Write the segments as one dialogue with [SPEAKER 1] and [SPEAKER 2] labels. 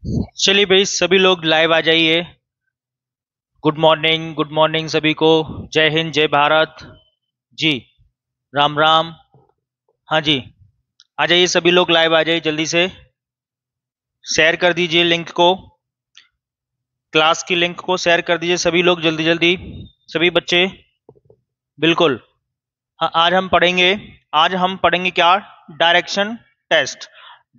[SPEAKER 1] चलिए भाई, सभी लोग लाइव आ जाइए। गुड मॉर्निंग सभी को। जय हिंद, जय भारत जी। राम राम। हाँ जी, आ जाइए सभी लोग, लाइव आ जाइए जल्दी से। शेयर कर दीजिए लिंक को, क्लास की लिंक को शेयर कर दीजिए सभी लोग, जल्दी जल्दी सभी बच्चे। बिल्कुल। हाँ, आज हम पढ़ेंगे क्या? डायरेक्शन टेस्ट,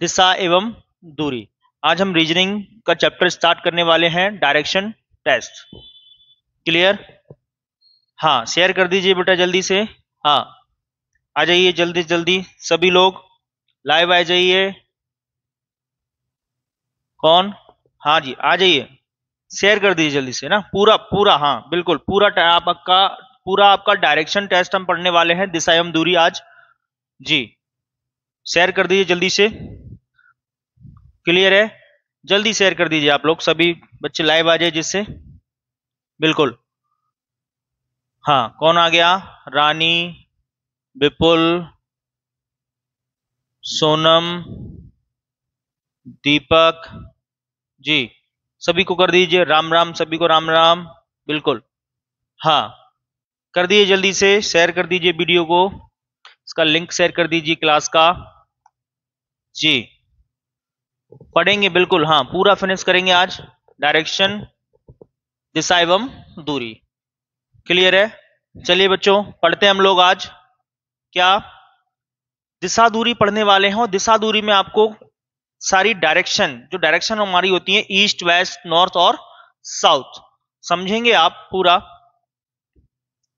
[SPEAKER 1] दिशा एवं दूरी। आज हम रीजनिंग का चैप्टर स्टार्ट करने वाले हैं, डायरेक्शन टेस्ट। क्लियर? हाँ, शेयर कर दीजिए बेटा जल्दी से। हाँ, आ जाइए जल्दी जल्दी सभी लोग, लाइव आ जाइए। कौन? हाँ जी, आ जाइए, शेयर कर दीजिए जल्दी से ना, पूरा पूरा। हाँ बिल्कुल, पूरा आपका डायरेक्शन टेस्ट हम पढ़ने वाले हैं, दिशा एवं दूरी आज जी। शेयर कर दीजिए जल्दी से। क्लियर है? जल्दी शेयर कर दीजिए आप लोग, सभी बच्चे लाइव आ जाए जिससे। बिल्कुल। हाँ, कौन आ गया? रानी, विपुल, सोनम, दीपक जी, सभी को कर दीजिए राम राम, सभी को राम राम। बिल्कुल। हाँ, कर दिए, जल्दी से शेयर कर दीजिए वीडियो को, इसका लिंक शेयर कर दीजिए क्लास का जी। पढ़ेंगे बिल्कुल, हाँ पूरा फिनिश करेंगे आज, डायरेक्शन, दिशा एवं दूरी। क्लियर है? चलिए बच्चों, पढ़ते हैं हम लोग आज क्या? दिशा दूरी पढ़ने वाले हैं, और दिशा दूरी में आपको सारी डायरेक्शन, जो डायरेक्शन हमारी होती है, ईस्ट वेस्ट नॉर्थ और साउथ, समझेंगे आप पूरा।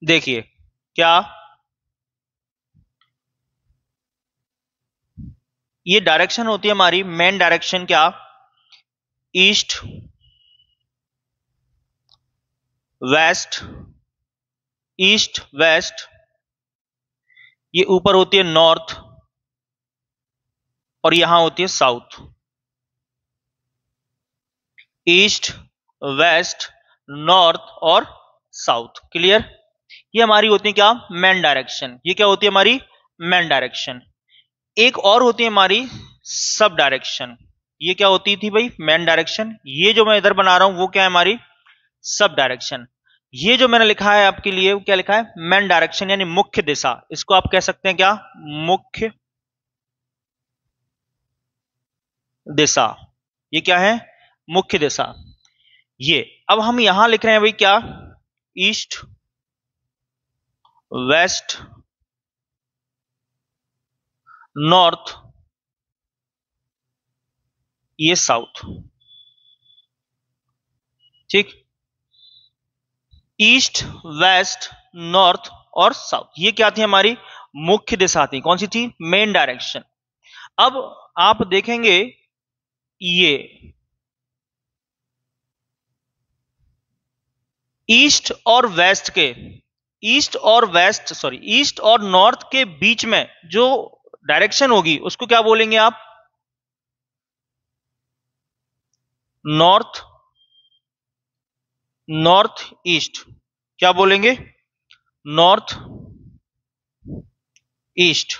[SPEAKER 1] देखिए क्या, ये डायरेक्शन होती है हमारी मेन डायरेक्शन, क्या? East, west, east west. ये ऊपर होती है नॉर्थ, और यहां होती है साउथ। ईस्ट, वेस्ट, नॉर्थ और साउथ। क्लियर? ये हमारी होती है क्या? Main direction. ये क्या होती है हमारी? Main direction. एक और होती है हमारी सब डायरेक्शन। ये क्या होती थी भाई? Main direction. ये जो मैं इधर बना रहा हूं वो क्या है हमारी? Sub direction. ये जो मैंने लिखा है आपके लिए, वो क्या लिखा है? मेन डायरेक्शन, यानी मुख्य दिशा। इसको आप कह सकते हैं क्या? मुख्य दिशा। ये क्या है? मुख्य दिशा। ये अब हम यहां लिख रहे हैं भाई क्या? ईस्ट, वेस्ट, नॉर्थ, ये साउथ। ठीक, ईस्ट, वेस्ट, नॉर्थ और साउथ, ये क्या थी हमारी? मुख्य दिशा थी। कौन सी थी? Main direction. अब आप देखेंगे, ये ईस्ट और वेस्ट के, ईस्ट और नॉर्थ के बीच में जो डायरेक्शन होगी उसको क्या बोलेंगे आप? North, north east. क्या बोलेंगे? North east.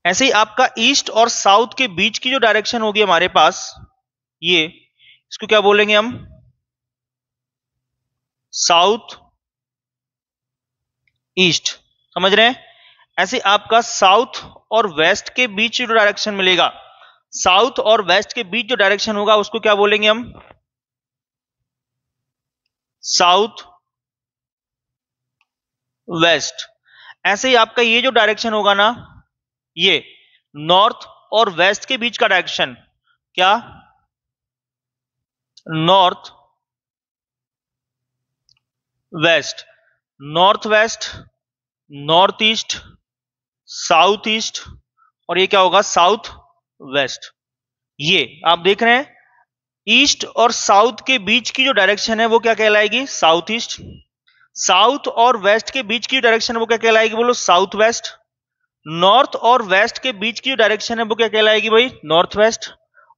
[SPEAKER 1] ऐसे ही आपका ईस्ट और साउथ के बीच की जो डायरेक्शन होगी हमारे पास, ये, इसको क्या बोलेंगे हम? South east. समझ रहे हैं? ऐसे आपका साउथ और वेस्ट के बीच जो डायरेक्शन मिलेगा, साउथ और वेस्ट के बीच जो डायरेक्शन होगा उसको क्या बोलेंगे हम? South west. ऐसे ही आपका ये जो डायरेक्शन होगा ना, ये नॉर्थ और वेस्ट के बीच का डायरेक्शन, क्या? North west. North west, north east, south east, और ये क्या होगा? South west. ये आप देख रहे हैं, ईस्ट और साउथ के बीच की जो डायरेक्शन है वो क्या कहलाएगी? South east. साउथ और वेस्ट के बीच की डायरेक्शन वो क्या कहलाएगी? बोलो, साउथ वेस्ट। नॉर्थ और वेस्ट के बीच की डायरेक्शन है वो क्या कहलाएगी भाई? North west.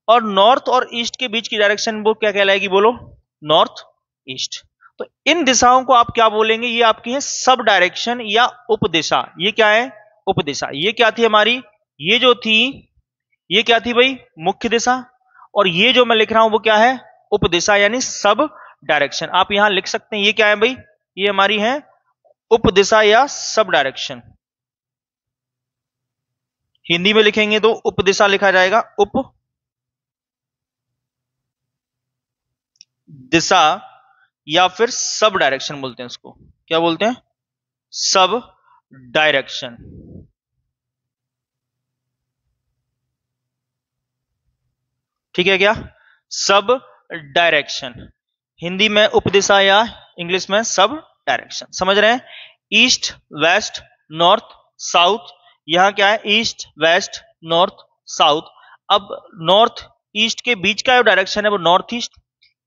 [SPEAKER 1] और नॉर्थ और ईस्ट के बीच की डायरेक्शन वो क्या कहलाएगी? बोलो, नॉर्थ ईस्ट। तो इन दिशाओं को आप क्या बोलेंगे? ये आपकी है सब डायरेक्शन या उपदिशा। ये क्या है? उपदिशा। ये क्या थी हमारी? ये जो थी ये क्या थी भाई, मुख्य दिशा, और ये जो मैं लिख रहा हूं वो क्या है, उपदिशा यानी सब डायरेक्शन। आप यहां लिख सकते हैं ये क्या है भाई, ये हमारी है उपदिशा या सब डायरेक्शन। हिंदी में लिखेंगे तो उपदिशा लिखा जाएगा, उप दिशा, या फिर सब डायरेक्शन बोलते हैं इसको। क्या बोलते हैं, सब डायरेक्शन। ठीक है क्या, सब डायरेक्शन, हिंदी में उपदिशा या इंग्लिश में सब डायरेक्शन। समझ रहे हैं, ईस्ट वेस्ट नॉर्थ साउथ, यहां क्या है, ईस्ट वेस्ट नॉर्थ साउथ। अब नॉर्थ ईस्ट के बीच का जो डायरेक्शन है वो नॉर्थ ईस्ट,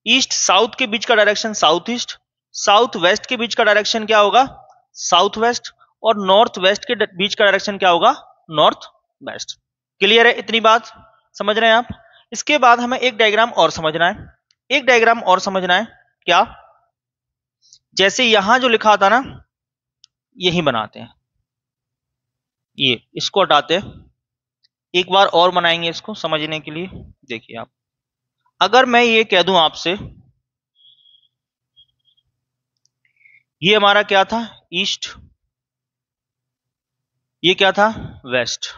[SPEAKER 1] ईस्ट साउथ के बीच का direction south east, south west के बीच का डायरेक्शन क्या होगा, साउथ वेस्ट, और नॉर्थ वेस्ट के बीच का डायरेक्शन क्या होगा, नॉर्थ वेस्ट। क्लियर है इतनी बात, समझ रहे हैं आप। इसके बाद हमें एक डायग्राम और समझना है, एक डायग्राम और समझना है। क्या, जैसे यहां जो लिखा था ना, यही बनाते हैं, ये इसको हटाते हैं, एक बार और बनाएंगे इसको समझने के लिए। देखिए आप, अगर मैं ये कह दूं आपसे, ये हमारा क्या था, ईस्ट, ये क्या था, वेस्ट,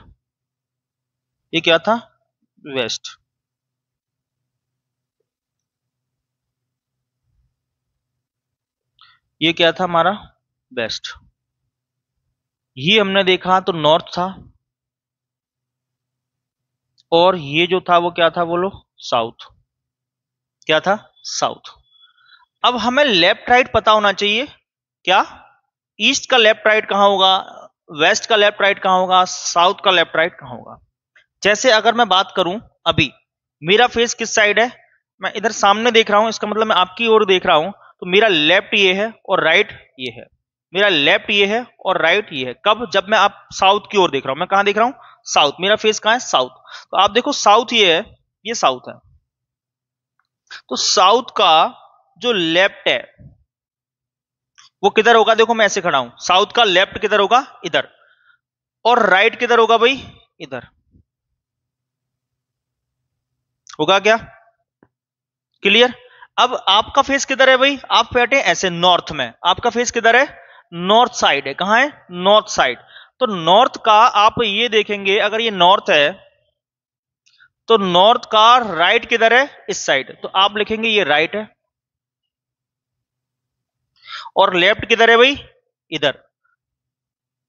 [SPEAKER 1] ये क्या था, वेस्ट, ये क्या था हमारा, वेस्ट, ये हमने देखा तो नॉर्थ था, और ये जो था वो क्या था, बोलो, साउथ, क्या था, साउथ। अब हमें लेफ्ट राइट पता होना चाहिए, क्या, ईस्ट का लेफ्ट राइट कहां होगा, वेस्ट का लेफ्ट राइट कहां होगा, साउथ का लेफ्ट राइट कहां होगा। जैसे अगर मैं बात करूं, अभी मेरा फेस किस साइड है, मैं इधर सामने देख रहा हूं, इसका मतलब मैं आपकी ओर देख रहा हूं, तो मेरा लेफ्ट ये है और राइट ये है, मेरा लेफ्ट ये है और राइट ये है। कब, जब मैं आप साउथ की ओर देख रहा हूं, मैं कहां देख रहा हूं, साउथ, मेरा फेस कहां है, साउथ। तो आप देखो साउथ ये है, ये साउथ है, तो साउथ का जो लेफ्ट है वो किधर होगा, देखो मैं ऐसे खड़ा हूं, साउथ का लेफ्ट किधर होगा, इधर, और राइट किधर होगा भाई, इधर होगा क्या, क्लियर। अब आपका फेस किधर है भाई, आप बैठे ऐसे नॉर्थ में, आपका फेस किधर है, नॉर्थ साइड है, कहां है, नॉर्थ साइड। तो नॉर्थ का आप ये देखेंगे, अगर ये नॉर्थ है तो नॉर्थ का राइट किधर है, इस साइड, तो आप लिखेंगे ये राइट है, और लेफ्ट किधर है भाई, इधर,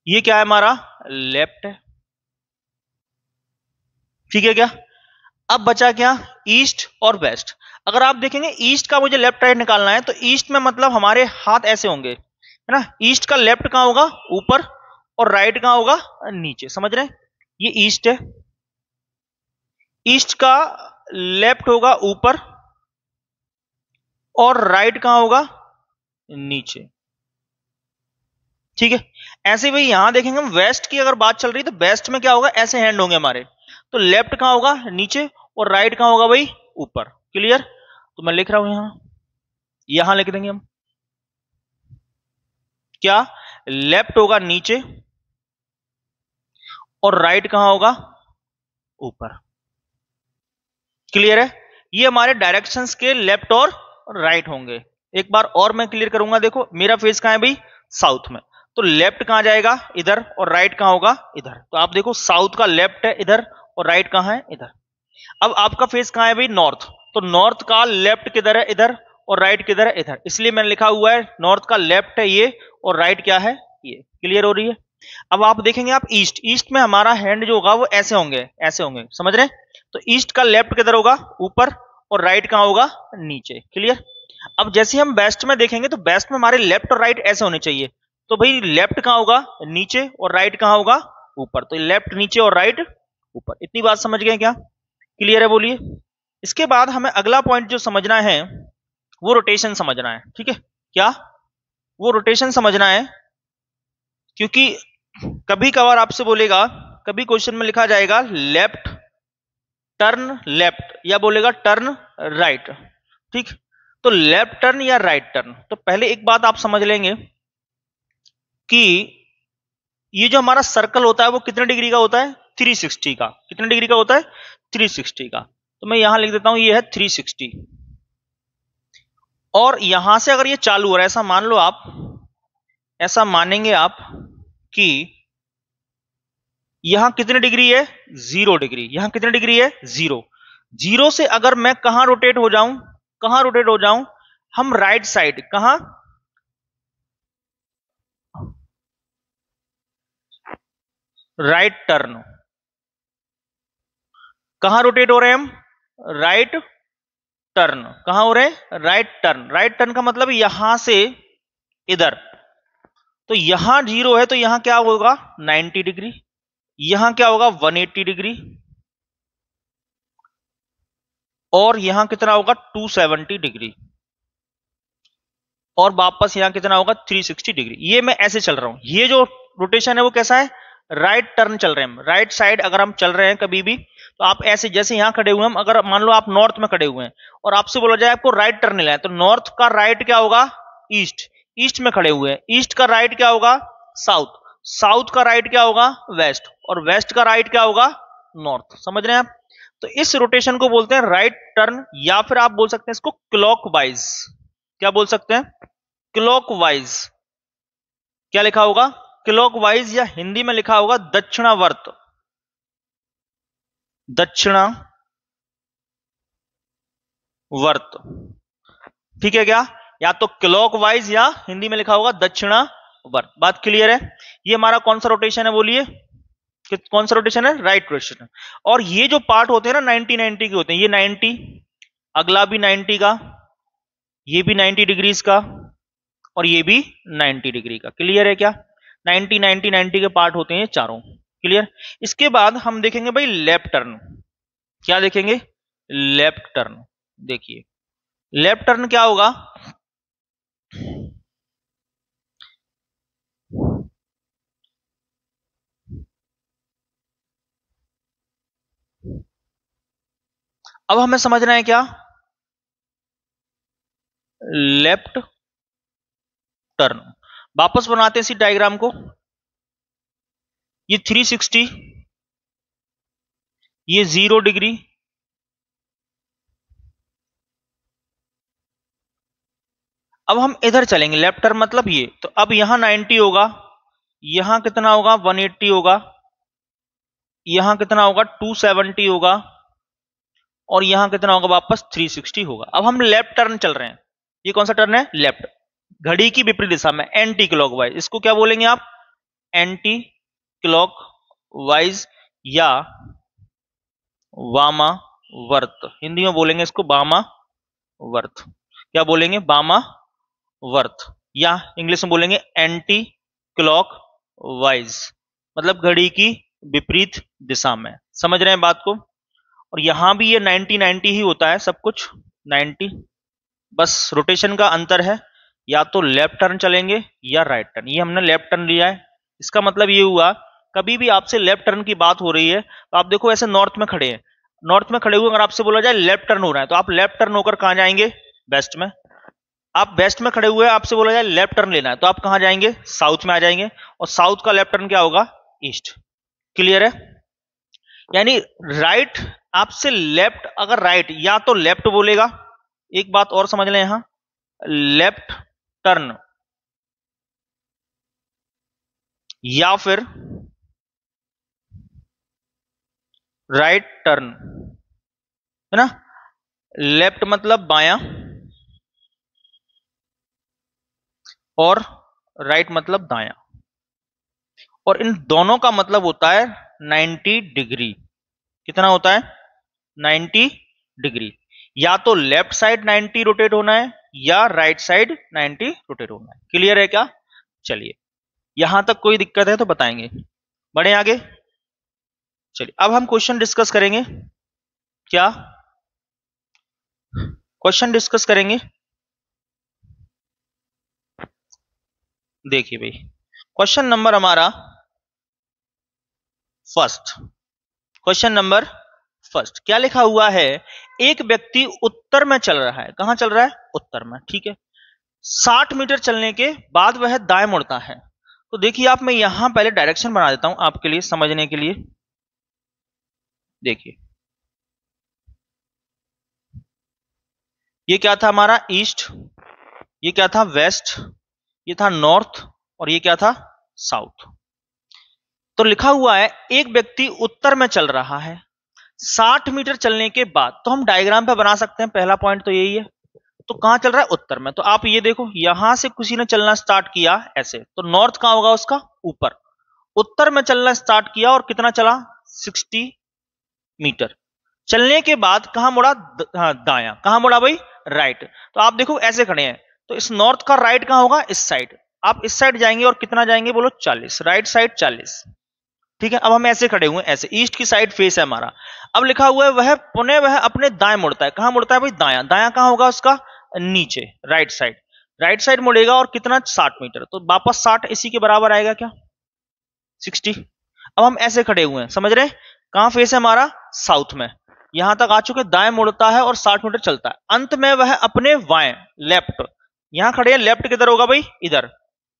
[SPEAKER 1] ये क्या है हमारा, लेफ्ट है। ठीक है क्या, अब बचा क्या, ईस्ट और वेस्ट। अगर आप देखेंगे ईस्ट का मुझे लेफ्ट राइट निकालना है, तो ईस्ट में मतलब हमारे हाथ ऐसे होंगे, है ना, ईस्ट का लेफ्ट कहां होगा, ऊपर, और राइट कहां होगा, नीचे। समझ रहे हैं, ये ईस्ट है, ईस्ट का लेफ्ट होगा ऊपर, और राइट कहां होगा, नीचे। ठीक है, ऐसे भाई यहां देखेंगे हम, वेस्ट की अगर बात चल रही है तो वेस्ट में क्या होगा, ऐसे हैंड होंगे हमारे, तो लेफ्ट कहां होगा, नीचे, और राइट कहां होगा भाई, ऊपर। क्लियर, तो मैं लिख रहा हूं यहां, यहां लिख देंगे हम, क्या, लेफ्ट होगा नीचे, और राइट कहां होगा, ऊपर। क्लियर है, ये हमारे डायरेक्शंस के लेफ्ट और राइट होंगे। एक बार और मैं क्लियर करूंगा, देखो मेरा फेस कहां है भाई, साउथ में, तो लेफ्ट कहां जाएगा, इधर, और राइट कहां होगा, इधर। तो आप देखो साउथ का लेफ्ट है इधर, और राइट कहां है, इधर। अब आपका फेस कहां है भाई, नॉर्थ, तो नॉर्थ का लेफ्ट किधर है, इधर, और राइट किधर है, इधर, इसलिए मैंने लिखा हुआ है नॉर्थ का लेफ्ट है ये, और राइट क्या है, ये। क्लियर हो रही है। अब आप देखेंगे आप ईस्ट, ईस्ट में हमारा हैंड जो होगा वो ऐसे होंगे, ऐसे होंगे, समझ रहे हैं। तो ईस्ट का लेफ्ट किधर होगा, ऊपर, और राइट कहां होगा, नीचे। क्लियर। अब जैसे हम वेस्ट में देखेंगे तो वेस्ट में हमारे लेफ्ट और राइट ऐसे होने चाहिए, तो भाई लेफ्ट कहां होगा, नीचे, और राइट कहां होगा, ऊपर। तो लेफ्ट नीचे और राइट ऊपर। इतनी बात समझ गए क्या, क्लियर है, बोलिए। इसके बाद हमें अगला पॉइंट जो समझना है वो रोटेशन समझना है। ठीक है, क्या, वो रोटेशन समझना है, क्योंकि कभी कभार आपसे बोलेगा, कभी क्वेश्चन में लिखा जाएगा लेफ्ट टर्न लेफ्ट, या बोलेगा टर्न राइट। ठीक, तो लेफ्ट टर्न या राइट टर्न, तो पहले एक बात आप समझ लेंगे कि ये जो हमारा सर्कल होता है वो कितने डिग्री का होता है, 360 का। कितने डिग्री का होता है? 360 का। तो मैं यहां लिख देता हूं ये है 360। और यहां से अगर ये चालू हो रहा है, ऐसा मान लो आप, ऐसा मानेंगे आप कि यहां कितने डिग्री है? 0 डिग्री। यहां कितने डिग्री है? 0। 0 से अगर मैं कहां रोटेट हो जाऊं, कहां रोटेट हो जाऊं? हम राइट साइड, कहां? Right turn. कहां रोटेट हो रहे हैं हम? Right turn. कहां हो रहे हैं? Right turn. राइट टर्न का मतलब यहां से इधर। तो यहां 0 है तो यहां क्या होगा? 90 डिग्री। यहां क्या होगा? 180 डिग्री। और यहां कितना होगा? 270 डिग्री। और वापस यहां कितना होगा? 360 डिग्री। ये मैं ऐसे चल रहा हूं। ये जो रोटेशन है वो कैसा है? राइट टर्न चल रहे हैं। राइट साइड अगर हम चल रहे हैं कभी भी, तो आप ऐसे, जैसे यहां खड़े हुए हैं हम, अगर मान लो आप नॉर्थ में खड़े हुए हैं और आपसे बोला जाए आपको राइट टर्न लेना है, तो नॉर्थ का राइट क्या होगा? ईस्ट। ईस्ट में खड़े हुए हैं, ईस्ट का राइट क्या होगा? साउथ। साउथ का राइट क्या होगा? वेस्ट। और वेस्ट का राइट क्या होगा? नॉर्थ। समझ रहे हैं आप? तो इस रोटेशन को बोलते हैं राइट टर्न, या फिर आप बोल सकते हैं इसको क्लॉकवाइज। क्या बोल सकते हैं? क्लॉकवाइज। क्या लिखा होगा? क्लॉकवाइज, या हिंदी में लिखा होगा दक्षिणावर्त। दक्षिणावर्त। ठीक है क्या? या तो क्लॉकवाइज या हिंदी में लिखा होगा दक्षिणावर्त। बात क्लियर है? ये हमारा कौन सा रोटेशन है बोलिए? कौन सा रोटेशन है? Right rotation. और ये जो पार्ट होते हैं ना 90 90 के होते हैं। ये 90, अगला भी 90 का, ये भी 90 डिग्रीज का, और ये भी 90 डिग्री का। क्लियर है क्या? 90 90 90 के पार्ट होते हैं चारों। क्लियर? इसके बाद हम देखेंगे भाई लेफ्ट टर्न। क्या देखेंगे? Left turn. देखिए लेफ्ट टर्न क्या होगा? अब हमें समझना है क्या? Left turn. वापस बनाते हैं इसी डायग्राम को। ये 360, ये 0 डिग्री, अब हम इधर चलेंगे। लेफ्ट टर्न मतलब ये, तो अब यहां 90 होगा, यहां कितना होगा? 180 होगा, यहां कितना होगा? 270 होगा, और यहां कितना होगा? वापस 360 होगा। अब हम लेफ्ट टर्न चल रहे हैं। ये कौन सा टर्न है? लेफ्ट। घड़ी की विपरीत दिशा में, एंटी क्लॉकवाइज। इसको क्या बोलेंगे आप? एंटी क्लॉकवाइज या वामावर्त। हिंदी में बोलेंगे इसको वामावर्त। क्या बोलेंगे? वामावर्त। या इंग्लिश में बोलेंगे एंटी क्लॉकवाइज, मतलब घड़ी की विपरीत दिशा में। समझ रहे हैं बात को? और यहां भी ये 90 90 ही होता है सब कुछ, 90। बस रोटेशन का अंतर है, या तो लेफ्ट टर्न चलेंगे या राइट टर्न। ये हमने लेफ्ट टर्न लिया है। इसका मतलब ये हुआ, कभी भी आपसे लेफ्ट टर्न की बात हो रही है तो आप देखो ऐसे नॉर्थ में खड़े हैं, नॉर्थ में खड़े हुए अगर आपसे बोला जाए लेफ्ट टर्न हो रहा है, तो आप लेफ्ट टर्न होकर कहां जाएंगे? वेस्ट में। आप वेस्ट में खड़े हुए हैं, आपसे बोला जाए लेफ्ट टर्न लेना है, तो आप कहां जाएंगे? साउथ में आ जाएंगे। और साउथ का लेफ्ट टर्न क्या होगा? ईस्ट। क्लियर है? यानी राइट आपसे लेफ्ट, अगर राइट या तो लेफ्ट बोलेगा, एक बात और समझ लें यहां, लेफ्ट टर्न, या फिर राइट टर्न, है ना? लेफ्ट मतलब बायां, और राइट मतलब दायां। और इन दोनों का मतलब होता है 90 डिग्री। कितना होता है? 90 डिग्री। या तो लेफ्ट साइड 90 रोटेट होना है, या राइट साइड 90 रोटेट होना है। क्लियर है क्या? चलिए, यहां तक कोई दिक्कत है तो बताएंगे। बढ़े आगे। चलिए अब हम क्वेश्चन डिस्कस करेंगे। क्या क्वेश्चन डिस्कस करेंगे? देखिए भाई, क्वेश्चन नंबर हमारा फर्स्ट। क्वेश्चन नंबर फर्स्ट क्या लिखा हुआ है? एक व्यक्ति उत्तर में चल रहा है। कहां चल रहा है? उत्तर में। ठीक है। 60 मीटर चलने के बाद वह दाएं मुड़ता है। तो देखिए आप, मैं यहां पहले डायरेक्शन बना देता हूं आपके लिए समझने के लिए। देखिए ये क्या था हमारा ईस्ट, ये क्या था वेस्ट, ये था नॉर्थ और ये क्या था साउथ। तो लिखा हुआ है एक व्यक्ति उत्तर में चल रहा है 60 मीटर चलने के बाद, तो हम डायग्राम पे बना सकते हैं, पहला पॉइंट तो यही है। तो कहां चल रहा है उत्तर में, तो आप ये देखो यहां से किसी ने चलना स्टार्ट किया ऐसे, तो नॉर्थ कहां होगा उसका ऊपर, उत्तर में चलना स्टार्ट किया और कितना चला 60 मीटर चलने के बाद कहां मुड़ा दायां, कहां मुड़ा भाई राइट। तो आप देखो ऐसे खड़े हैं, तो इस नॉर्थ का राइट कहां होगा इस साइड, आप इस साइड जाएंगे और कितना जाएंगे बोलो 40, राइट साइड 40, ठीक है। अब हम ऐसे खड़े हुए हैं, ऐसे ईस्ट की साइड फेस है हमारा। अब लिखा हुआ है वह पुनः वह अपने दाएं मुड़ता है, कहां मुड़ता है भाई दायां, दायां कहां होगा उसका नीचे राइट साइड, राइट साइड मुड़ेगा और कितना 60 मीटर, तो वापस 60 इसी के बराबर आएगा क्या 60। अब हम ऐसे खड़े हुए हैं, समझ रहे हैं कहां फेस है हमारा साउथ में, यहां तक आ चुके, दाएं मुड़ता है और 60 मीटर चलता है, अंत में वह अपने बाएं लेफ्ट, यहां खड़े हैं लेफ्ट किधर होगा भाई इधर,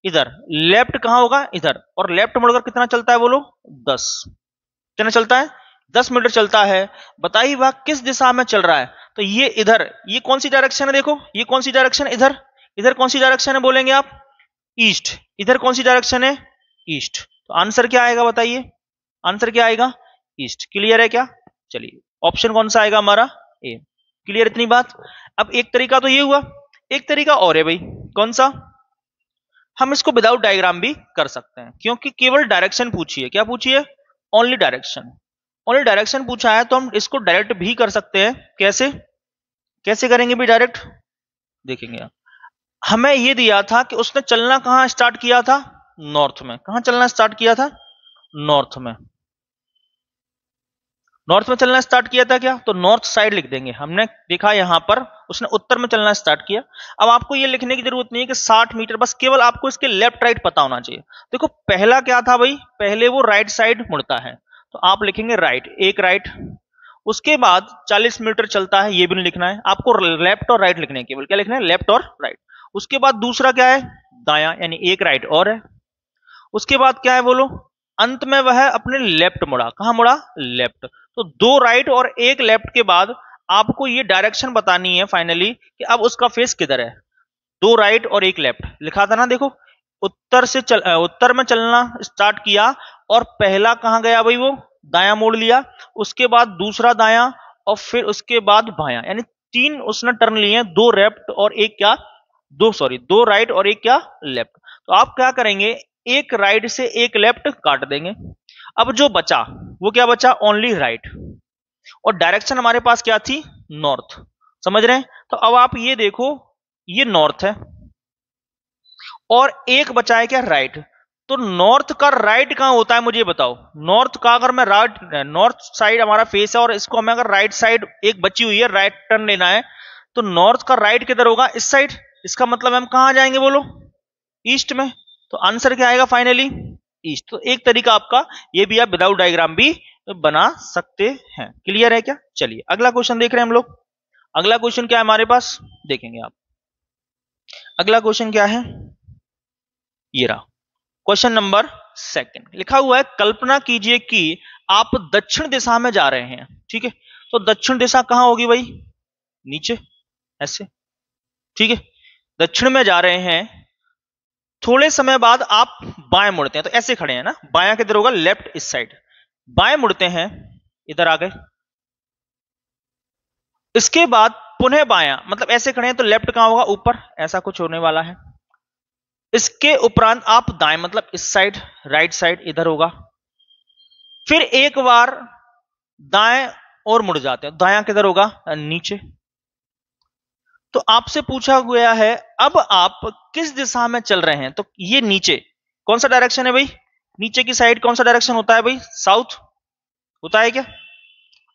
[SPEAKER 1] इधर लेफ्ट कहां होगा इधर, और लेफ्ट मुड़कर कितना चलता है बोलो 10, कितना चलता है 10 मीटर चलता है। बताइए वह किस दिशा में चल रहा है, तो ये इधर, ये कौन सी डायरेक्शन है देखो, ये कौन सी डायरेक्शन इधर, इधर कौन सी डायरेक्शन है बोलेंगे आप ईस्ट, इधर कौन सी डायरेक्शन है ईस्ट, तो आंसर क्या आएगा बताइए, आंसर क्या आएगा ईस्ट। क्लियर है क्या, चलिए ऑप्शन कौन सा आएगा हमारा ए। क्लियर इतनी बात। अब एक तरीका तो ये हुआ, एक तरीका और है भाई, कौन सा, हम इसको विदाउट डायग्राम भी कर सकते हैं, क्योंकि केवल डायरेक्शन पूछी है, क्या पूछी है ओनली डायरेक्शन, ओनली डायरेक्शन पूछा है, तो हम इसको डायरेक्ट भी कर सकते हैं। कैसे, कैसे करेंगे भी डायरेक्ट देखेंगे आप। हमें ये दिया था कि उसने चलना कहां स्टार्ट किया था नॉर्थ में, कहां चलना स्टार्ट किया था नॉर्थ में, नॉर्थ में चलना स्टार्ट किया था क्या, तो नॉर्थ साइड लिख देंगे। हमने देखा यहां पर उसने उत्तर में चलना स्टार्ट किया। अब आपको ये लिखने की जरूरत नहीं है कि 60 मीटर, बस केवल आपको इसके लेफ्ट राइट पता होना चाहिए। देखो पहला क्या था भाई, पहले वो राइट साइड मुड़ता है, तो आप लिखेंगे राइट, एक राइट, उसके बाद 40 मीटर चलता है, ये भी नहीं लिखना है आपको, लेफ्ट और राइट लिखने हैं केवल, क्या लिखना है लेफ्ट और राइट। उसके बाद दूसरा क्या है दायां, यानी एक राइट और है। उसके बाद क्या है बोलो, अंत में वह अपने लेफ्ट मुड़ा, कहां मुड़ा लेफ्ट, तो दो राइट और एक लेफ्ट के बाद आपको ये डायरेक्शन बतानी है फाइनली कि अब उसका फेस किधर है, दो राइट और एक लेफ्ट लिखा था ना, देखो उत्तर में चलना स्टार्ट किया और पहला कहां गया भाई वो दायां मोड़ लिया, उसके बाद दूसरा दायां और फिर उसके बाद बायां, यानी तीन उसने टर्न लिए हैं, दो लेफ्ट और एक क्या दो राइट और एक क्या लेफ्ट। तो आप क्या करेंगे, एक राइट से एक लेफ्ट काट देंगे। अब जो बचा वो क्या बचा ओनली राइट, और डायरेक्शन हमारे पास क्या थी नॉर्थ, समझ रहे हैं। तो अब आप ये देखो ये नॉर्थ है और एक बचा है क्या राइट, तो नॉर्थ का राइट कहां होता है मुझे बताओ, नॉर्थ का अगर मैं राइट, नॉर्थ साइड हमारा फेस है और इसको हमें अगर राइट साइड एक बची हुई है राइट टर्न लेना है, तो नॉर्थ का राइट किधर होगा इस साइड, इसका मतलब हम कहां जाएंगे बोलो ईस्ट में, तो आंसर क्या आएगा फाइनली ईस्ट। तो एक तरीका आपका ये भी, आप विदाउट डायग्राम भी बना सकते हैं। क्लियर है क्या, चलिए अगला क्वेश्चन देख रहे हैं हम लोग। अगला क्वेश्चन क्या है हमारे पास देखेंगे आप, अगला क्वेश्चन क्या है ये रहा क्वेश्चन नंबर 2। लिखा हुआ है कल्पना कीजिए कि आप दक्षिण दिशा में जा रहे हैं, ठीक है, तो दक्षिण दिशा कहां होगी भाई नीचे ऐसे, ठीक है, दक्षिण में जा रहे हैं, थोड़े समय बाद आप बाएं मुड़ते हैं, तो ऐसे खड़े हैं ना, बायां किधर होगा लेफ्ट इस साइड, बाएं मुड़ते हैं इधर आ गए, इसके बाद पुनः बायां, मतलब ऐसे खड़े हैं तो लेफ्ट कहां होगा ऊपर, ऐसा कुछ होने वाला है। इसके उपरांत आप दाएं मतलब इस साइड, राइट साइड इधर होगा, फिर एक बार दाएं और मुड़ जाते हैं, दायां किधर होगा नीचे। तो आपसे पूछा गया है अब आप किस दिशा में चल रहे हैं, तो ये नीचे कौन सा डायरेक्शन है भाई, नीचे की साइड कौन सा डायरेक्शन होता है भाई साउथ होता है क्या,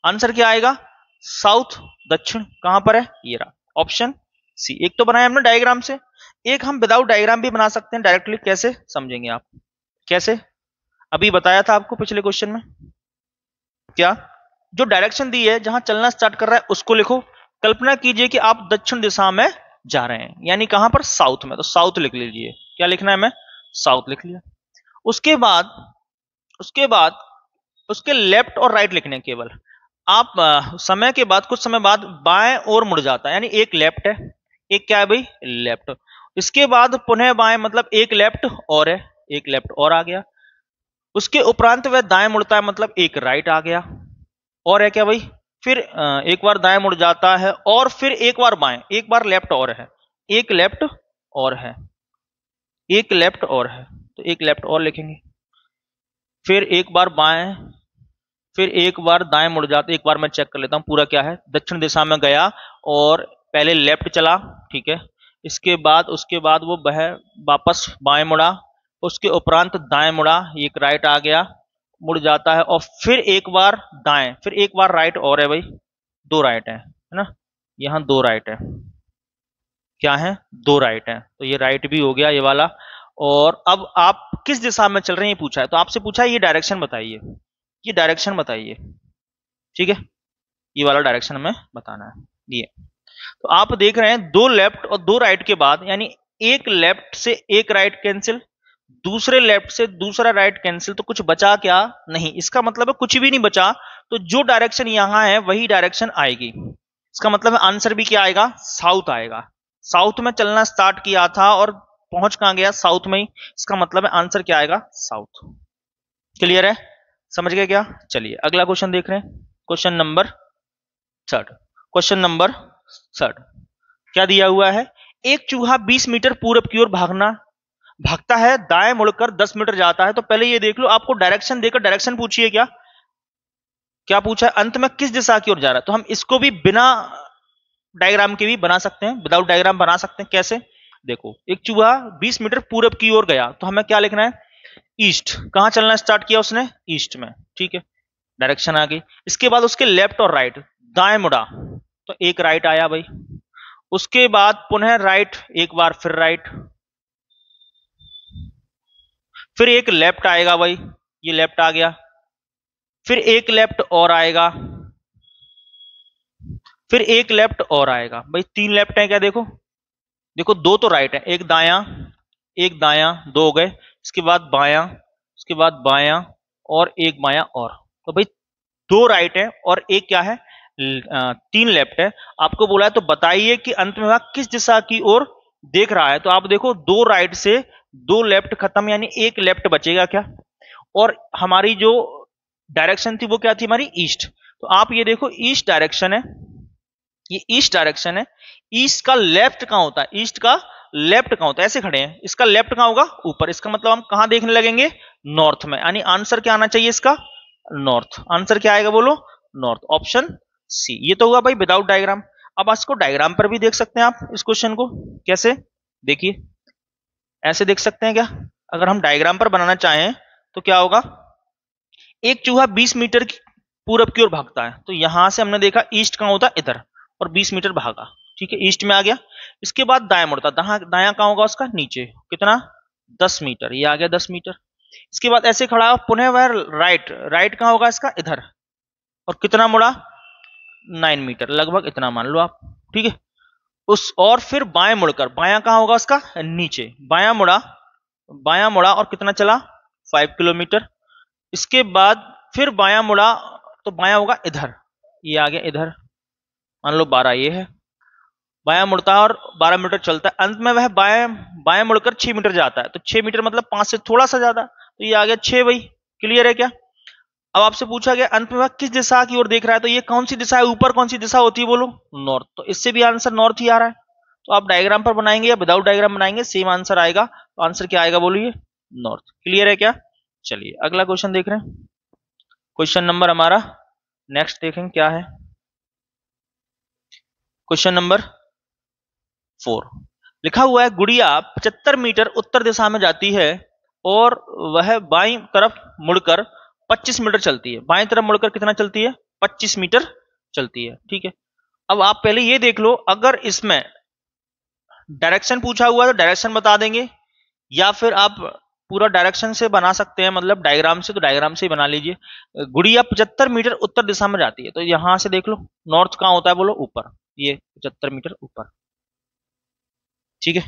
[SPEAKER 1] आंसर क्या आएगा साउथ, दक्षिण कहां पर है ये रहा ऑप्शन सी। एक तो बनाया हमने डायग्राम से, एक हम विदाउट डायग्राम भी बना सकते हैं डायरेक्टली, कैसे समझेंगे आप, कैसे अभी बताया था आपको पिछले क्वेश्चन में, क्या जो डायरेक्शन दी है जहां चलना स्टार्ट कर रहा है उसको लिखो, कल्पना कीजिए कि आप दक्षिण दिशा में जा रहे हैं, यानी कहां पर साउथ में, तो साउथ लिख लीजिए, क्या लिखना है हमें साउथ लिख लिया। उसके बाद उसके लेफ्ट और राइट लिखने केवल, आप समय के बाद, कुछ समय बाद बाएं ओर मुड़ जाता है, यानी एक लेफ्ट है, एक क्या है भाई, लेफ्ट। इसके बाद पुनः बाएं, मतलब एक लेफ्ट और है, एक लेफ्ट और आ गया। उसके उपरांत वह दाएं मुड़ता है, मतलब एक राइट आ गया और है क्या भाई। फिर एक बार दाएं मुड़ जाता है और फिर एक बार बाएं, एक बार लेफ्ट और है, एक लेफ्ट और है, एक लेफ्ट और है, तो एक लेफ्ट और लिखेंगे। फिर एक बार बाएं, फिर एक बार दाएं मुड़ जाते, एक बार मैं चेक कर लेता हूं पूरा क्या है। दक्षिण दिशा में गया और पहले लेफ्ट चला, ठीक है। उसके बाद वो वह वापस बाएं मुड़ा, उसके उपरांत दाएं मुड़ा, एक राइट आ गया, मुड़ जाता है और फिर एक बार दाएं, फिर एक बार राइट और है भाई, दो राइट है ना, यहाँ दो राइट है, क्या है, दो राइट है, तो ये राइट भी हो गया ये वाला। और अब आप किस दिशा में चल रहे हैं ये पूछा है, तो आपसे पूछा है ये डायरेक्शन बताइए, ये डायरेक्शन बताइए, ठीक है, ये वाला डायरेक्शन हमें बताना है ये। तो आप देख रहे हैं दो लेफ्ट और दो राइट के बाद, यानी एक लेफ्ट से एक राइट कैंसिल, दूसरे लेफ्ट से दूसरा राइट कैंसिल, तो कुछ बचा क्या, नहीं। इसका मतलब है कुछ भी नहीं बचा, तो जो डायरेक्शन यहां है वही डायरेक्शन आएगी। इसका मतलब है आंसर भी क्या आएगा, साउथ आएगा। साउथ में चलना स्टार्ट किया था और पहुंच कहां गया, साउथ में ही। इसका मतलब है आंसर क्या आएगा, साउथ। क्लियर है, समझ गए क्या। चलिए अगला क्वेश्चन देख रहे हैं, question number third. Question number third क्या दिया हुआ है, एक चूहा 20 मीटर पूरब की ओर भागता है, दाएं मुड़कर 10 मीटर जाता है। तो पहले ये देख लो, आपको डायरेक्शन देकर डायरेक्शन पूछिए, क्या क्या पूछा है, अंत में किस दिशा की ओर जा रहा है। तो हम इसको भी बिना डायग्राम के भी बना सकते हैं, विदाउट डायग्राम बना सकते हैं। कैसे, देखो एक चूहा 20 मीटर पूरब की ओर गया, तो हमें क्या लिखना है, ईस्ट। कहां चलना स्टार्ट किया उसने, ईस्ट में, ठीक है, डायरेक्शन आ गई। इसके बाद उसके लेफ्ट और राइट, दाएं मुड़ा तो एक राइट आया भाई, उसके बाद पुनः राइट, एक बार फिर राइट, फिर एक लेफ्ट आएगा भाई, ये लेफ्ट आ गया, फिर एक लेफ्ट और आएगा, फिर एक लेफ्ट और आएगा भाई, तीन लेफ्ट है क्या, देखो देखो, दो तो राइट है, एक दायां, दो हो गए। इसके बाद बायां, उसके बाद बायां और एक बायां और, तो भाई दो राइट है और एक क्या है, तीन लेफ्ट है। आपको बोला है तो बताइए कि अंत में वह किस दिशा की ओर देख रहा है। तो आप देखो दो राइट से दो लेफ्ट खत्म, यानी एक लेफ्ट बचेगा क्या, और हमारी जो डायरेक्शन थी वो क्या थी, हमारी ईस्ट। तो आप ये देखो ईस्ट डायरेक्शन है, ये ईस्ट डायरेक्शन है। ईस्ट का लेफ्ट कहां होता है, ईस्ट का लेफ्ट कहां होता है, ऐसे खड़े हैं, इसका लेफ्ट कहां होगा, ऊपर। इसका मतलब हम कहां देखने लगेंगे, नॉर्थ में, यानी आंसर क्या आना चाहिए इसका, नॉर्थ। आंसर क्या आएगा बोलो, नॉर्थ, ऑप्शन सी। ये तो हुआ भाई विदाउट डायग्राम। अब इसको डायग्राम पर भी देख सकते हैं आप इस क्वेश्चन को, कैसे, देखिए ऐसे देख सकते हैं क्या, अगर हम डायग्राम पर बनाना चाहें तो क्या होगा, एक चूहा 20 मीटर पूरब की ओर भागता है, तो यहां से हमने देखा ईस्ट कहां होता है, इधर, और 20 मीटर भागा, ठीक है, ईस्ट में आ गया। इसके बाद दाएं मुड़ता, दायां कहां होगा उसका, नीचे, कितना, 10 मीटर, ये आ गया 10 मीटर। इसके बाद ऐसे खड़ा, पुनः वह राइट, राइट कहां होगा इसका, इधर, और कितना मुड़ा, 9 मीटर, लगभग इतना मान लो आप, ठीक है। उस और फिर बाएं मुड़कर, बायां कहां होगा उसका, नीचे, बायां मुड़ा और कितना चला, 5 किलोमीटर। इसके बाद फिर बायां मुड़ा, तो बायां होगा इधर, ये आ गया इधर, मान लो 12 ये है, बायां मुड़ता है और 12 मीटर चलता है। अंत में वह बाएं बाएं मुड़कर 6 मीटर जाता है, तो 6 मीटर मतलब 5 से थोड़ा सा ज्यादा, तो ये आ गया 6 भाई। क्लियर है क्या। अब आपसे पूछा गया अंत में वह किस दिशा की ओर देख रहा है, तो ये कौन सी दिशा है, ऊपर कौन सी दिशा होती है बोलो, नॉर्थ। तो इससे भी आंसर नॉर्थ ही आ रहा है। तो आप डायग्राम पर बनाएंगे या विदाउट डायग्राम बनाएंगे, सेम आंसर आएगा। तो आंसर क्या आएगा बोलिए, नॉर्थ। क्लियर है क्या। चलिए अगला क्वेश्चन देख रहे हैं, क्वेश्चन नंबर हमारा नेक्स्ट देखेंगे क्या है, क्वेश्चन नंबर 4 लिखा हुआ है, गुड़िया 75 मीटर उत्तर दिशा में जाती है और वह बाईं तरफ मुड़कर 25 मीटर चलती है। बाईं तरफ मुड़कर कितना चलती है, 25 मीटर चलती है, ठीक है। अब आप पहले ये देख लो, अगर इसमें डायरेक्शन पूछा हुआ है तो डायरेक्शन बता देंगे, या फिर आप पूरा डायरेक्शन से बना सकते हैं, मतलब डायग्राम से, तो डायग्राम से ही बना लीजिए। गुड़िया 75 मीटर उत्तर दिशा में जाती है, तो यहां से देख लो नॉर्थ कहां होता है बोलो, ऊपर, ये 75 मीटर ऊपर, ठीक है,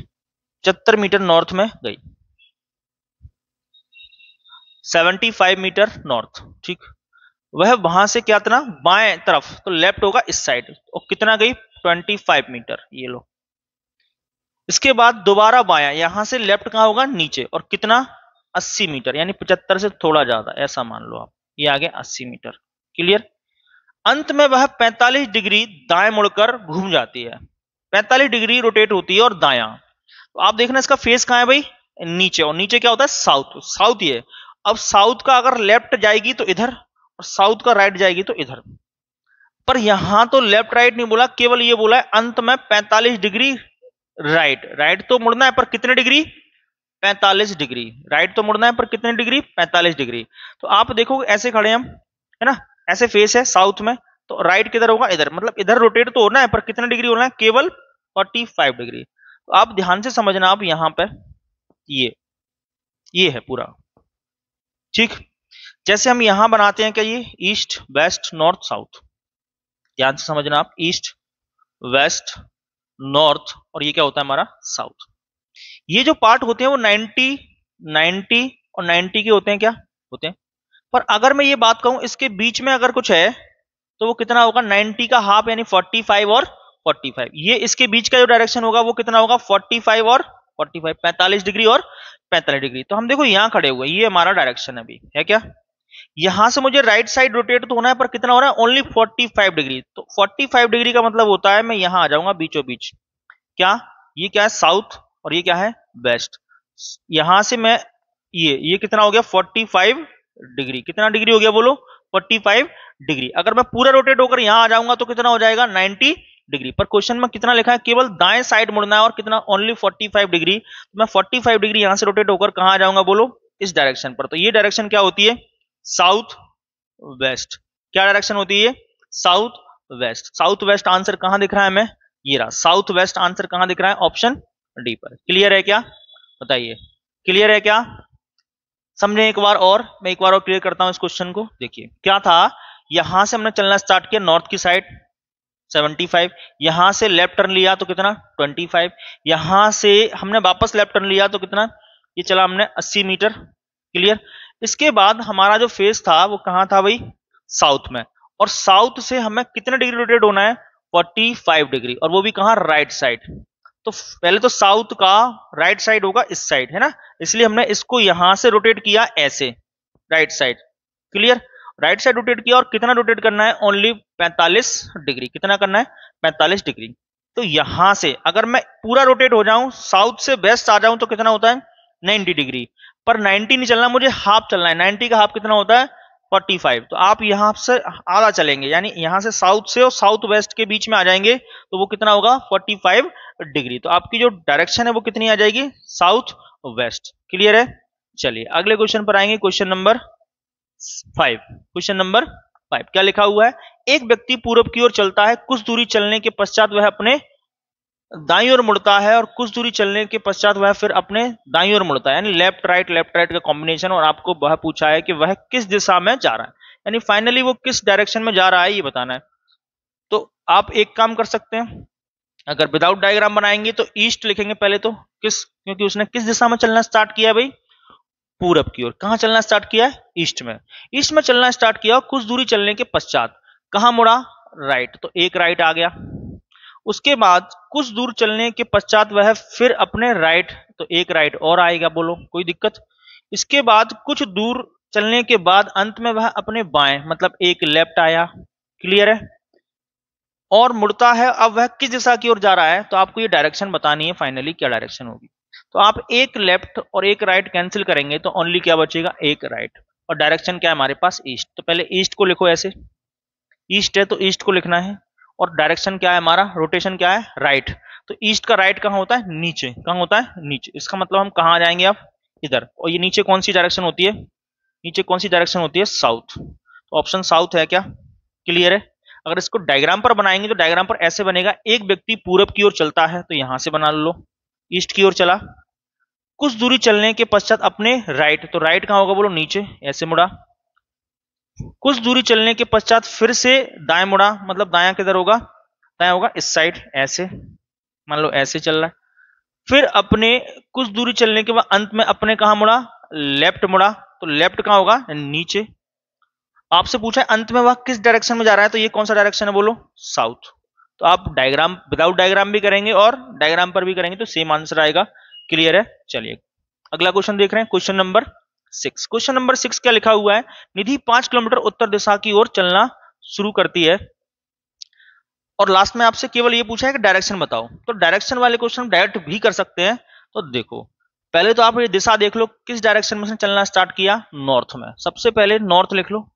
[SPEAKER 1] 75 मीटर नॉर्थ में गई, 75 मीटर नॉर्थ, ठीक। वह वहां से क्या था बाएं तरफ, तो लेफ्ट होगा इस साइड, और कितना गई 25 मीटर, ये लो। इसके बाद दोबारा बायां, यहां से लेफ्ट कहां होगा नीचे, और कितना 80 मीटर, यानी 75 से थोड़ा ज्यादा, ऐसा मान लो आप, ये आ गया 80 मीटर। क्लियर। अंत में वह 45 डिग्री दाएं मुड़कर घूम जाती है, 45 डिग्री रोटेट होती है और दायां। तो आप देखना इसका फेस कहां है भाई, नीचे, और नीचे क्या होता है साउथ, साउथ ये। अब साउथ का अगर लेफ्ट जाएगी तो इधर, और साउथ का राइट जाएगी तो इधर। पर यहां तो लेफ्ट राइट नहीं बोला, केवल ये बोला है अंत में 45 डिग्री राइट। राइट तो मुड़ना है पर कितने डिग्री, 45 डिग्री। राइट तो मुड़ना है पर कितने डिग्री, 45 डिग्री। तो आप देखो ऐसे खड़े हम, है ना, ऐसे फेस है साउथ में, तो राइट किधर होगा, इधर, मतलब इधर रोटेट तो होना है पर कितने डिग्री होना है, केवल 45 डिग्री। तो आप ध्यान से समझना, आप यहां पर ये है पूरा, ठीक। जैसे हम यहां बनाते हैं क्या, ये ईस्ट वेस्ट नॉर्थ साउथ, ध्यान से समझना आप, ईस्ट वेस्ट नॉर्थ, और ये क्या होता है हमारा साउथ। ये जो पार्ट होते हैं वो 90 90 और 90 के होते हैं, क्या होते हैं। पर अगर मैं ये बात कहूं इसके बीच में अगर कुछ है तो वो कितना होगा, 90 का हाफ, यानी 45 और 45। ये इसके बीच का जो डायरेक्शन होगा वो कितना होगा, 45 और 45, 45 डिग्री और 45 डिग्री। तो हम देखो यहां खड़े हुए, ये हमारा डायरेक्शन अभी है क्या, यहां से मुझे राइट साइड रोटेट तो होना है पर कितना हो रहा है, ओनली 45 डिग्री। तो 45 डिग्री का मतलब होता है मैं यहां आ जाऊंगा बीचों बीच, क्या, ये क्या है साउथ, और ये क्या है वेस्ट। यहां से मैं ये कितना हो गया 45 डिग्री, कितना डिग्री हो गया बोलो, 45 डिग्री। अगर मैं पूरा रोटेट होकर यहां आ जाऊंगा तो कितना हो जाएगा 90 डिग्री। पर क्वेश्चन में कितना लिखा है, केवल दाएं साइड मुड़ना है, और कितना ओनली 45 डिग्री। तो मैं 45 डिग्री यहां से रोटेट होकर कहां आ जाऊंगा बोलो, इस डायरेक्शन पर। तो ये डायरेक्शन क्या होती है, साउथ वेस्ट। क्या डायरेक्शन होती है, south west. South west answer कहां दिख रहा है हमें, ये रहा साउथ वेस्ट आंसर, कहां दिख रहा है, ऑप्शन डी पर। क्लियर है क्या, बताइए, क्लियर है क्या, समझे एक बार और, मैं एक बार और क्लियर करता हूं इस क्वेश्चन को। देखिए क्या था, यहां से हमने चलना स्टार्ट किया नॉर्थ की साइड 75, यहां से लेफ्ट टर्न लिया तो कितना 25, यहां से हमने वापस लेफ्ट टर्न लिया तो कितना, ये चला हमने 80 मीटर। क्लियर। इसके बाद हमारा जो फेस था वो कहां था भाई, साउथ में, और साउथ से हमें कितने डिग्री रोटेट होना है, 45 डिग्री, और वो भी कहां, राइट साइड। तो पहले तो साउथ का राइट साइड होगा इस साइड, है ना, इसलिए हमने इसको यहां से रोटेट किया ऐसे, right side. Clear. Right side rotate किया, और कितना रोटेट करना है, ओनली 45 डिग्री। कितना करना है, 45 डिग्री। तो यहां से अगर मैं पूरा रोटेट हो जाऊं, साउथ से वेस्ट आ जाऊं, तो कितना होता है 90 डिग्री। पर 90 नहीं चलना, मुझे हाफ चलना है। 90 का हाफ कितना होता है 45। तो आप यहां से आधा चलेंगे, यानी यहां से साउथ से और साउथ वेस्ट के बीच में आ जाएंगे, तो वो कितना होगा 45 डिग्री। तो आपकी जो डायरेक्शन है वो कितनी आ जाएगी, साउथ वेस्ट। क्लियर है। चलिए अगले क्वेश्चन पर आएंगे, क्वेश्चन नंबर 5। क्वेश्चन नंबर 5 क्या लिखा हुआ है, एक व्यक्ति पूरब की ओर चलता है, कुछ दूरी चलने के पश्चात वह अपने दाईं ओर मुड़ता है, और कुछ दूरी चलने के पश्चात वह फिर अपने दाईं ओर मुड़ता है, यानी लेफ्ट राइट का कॉम्बिनेशन। और आपको वह पूछा है कि वह किस दिशा में जा रहा है, यानी फाइनली वो किस डायरेक्शन में जा रहा है ये बताना है। तो आप एक काम कर सकते हैं, अगर विदाउट डायग्राम बनाएंगे तो ईस्ट लिखेंगे पहले, तो किस, क्योंकि उसने किस दिशा में चलना स्टार्ट किया भाई, पूरब की ओर। कहां चलना स्टार्ट किया है, ईस्ट में। ईस्ट में चलना स्टार्ट किया, और कुछ दूरी चलने के पश्चात कहां मुड़ा, राइट, तो एक राइट आ गया। उसके बाद कुछ दूर चलने के पश्चात वह फिर अपने राइट, तो एक राइट और आएगा, बोलो कोई दिक्कत। इसके बाद कुछ दूर चलने के बाद अंत में वह अपने बाएं, मतलब एक लेफ्ट आया। क्लियर है। और मुड़ता है, अब वह किस दिशा की ओर जा रहा है, तो आपको ये डायरेक्शन बतानी है फाइनली क्या डायरेक्शन होगी। तो आप एक लेफ्ट और एक राइट कैंसिल करेंगे तो ओनली क्या बचेगा, एक राइट। और डायरेक्शन क्या है हमारे पास, ईस्ट। तो पहले ईस्ट को लिखो ऐसे, ईस्ट है तो ईस्ट को लिखना है। और डायरेक्शन क्या है हमारा, रोटेशन क्या है, राइट। तो ईस्ट का राइट कहां होता है, नीचे। कहां होता है, नीचे। इसका मतलब हम कहां आ जाएंगे अब, इधर। और ये नीचे कौन सी डायरेक्शन होती है, नीचे कौन सी डायरेक्शन होती है, साउथ। तो ऑप्शन साउथ है क्या, क्लियर है। अगर इसको डायग्राम पर बनाएंगे तो डायग्राम पर ऐसे बनेगा, एक व्यक्ति पूरब की ओर चलता है, तो यहां से बना लो, ईस्ट की ओर चला, कुछ दूरी चलने के पश्चात अपने राइट, तो राइट कहां होगा बोलो, नीचे, ऐसे मुड़ा। कुछ दूरी चलने के पश्चात फिर से दाएं मुड़ा, मतलब दाया किधर होगा, दाया होगा इस साइड, ऐसे मान लो ऐसे चल रहा है। फिर अपने कुछ दूरी चलने के बाद अंत में अपने कहां मुड़ा, लेफ्ट मुड़ा, तो लेफ्ट कहां होगा, नीचे। आपसे पूछा है अंत में वह किस डायरेक्शन में जा रहा है, तो ये कौन सा डायरेक्शन है, बोलो साउथ। तो आप डायग्राम विदाउट डायग्राम भी करेंगे और डायग्राम पर भी करेंगे तो सेम आंसर आएगा। क्लियर है? चलिए अगला क्वेश्चन देख रहे हैं, क्वेश्चन नंबर 6। क्वेश्चन नंबर 6 क्या लिखा हुआ है, निधि 5 किलोमीटर उत्तर दिशा की ओर चलना शुरू करती है और लास्ट में आपसे केवल ये पूछा है कि डायरेक्शन बताओ। तो डायरेक्शन वाले क्वेश्चन डायरेक्ट भी कर सकते हैं। तो देखो पहले तो आप ये दिशा देख लो, किस डायरेक्शन में चलना स्टार्ट किया, नॉर्थ में। सबसे पहले नॉर्थ लिख लो,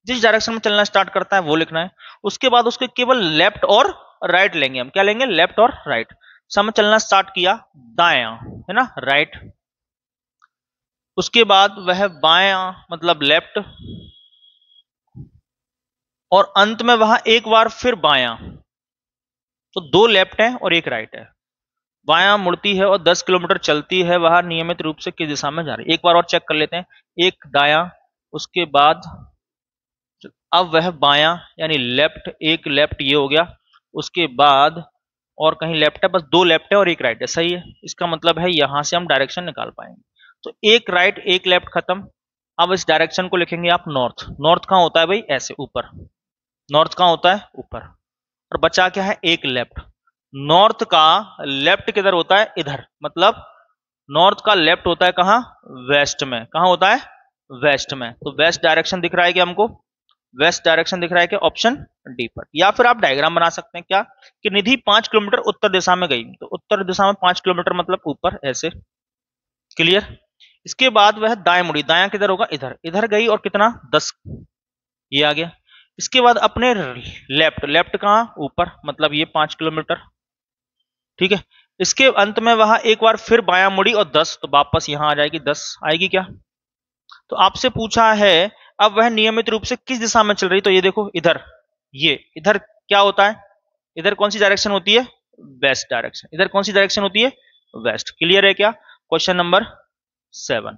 [SPEAKER 1] जिस डायरेक्शन में चलना स्टार्ट करता है वो लिखना है। उसके बाद उसके केवल लेफ्ट और राइट लेंगे हम, क्या लेंगे, लेफ्ट और राइट। समय चलना स्टार्ट किया दायां, है ना, राइट। उसके बाद वह बायां मतलब लेफ्ट, और अंत में वहां एक बार फिर बायां। तो 2 लेफ्ट है और 1 राइट है। बायां मुड़ती है और 10 किलोमीटर चलती है, वह नियमित रूप से किस दिशा में जा रही है। एक बार और चेक कर लेते हैं, एक दायां, उसके बाद अब वह बायां यानी लेफ्ट, एक लेफ्ट ये हो गया, उसके बाद और कहीं लेफ्ट है, बस 2 लेफ्ट है और 1 राइट है। सही है, इसका मतलब है यहां से हम डायरेक्शन निकाल पाएंगे। तो 1 राइट 1 लेफ्ट खत्म। अब इस डायरेक्शन को लिखेंगे आप नॉर्थ। नॉर्थ कहां होता है भाई, ऐसे ऊपर। नॉर्थ कहां होता है, ऊपर। और बचा क्या है, 1 लेफ्ट। नॉर्थ का लेफ्ट किधर होता है, इधर। मतलब नॉर्थ का लेफ्ट होता है कहां, वेस्ट में। कहां होता है, वेस्ट में। तो वेस्ट डायरेक्शन दिख रहा है क्या हमको, वेस्ट डायरेक्शन दिख रहा है क्या, ऑप्शन डी पर। या फिर आप डायग्राम बना सकते हैं क्या, कि निधि 5 किलोमीटर उत्तर दिशा में गई, तो उत्तर दिशा में 5 किलोमीटर मतलब ऊपर, ऐसे। क्लियर? इसके बाद वह दाएं मुड़ी, दायां किधर होगा, इधर। इधर गई और कितना, 10, ये आ गया। इसके बाद अपने लेफ्ट, लेफ्ट कहां, ऊपर, मतलब ये 5 किलोमीटर। ठीक है, इसके अंत में वहां एक बार फिर बायां मुड़ी और 10, तो वापस यहां आ जाएगी, 10 आएगी क्या। तो आपसे पूछा है अब वह नियमित रूप से किस दिशा में चल रही, तो ये देखो इधर, ये इधर क्या होता है, इधर कौन सी डायरेक्शन होती है, वेस्ट डायरेक्शन। इधर कौन सी डायरेक्शन होती है, वेस्ट। क्लियर है क्या? Question number 7।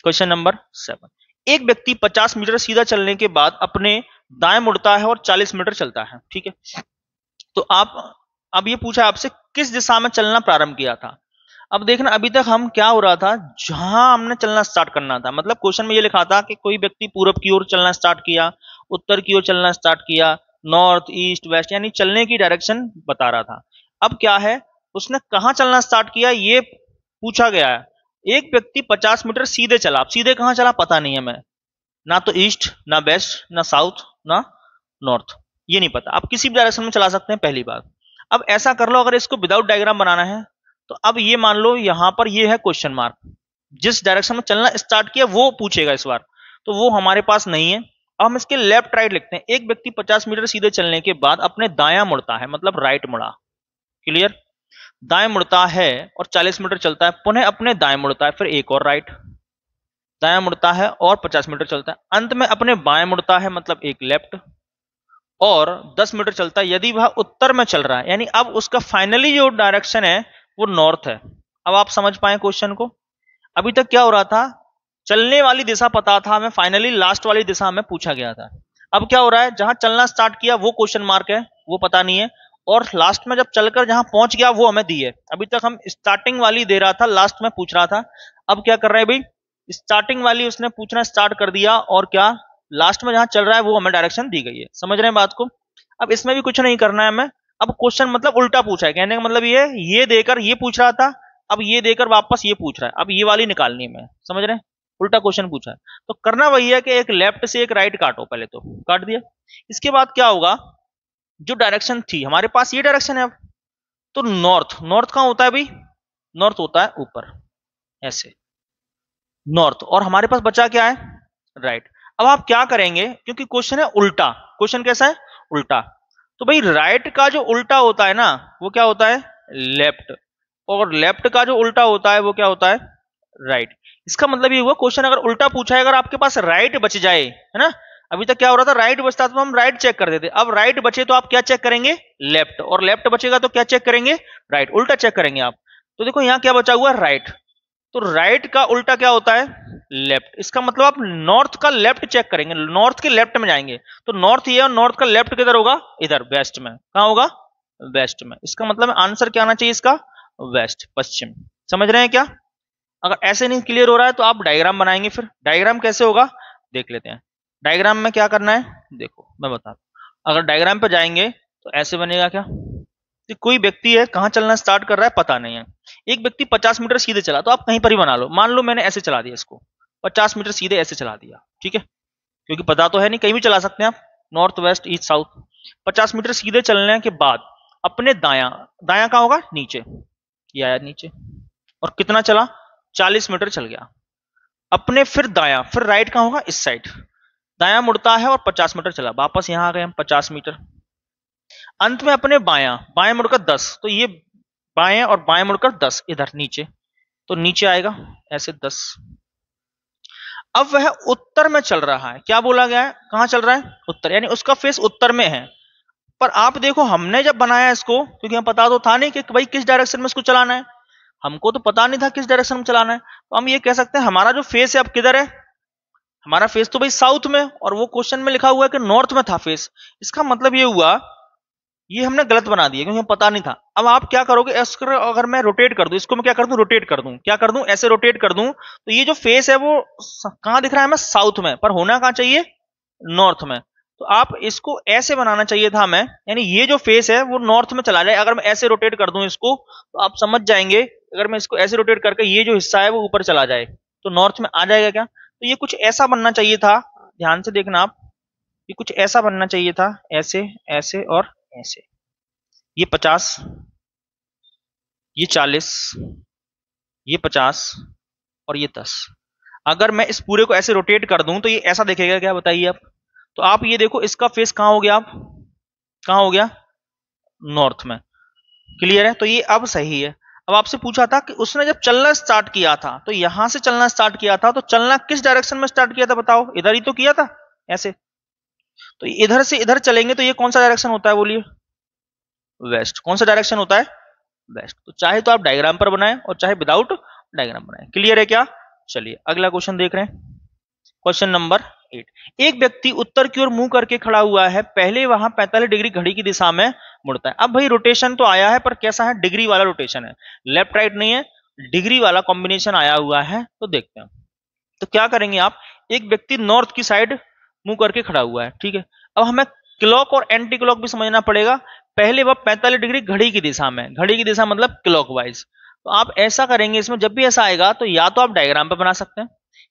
[SPEAKER 1] क्वेश्चन नंबर 7, एक व्यक्ति 50 मीटर सीधा चलने के बाद अपने दाएं मुड़ता है और 40 मीटर चलता है। ठीक है, तो आप अब ये पूछा आपसे किस दिशा में चलना प्रारंभ किया था। अब देखना अभी तक हम क्या हो रहा था, जहां हमने चलना स्टार्ट करना था। मतलब क्वेश्चन में ये लिखा था कि कोई व्यक्ति पूरब की ओर चलना स्टार्ट किया, उत्तर की ओर चलना स्टार्ट किया, नॉर्थ ईस्ट वेस्ट, यानी चलने की डायरेक्शन बता रहा था। अब क्या है, उसने कहां चलना स्टार्ट किया ये पूछा गया है। एक व्यक्ति 50 मीटर सीधे चला, अब सीधे कहां चला पता नहीं है हमें, ना तो ईस्ट ना वेस्ट ना साउथ ना नॉर्थ, ये नहीं पता। आप किसी भी डायरेक्शन में चला सकते हैं, पहली बात। अब ऐसा कर लो, अगर इसको विदाउट डायग्राम बनाना है तो अब ये मान लो यहां पर ये है क्वेश्चन मार्क, जिस डायरेक्शन में चलना स्टार्ट किया वो पूछेगा इस बार, तो वो हमारे पास नहीं है। अब हम इसके लेफ्ट राइट लिखते हैं। एक व्यक्ति 50 मीटर सीधे चलने के बाद अपने दायां मुड़ता है, मतलब राइट मुड़ा। क्लियर? दाएं मुड़ता है और 40 मीटर चलता है, पुनः अपने दाएं मुड़ता है, फिर एक और राइट। दायां मुड़ता है और 50 मीटर चलता है, अंत में अपने बाएं मुड़ता है, मतलब एक लेफ्ट, और 10 मीटर चलता है यदि वह उत्तर में चल रहा है। यानी अब उसका फाइनली जो डायरेक्शन है वो नॉर्थ है। अब आप समझ पाए क्वेश्चन को। अभी तक क्या हो रहा था, चलने वाली दिशा पता था हमें, फाइनली लास्ट वाली दिशा हमें पूछा गया था। अब क्या हो रहा है, जहां चलना स्टार्ट किया वो क्वेश्चन मार्क है, वो पता नहीं है, और लास्ट में जब चलकर जहां पहुंच गया वो हमें दी है। अभी तक हम स्टार्टिंग वाली दे रहा था, लास्ट में पूछ रहा था। अब क्या कर रहे हैं भाई, स्टार्टिंग वाली उसने पूछना स्टार्ट कर दिया, और क्या लास्ट में जहां चल रहा है वो हमें डायरेक्शन दी गई है। समझ रहे हैं बात को? अब इसमें भी कुछ नहीं करना है हमें। अब क्वेश्चन मतलब उल्टा पूछा है, कहने का मतलब ये देकर ये पूछ रहा था, अब ये देकर वापस ये पूछ रहा है। अब ये वाली निकालनी है, मैं समझ रहे हैं, उल्टा क्वेश्चन पूछा है। तो करना वही है कि एक लेफ्ट से एक राइट काटो, पहले तो काट दिया। इसके बाद क्या होगा, जो डायरेक्शन थी हमारे पास ये डायरेक्शन है। अब तो नॉर्थ, नॉर्थ कहां होता है भाई, नॉर्थ होता है ऊपर, ऐसे नॉर्थ। और हमारे पास बचा क्या है, राइट। अब आप क्या करेंगे, क्योंकि क्वेश्चन है उल्टा, क्वेश्चन कैसा है, उल्टा। तो भाई राइट का जो उल्टा होता है ना वो क्या होता है, लेफ्ट, और लेफ्ट का जो उल्टा होता है वो क्या होता है, राइट। इसका मतलब ये हुआ, क्वेश्चन अगर उल्टा पूछा है, अगर आपके पास राइट बच जाए, है ना। अभी तक क्या हो रहा था, राइट बचता तो हम राइट चेक कर देते, अब राइट बचे तो आप क्या चेक करेंगे, लेफ्ट, और लेफ्ट बचेगा तो क्या चेक करेंगे, राइट, उल्टा चेक करेंगे आप। तो देखो यहां क्या बचा हुआ, राइट। तो राइट का उल्टा क्या होता है, लेफ्ट। इसका मतलब आप नॉर्थ का लेफ्ट चेक करेंगे, नॉर्थ के लेफ्ट में जाएंगे, तो नॉर्थ ये, और नॉर्थ का लेफ्ट किधर होगा, इधर वेस्ट में। कहां होगा, वेस्ट में। इसका मतलब आंसर क्या आना चाहिए इसका, वेस्ट, पश्चिम। समझ रहे हैं क्या? अगर ऐसे नहीं क्लियर हो रहा है तो आप डायग्राम बनाएंगे, फिर डायग्राम कैसे होगा देख लेते हैं। डायग्राम में क्या करना है देखो मैं बताता हूं। अगर डायग्राम पे जाएंगे तो ऐसे बनेगा क्या कि कोई व्यक्ति है, कहां चलना स्टार्ट कर रहा है पता नहीं है। एक व्यक्ति 50 मीटर सीधे चला, तो आप कहीं पर ही बना लो, मान लो मैंने ऐसे चला दिया इसको, 50 मीटर सीधे ऐसे चला दिया, ठीक है, क्योंकि पता तो है नहीं, कहीं भी चला सकते हैं आप, north west east south. 50 metre सीधे चलने के बाद अपने दाया, दाया कहां होगा नीचे, ये आया नीचे, और कितना चला 40 मीटर चल गया। अपने फिर दाया, फिर राइट कहां होगा इस साइड, दाया मुड़ता है और 50 मीटर चला, वापस यहां आ गए हम 50 मीटर। अंत में अपने बाया, बाएं मुड़कर 10, तो ये बाएं और बाएं मुड़कर 10 इधर नीचे, तो नीचे आएगा ऐसे 10। अब वह उत्तर में चल रहा है, क्या बोला गया है, कहां चल रहा है उत्तर, यानी उसका फेस उत्तर में है। पर आप देखो हमने जब बनाया इसको, क्योंकि हमें पता तो था नहीं कि भाई किस डायरेक्शन में इसको चलाना है, हमको तो पता नहीं था किस डायरेक्शन में चलाना है, तो हम ये कह सकते हैं हमारा जो फेस है अब किधर है, हमारा फेस तो भाई साउथ में, और वो क्वेश्चन में लिखा हुआ है कि नॉर्थ में था फेस। इसका मतलब ये हुआ ये हमने गलत बना दिया क्योंकि हमें पता नहीं था। अब आप क्या करोगे, अगर मैं रोटेट कर दूं इसको, मैं क्या कर दूं रोटेट कर दूं, क्या कर दूं ऐसे रोटेट कर दूं, तो ये जो फेस है वो कहां दिख रहा है हमें साउथ में, पर होना कहां चाहिए नॉर्थ में। तो आप इसको ऐसे बनाना चाहिए था हमें, यानी ये जो फेस है वो नॉर्थ में चला जाए। अगर मैं ऐसे रोटेट कर दूं इसको तो आप समझ जाएंगे, अगर मैं इसको ऐसे रोटेट करके ये जो हिस्सा है वो ऊपर चला जाए तो नॉर्थ में आ जाएगा क्या। तो ये कुछ ऐसा बनना चाहिए था, ध्यान से देखना आप, ये कुछ ऐसा बनना चाहिए था, ऐसे ऐसे और ऐसे, ये 50, ये 40, ये 50 और ये 10। अगर मैं इस पूरे को ऐसे रोटेट कर दूं तो ये ऐसा दिखेगा क्या बताइए आप। तो आप ये देखो इसका फेस कहां हो गया, आप कहां हो गया नॉर्थ में, क्लियर है। तो ये अब सही है। अब आपसे पूछा था कि उसने जब चलना स्टार्ट किया था, तो यहां से चलना स्टार्ट किया था, तो चलना किस डायरेक्शन में स्टार्ट किया था बताओ, इधर ही तो किया था ऐसे, तो इधर से इधर चलेंगे तो ये कौन सा डायरेक्शन होता है बोलिए, वेस्ट। कौन सा डायरेक्शन होता है वेस्ट। तो चाहे तो आप डायग्राम पर बनाएं और चाहे विदाउट डायग्राम बनाएं, क्लियर है क्या। चलिए अगला क्वेश्चन देख रहे हैं, क्वेश्चन नंबर 8। एक व्यक्ति उत्तर की ओर मुंह करके खड़ा हुआ है, पहले वहां 45 डिग्री घड़ी की दिशा में मुड़ता है। अब भाई रोटेशन तो आया है, पर कैसा है, डिग्री वाला रोटेशन है, लेफ्ट राइट नहीं है, डिग्री वाला कॉम्बिनेशन आया हुआ है। तो देखते हैं तो क्या करेंगे आप, एक व्यक्ति नॉर्थ की साइड मुंह करके खड़ा हुआ है, ठीक है। अब हमें क्लॉक और एंटी क्लॉक भी समझना पड़ेगा। पहले वह 45 डिग्री घड़ी की दिशा में, घड़ी की दिशा मतलब क्लॉकवाइज। तो आप ऐसा करेंगे, इसमें जब भी ऐसा आएगा तो या तो आप डायग्राम पे बना सकते हैं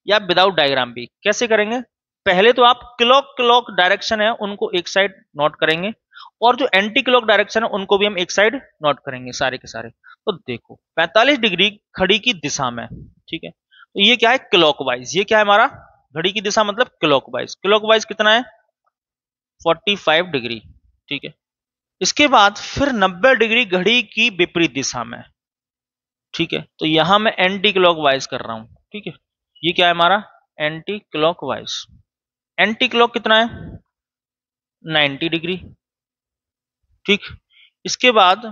[SPEAKER 1] या विदाउट डायग्राम भी। कैसे करेंगे, पहले तो आप क्लॉक क्लॉक डायरेक्शन है उनको एक साइड नोट करेंगे, और जो एंटी क्लॉक डायरेक्शन है उनको भी हम एक साइड नोट करेंगे सारे के सारे। तो देखो 45 डिग्री घड़ी की दिशा में, ठीक है, तो ये क्या है क्लॉकवाइज, ये क्या है हमारा घड़ी की दिशा मतलब क्लॉकवाइज। क्लॉकवाइज कितना है 45 डिग्री, ठीक है। इसके बाद फिर 90 डिग्री घड़ी की विपरीत दिशा में, ठीक है। तो यहां मैं एंटी क्लॉकवाइज कर रहा हूं, ठीक है। ये क्या है हमारा एंटी क्लॉकवाइज। एंटी क्लॉक कितना है 90 डिग्री, ठीक। इसके बाद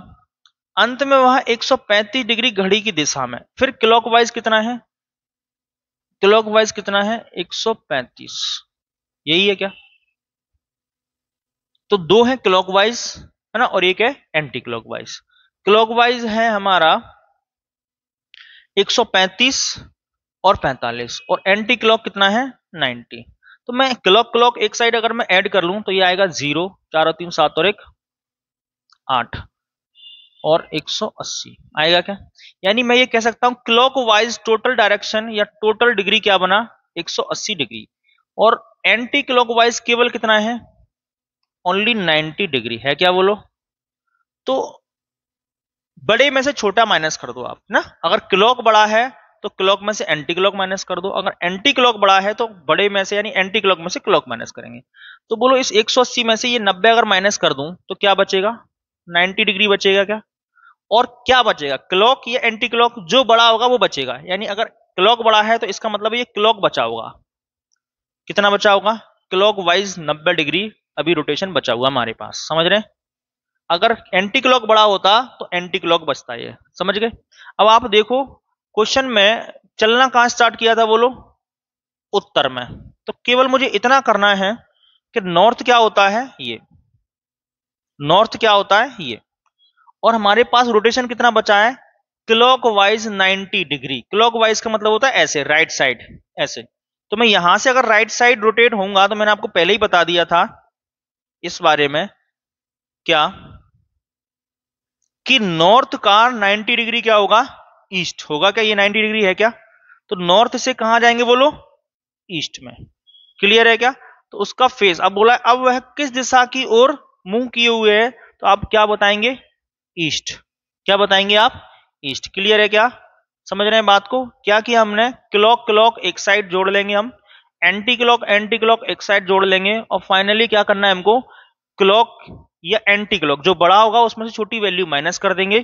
[SPEAKER 1] अंत में वहां 135 डिग्री घड़ी की दिशा में, फिर क्लॉकवाइज कितना है, क्लॉकवाइज कितना है 135, यही है क्या। तो दो है क्लॉकवाइज है ना, और एक है एंटी क्लॉकवाइज। क्लॉकवाइज है हमारा 135 और 45, और एंटी क्लॉक कितना है 90। तो मैं क्लॉक क्लॉक एक साइड अगर मैं ऐड कर लूं तो ये आएगा 0, 4 और 3 7 और 1 8 और 180 आएगा क्या। यानी मैं ये कह सकता हूं क्लॉकवाइज टोटल डायरेक्शन या टोटल डिग्री क्या बना 180 डिग्री, और एंटी क्लॉकवाइज केवल कितना है ओनली 90 डिग्री है क्या बोलो। तो बड़े में से छोटा माइनस कर दो आप ना, अगर क्लॉक बड़ा है तो क्लॉक में से एंटी क्लॉक माइनस कर दो, अगर एंटी क्लॉक बड़ा है तो बड़े में से यानी एंटी क्लॉक में से क्लॉक माइनस करेंगे। तो बोलो इस 180 में से ये 90 अगर माइनस कर दूं तो क्या बचेगा 90 डिग्री बचेगा क्या, और क्या बचेगा क्लॉक या एंटी क्लॉक, जो बड़ा होगा वो बचेगा। यानी अगर क्लॉक बड़ा है तो इसका मतलब ये क्लॉक बचा होगा, कितना बचा होगा क्लॉक वाइज 90 डिग्री अभी रोटेशन बचा हुआ हमारे पास, समझ रहे हैं। अगर एंटी क्लॉक बड़ा होता तो एंटी क्लॉक बचता है, समझ गए। अब आप देखो क्वेश्चन में चलना कहां स्टार्ट किया था बोलो उत्तर में, तो केवल मुझे इतना करना है कि नॉर्थ क्या होता है ये, नॉर्थ क्या होता है ये, और हमारे पास रोटेशन कितना बचा है क्लॉकवाइज 90 डिग्री। क्लॉकवाइज का मतलब होता है ऐसे राइट साइड ऐसे, तो मैं यहां से अगर राइट साइड रोटेट होऊंगा तो मैंने आपको पहले ही बता दिया था इस बारे में क्या कि नॉर्थ का 90 डिग्री क्या होगा, ईस्ट होगा। क्या ये 90 डिग्री है क्या? तो नॉर्थ से कहां जाएंगे बोलो, ईस्ट में। क्लियर है क्या? तो उसका फेस अब बोला अब वह किस दिशा की ओर मुंह किए हुए है, तो आप क्या बताएंगे, ईस्ट। क्या बताएंगे आप, ईस्ट। क्लियर है क्या? समझ रहे हैं बात को? क्या किया हमने, क्लॉक क्लॉक एक साइड जोड़ लेंगे हम, एंटी क्लॉक एक साइड जोड़ लेंगे, और फाइनली क्या करना है हमको, क्लॉक या एंटी क्लॉक जो बड़ा होगा उसमें से छोटी वैल्यू माइनस कर देंगे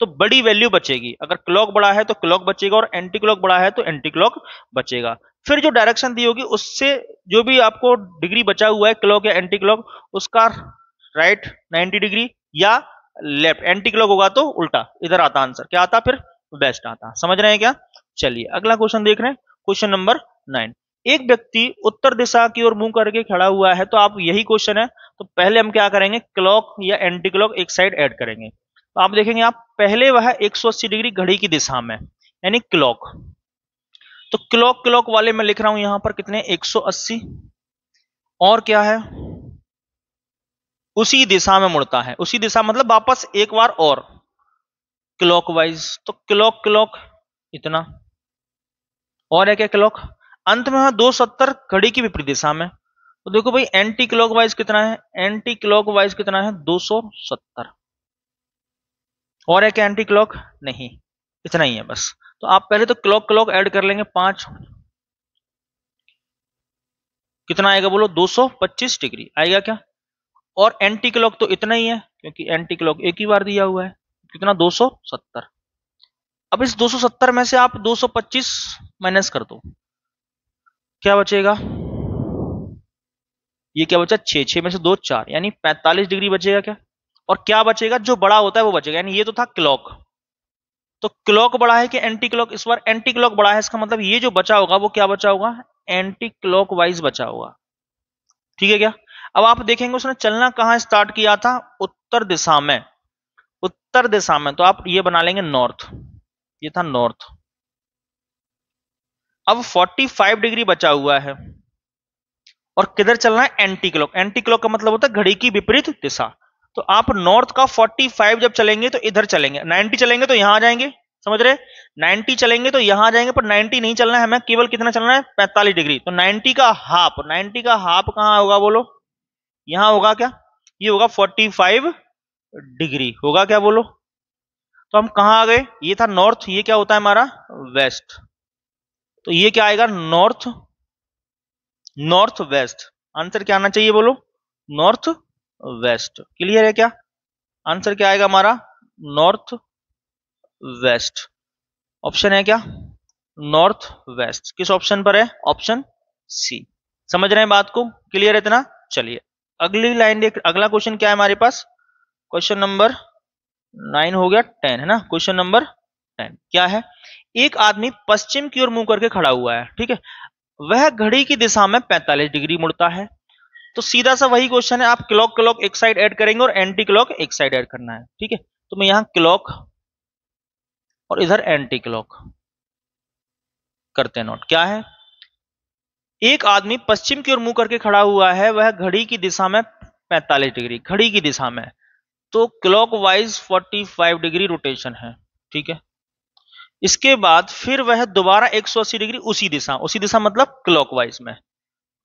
[SPEAKER 1] तो बड़ी वैल्यू बचेगी। अगर क्लॉक बड़ा है तो क्लॉक बचेगा और एंटी क्लॉक बड़ा है तो एंटी क्लॉक बचेगा। फिर जो डायरेक्शन दी होगी उससे जो भी आपको डिग्री बचा हुआ है क्लॉक या एंटी क्लॉक, उसका राइट 90 डिग्री या लेफ्ट, एंटी क्लॉक होगा तो उल्टा इधर आता आंसर, क्या आता फिर, वेस्ट आता। समझ रहे हैं क्या? चलिए अगला क्वेश्चन देख रहे हैं, क्वेश्चन नंबर 9। एक व्यक्ति उत्तर दिशा की ओर मुंह करके खड़ा हुआ है, तो आप यही क्वेश्चन है, तो पहले हम क्या करेंगे, क्लॉक या एंटी क्लॉक एक साइड ऐड करेंगे। तो आप देखेंगे आप पहले वह 180 डिग्री घड़ी की दिशा में यानी क्लॉक, तो क्लॉक क्लॉक वाले में लिख रहा हूं यहां पर कितने 180, और क्या है उसी दिशा में मुड़ता है, उसी दिशा मतलब वापस एक बार और क्लॉकवाइज, तो क्लॉक क्लॉक इतना, और है क्या क्लॉक, अंत में 270 घड़ी की विपरीत दिशा में। तो देखो भाई एंटी क्लॉकवाइज कितना है, एंटी क्लॉकवाइज कितना है 270, और है क्या एंटी क्लॉक, नहीं इतना ही है बस। तो आप पहले तो क्लॉक क्लॉक ऐड कर लेंगे 5, कितना आएगा बोलो 225 डिग्री आएगा क्या, और एंटी क्लॉक तो इतना ही है क्योंकि एंटी क्लॉक एक ही बार दिया हुआ है, कितना 270। अब इस 270 में से आप 225 माइनस कर दो, क्या बचेगा, ये क्या बचा 6, 6 में से 2 4 यानी 45 डिग्री बचेगा क्या, और क्या बचेगा जो बड़ा होता है वो बचेगा, यानी ये तो था क्लॉक, तो क्लॉक बड़ा है कि एंटी क्लॉक, इस बार एंटी क्लॉक बड़ा है, इसका मतलब ये जो बचा होगा वो क्या बचा होगा, एंटी क्लॉक वाइज बचा होगा। ठीक है क्या? अब आप देखेंगे उसने चलना कहां स्टार्ट किया था, उत्तर दिशा में, उत्तर दिशा में, तो आप ये बना लेंगे नॉर्थ, ये था नॉर्थ। अब 45 डिग्री बचा हुआ है और किधर चलना है, एंटी क्लॉक, एंटी क्लॉक का मतलब होता है घड़ी की विपरीत दिशा। तो आप नॉर्थ का 45 जब चलेंगे तो इधर चलेंगे, 90 चलेंगे तो यहां आ जाएंगे, समझ रहे, 90 चलेंगे तो यहां आ जाएंगे, पर 90 नहीं चलना है हमें, केवल कितना चलना है 45 डिग्री। तो 90 का हाफ, 90 का हाफ कहां होगा बोलो, यहां होगा क्या, ये होगा 45 डिग्री होगा क्या बोलो। तो हम कहां आ गए, ये था नॉर्थ, ये क्या होता है हमारा वेस्ट, तो ये क्या आएगा नॉर्थ, नॉर्थ वेस्ट। आंसर क्या आना चाहिए बोलो, नॉर्थ वेस्ट। क्लियर है क्या? आंसर क्या आएगा हमारा, नॉर्थ वेस्ट। ऑप्शन है क्या, नॉर्थ वेस्ट। किस ऑप्शन पर है, ऑप्शन सी। समझ रहे हैं बात को, क्लियर है इतना? चलिए अगली लाइन देख, अगला क्वेश्चन क्या है हमारे पास, क्वेश्चन नंबर 9 हो गया, 10 है ना, क्वेश्चन नंबर 10 क्या है, एक आदमी पश्चिम की ओर मुंह करके खड़ा हुआ है, ठीक है, वह घड़ी की दिशा में 45 डिग्री मुड़ता है। तो सीधा सा वही क्वेश्चन है, आप क्लॉक क्लॉक एक साइड ऐड करेंगे और एंटी क्लॉक एक साइड ऐड करना है, ठीक है। तो मैं यहां क्लॉक और इधर एंटी क्लॉक करते हैं नोट। क्या है, एक आदमी पश्चिम की ओर मुंह करके खड़ा हुआ है, वह घड़ी की दिशा में 45 डिग्री, घड़ी की दिशा में, तो क्लॉकवाइज 45 डिग्री रोटेशन है, ठीक है। इसके बाद फिर वह दोबारा 180 डिग्री उसी दिशा मतलब क्लॉकवाइज में,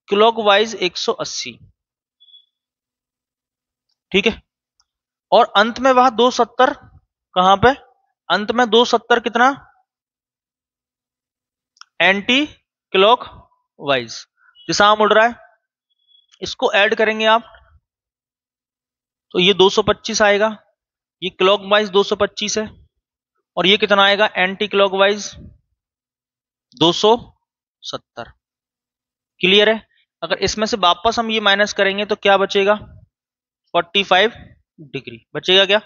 [SPEAKER 1] क्लॉकवाइज 180, ठीक है। और अंत में वह 270 कहां पे, अंत में 270 कितना, एंटी क्लॉक वाइज दिशा मुड़ रहा है, इसको ऐड करेंगे आप तो ये 225 आएगा, ये क्लॉक वाइज 225 है, और ये कितना आएगा एंटी क्लॉक वाइज 270। क्लियर है? अगर इसमें से वापस हम ये माइनस करेंगे तो क्या बचेगा, 45 डिग्री बचेगा क्या,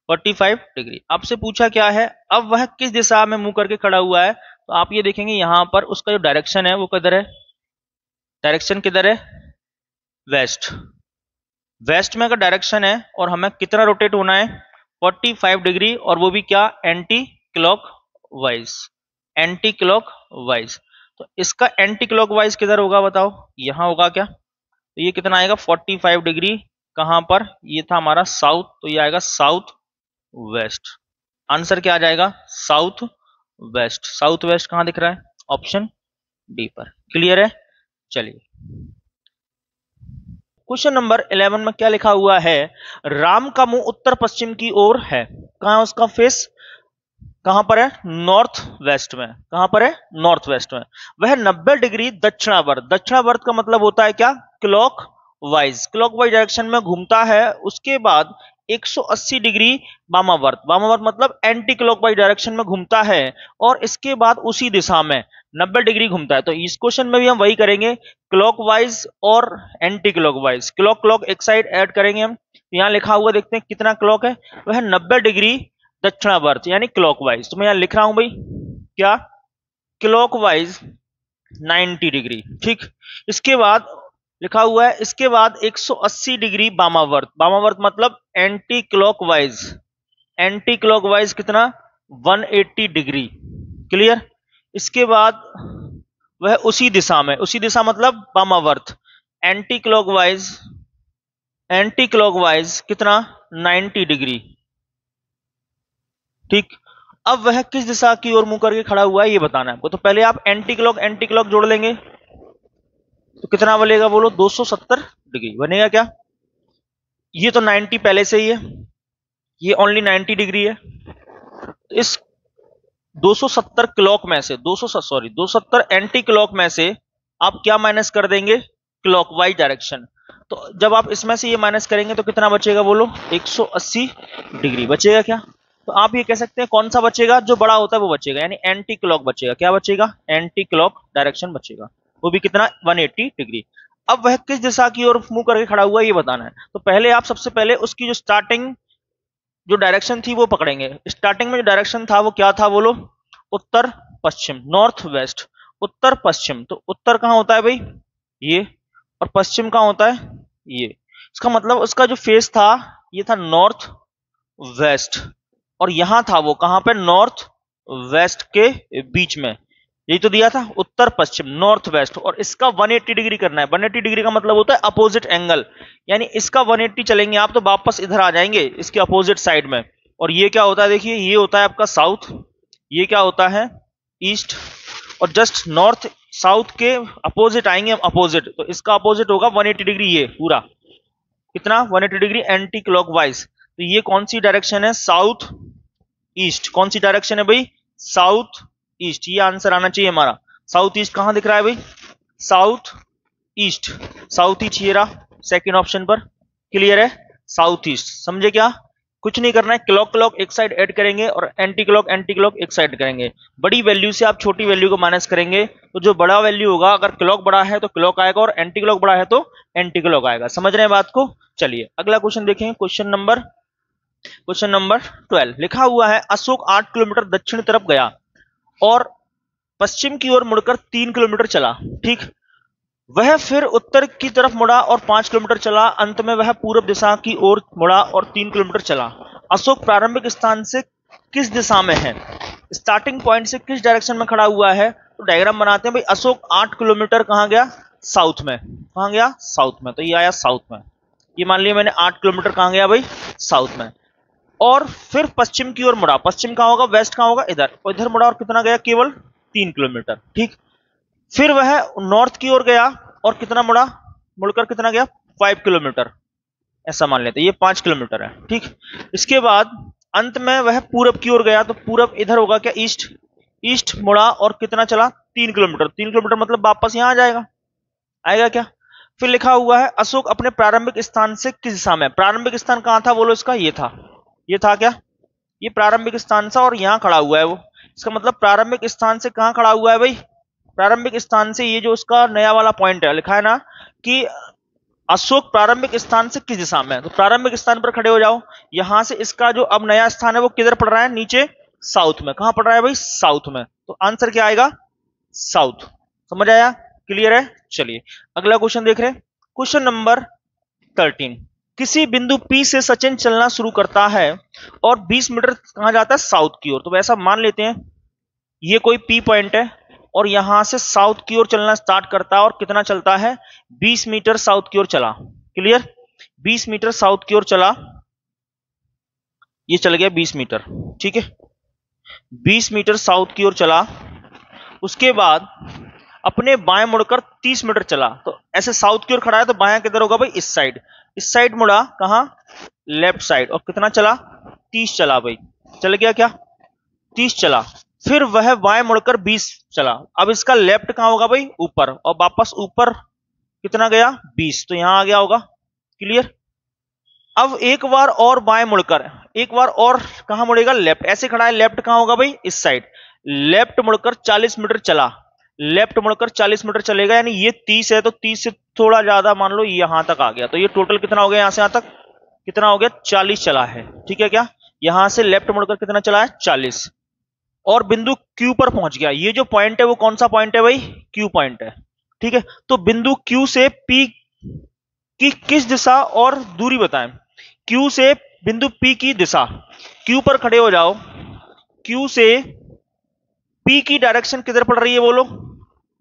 [SPEAKER 1] 45 डिग्री। आपसे पूछा क्या है, अब वह किस दिशा में मुंह करके खड़ा हुआ है, तो आप ये देखेंगे यहां पर उसका जो डायरेक्शन है वो किधर है, डायरेक्शन किधर है, वेस्ट, वेस्ट में का डायरेक्शन है, और हमें कितना रोटेट होना है 45 डिग्री, और वो भी क्या anti clock wise, anti clock wise. तो इसका एंटी क्लॉकवाइज किधर होगा बताओ, यहां होगा क्या? तो ये कितना आएगा 45 डिग्री, कहां पर? ये था हमारा साउथ, तो ये आएगा साउथ वेस्ट। आंसर क्या आ जाएगा? South west. साउथ वेस्ट कहां दिख रहा है? ऑप्शन डी पर। क्लियर है? चलिए क्वेश्चन नंबर 11 में क्या लिखा हुआ है? राम का मुंह उत्तर पश्चिम की ओर है। कहां है उसका फेस? कहां पर है? नॉर्थ वेस्ट में। कहां पर है? नॉर्थ वेस्ट में। वह 90 डिग्री दक्षिणावर्त, दक्षिणावर्त का मतलब होता है क्या? Clock wise, clock wise direction में घूमता है। उसके बाद 180 डिग्री वामावर्त, वामावर्त मतलब एंटी क्लॉकवाइज डायरेक्शन में घूमता है, और इसके बाद उसी दिशा में 90 डिग्री घूमता है। तो इस क्वेश्चन में भी हम वही करेंगे, क्लॉकवाइज और एंटी क्लॉकवाइज। क्लॉक क्लॉक एक साइड ऐड करेंगे हम। यहां लिखा हुआ देखते हैं कितना क्लॉक है, वह 90 डिग्री दक्षिणावर्त यानी क्लॉकवाइज। तो मैं यहां लिख रहा हूं भाई क्या? Clockwise 90 degree. ठीक, इसके बाद लिखा हुआ है, इसके बाद 180 डिग्री वामावर्त, वामावर्त मतलब एंटी क्लॉकवाइज, एंटी क्लॉकवाइज कितना? 180 डिग्री। क्लियर? इसके बाद वह उसी दिशा में, उसी दिशा मतलब वामावर्त, एंटी क्लॉकवाइज, एंटी क्लॉकवाइज कितना? 90 डिग्री। ठीक, अब वह किस दिशा की ओर मुंह करके खड़ा हुआ है ये बताना है आपको। तो पहले आप एंटी क्लॉक जोड़ लेंगे, तो कितना बनेगा बोलो? 270 डिग्री बनेगा क्या? ये तो 90 पहले से ही है, ये ओनली 90 डिग्री है। तो इस 270 क्लॉक में से 270 एंटी क्लॉक में से आप क्या माइनस कर देंगे? Clockwise direction. तो जब आप इसमें से ये माइनस करेंगे तो कितना बचेगा बोलो? 180 डिग्री बचेगा क्या? तो आप ये कह सकते हैं कौन सा बचेगा? जो बड़ा होता है वो बचेगा, यानी एंटी क्लॉक बचेगा। क्या बचेगा? एंटी क्लॉक डायरेक्शन बचेगा, वो भी कितना? 180 डिग्री। अब वह किस दिशा की ओर मुंह करके खड़ा हुआ है ये बताना है। तो पहले आप सबसे पहले उसकी जो स्टार्टिंग जो डायरेक्शन थी वो पकड़ेंगे। स्टार्टिंग में जो डायरेक्शन था वो क्या था बोलो? उत्तर पश्चिम, नॉर्थ वेस्ट। उत्तर पश्चिम, तो उत्तर कहां होता है भाई? ये, और पश्चिम कहां होता है? ये। इसका मतलब उसका जो फेस था ये था नॉर्थ वेस्ट, और यहां था वो कहां पे? नॉर्थ वेस्ट के बीच में। यही तो दिया था, उत्तर पश्चिम, नॉर्थ वेस्ट। और इसका 180 डिग्री करना है। 180 डिग्री का मतलब होता है अपोजिट एंगल, यानी इसका 180 चलेंगे आप तो वापस इधर आ जाएंगे इसके अपोजिट साइड में। और ये क्या होता है देखिए, ये होता है आपका साउथ, ये क्या होता है? ईस्ट। और जस्ट नॉर्थ साउथ के अपोजिट आएंगे हम, अपोजिट, तो इसका अपोजिट होगा 180 डिग्री, ये पूरा कितना? 180 डिग्री एंटी क्लॉकवाइज। तो ये कौन सी डायरेक्शन है? South east. कौन सी डायरेक्शन है भाई? South east. ये आंसर आना चाहिए हमारा। साउथ ईस्ट कहां दिख रहा है भाई? साउथ ईस्ट, साउथ ईस्ट ये रहा सेकंड ऑप्शन पर। क्लियर है? South east. समझे क्या? कुछ नहीं करना है, क्लॉक क्लॉक एक साइड ऐड करेंगे और एंटी क्लॉक एक साइड करेंगे। बड़ी वैल्यू से आप छोटी वैल्यू को माइनस करेंगे, तो जो बड़ा वैल्यू होगा, अगर क्लॉक बड़ा है तो क्लॉक आएगा, और एंटी क्लॉक बड़ा है तो एंटी क्लॉक आएगा। समझ रहे हैं बात को? चलिए अगला क्वेश्चन देखेंगे। क्वेश्चन नंबर 12 लिखा हुआ है, अशोक 8 किलोमीटर दक्षिण तरफ गया और पश्चिम की ओर मुड़कर 3 किलोमीटर चला। ठीक, वह फिर उत्तर की तरफ मुड़ा और 5 किलोमीटर चला। अंत में वह पूर्व दिशा की ओर मुड़ा और 3 किलोमीटर चला। अशोक प्रारंभिक स्थान से किस दिशा में है? स्टार्टिंग पॉइंट से किस डायरेक्शन में खड़ा हुआ है? तो डायग्राम बनाते हैं भाई। अशोक 8 किलोमीटर कहां गया? साउथ में। कहां गया? साउथ में। तो ये आया साउथ में। ये मान लिया मैंने 8 किलोमीटर कहां गया भाई? साउथ में। और फिर पश्चिम की ओर मुड़ा। पश्चिम कहां होगा? वेस्ट कहां होगा? इधर। और इधर मुड़ा और कितना गया? केवल 3 किलोमीटर। ठीक, फिर वह नॉर्थ की ओर गया और कितना मुड़ा? मुड़कर कितना गया? 5 किलोमीटर। ऐसा मान लेते हैं, ये 5 किलोमीटर है। ठीक, इसके बाद अंत में वह पूरब की ओर गया, तो पूरब इधर होगा क्या? ईस्ट। ईस्ट मुड़ा और कितना चला? 3 किलोमीटर। 3 किलोमीटर मतलब वापस यहां आ जाएगा, आएगा क्या? फिर लिखा हुआ है, अशोक अपने प्रारंभिक स्थान से किस दिशा में? प्रारंभिक स्थान कहां था बोलो इसका? ये था। ये था क्या? ये प्रारंभिक स्थान था और यहां खड़ा हुआ है वो। इसका मतलब प्रारंभिक स्थान से कहां खड़ा हुआ है भाई? प्रारंभिक स्थान से, ये जो उसका नया वाला पॉइंट है लिखा है ना कि अशोक प्रारंभिक स्थान से किस दिशा में है, तो प्रारंभिक स्थान पर खड़े हो जाओ। यहां से इसका जो अब नया स्थान है वो किधर पड़ रहा है? नीचे साउथ में। कहां पड़ रहा है भाई? साउथ में। तो आंसर क्या आएगा? साउथ। समझ आया? क्लियर है? चलिए अगला क्वेश्चन देख रहे हैं। क्वेश्चन नंबर 13, किसी बिंदु P से सचिन चलना शुरू करता है और 20 मीटर कहां जाता है? साउथ की ओर। तो वैसा मान लेते हैं ये कोई P पॉइंट है और यहां से साउथ की ओर चलना स्टार्ट करता है और कितना चलता है 20 मीटर साउथ की ओर चला। क्लियर, 20 मीटर साउथ की ओर चला, ये चल गया 20 मीटर। ठीक है, 20 मीटर साउथ की ओर चला, उसके बाद अपने बाएं मुड़कर 30 मीटर चला। तो ऐसे साउथ की ओर खड़ा है तो बायां किधर होगा भाई, इस साइड मुड़ा, कहां, लेफ्ट साइड, और कितना चला 30 चला भाई, चल गया क्या 30 चला। फिर वह बाएं मुड़कर 20 चला। अब इसका लेफ्ट कहां होगा भाई, ऊपर, और वापस ऊपर कितना गया 20, तो यहां आ गया होगा। क्लियर, अब एक बार और बाएं मुड़कर, एक बार और कहां मुड़ेगा, लेफ्ट, ऐसे खड़ा है, लेफ्ट कहां होगा भाई, इस साइड, लेफ्ट मुड़कर 40 मीटर चला, लेफ्ट मुड़कर 40 मीटर चलेगा, यानी ये 30 है तो 30 से थोड़ा ज्यादा मान लो यहां तक आ गया, तो ये टोटल कितना हो गया, यहां से यहां तक कितना हो गया 40 चला है। ठीक है, क्या यहां से लेफ्ट मुड़कर कितना चला है 40, और बिंदु Q पर पहुंच गया। ये जो पॉइंट है वो कौन सा पॉइंट है भाई, Q पॉइंट है। ठीक है, तो बिंदु Q से P की किस दिशा और दूरी बताएं। Q से बिंदु P की दिशा, Q पर खड़े हो जाओ, Q से P की डायरेक्शन किधर पड़ रही है बोलो,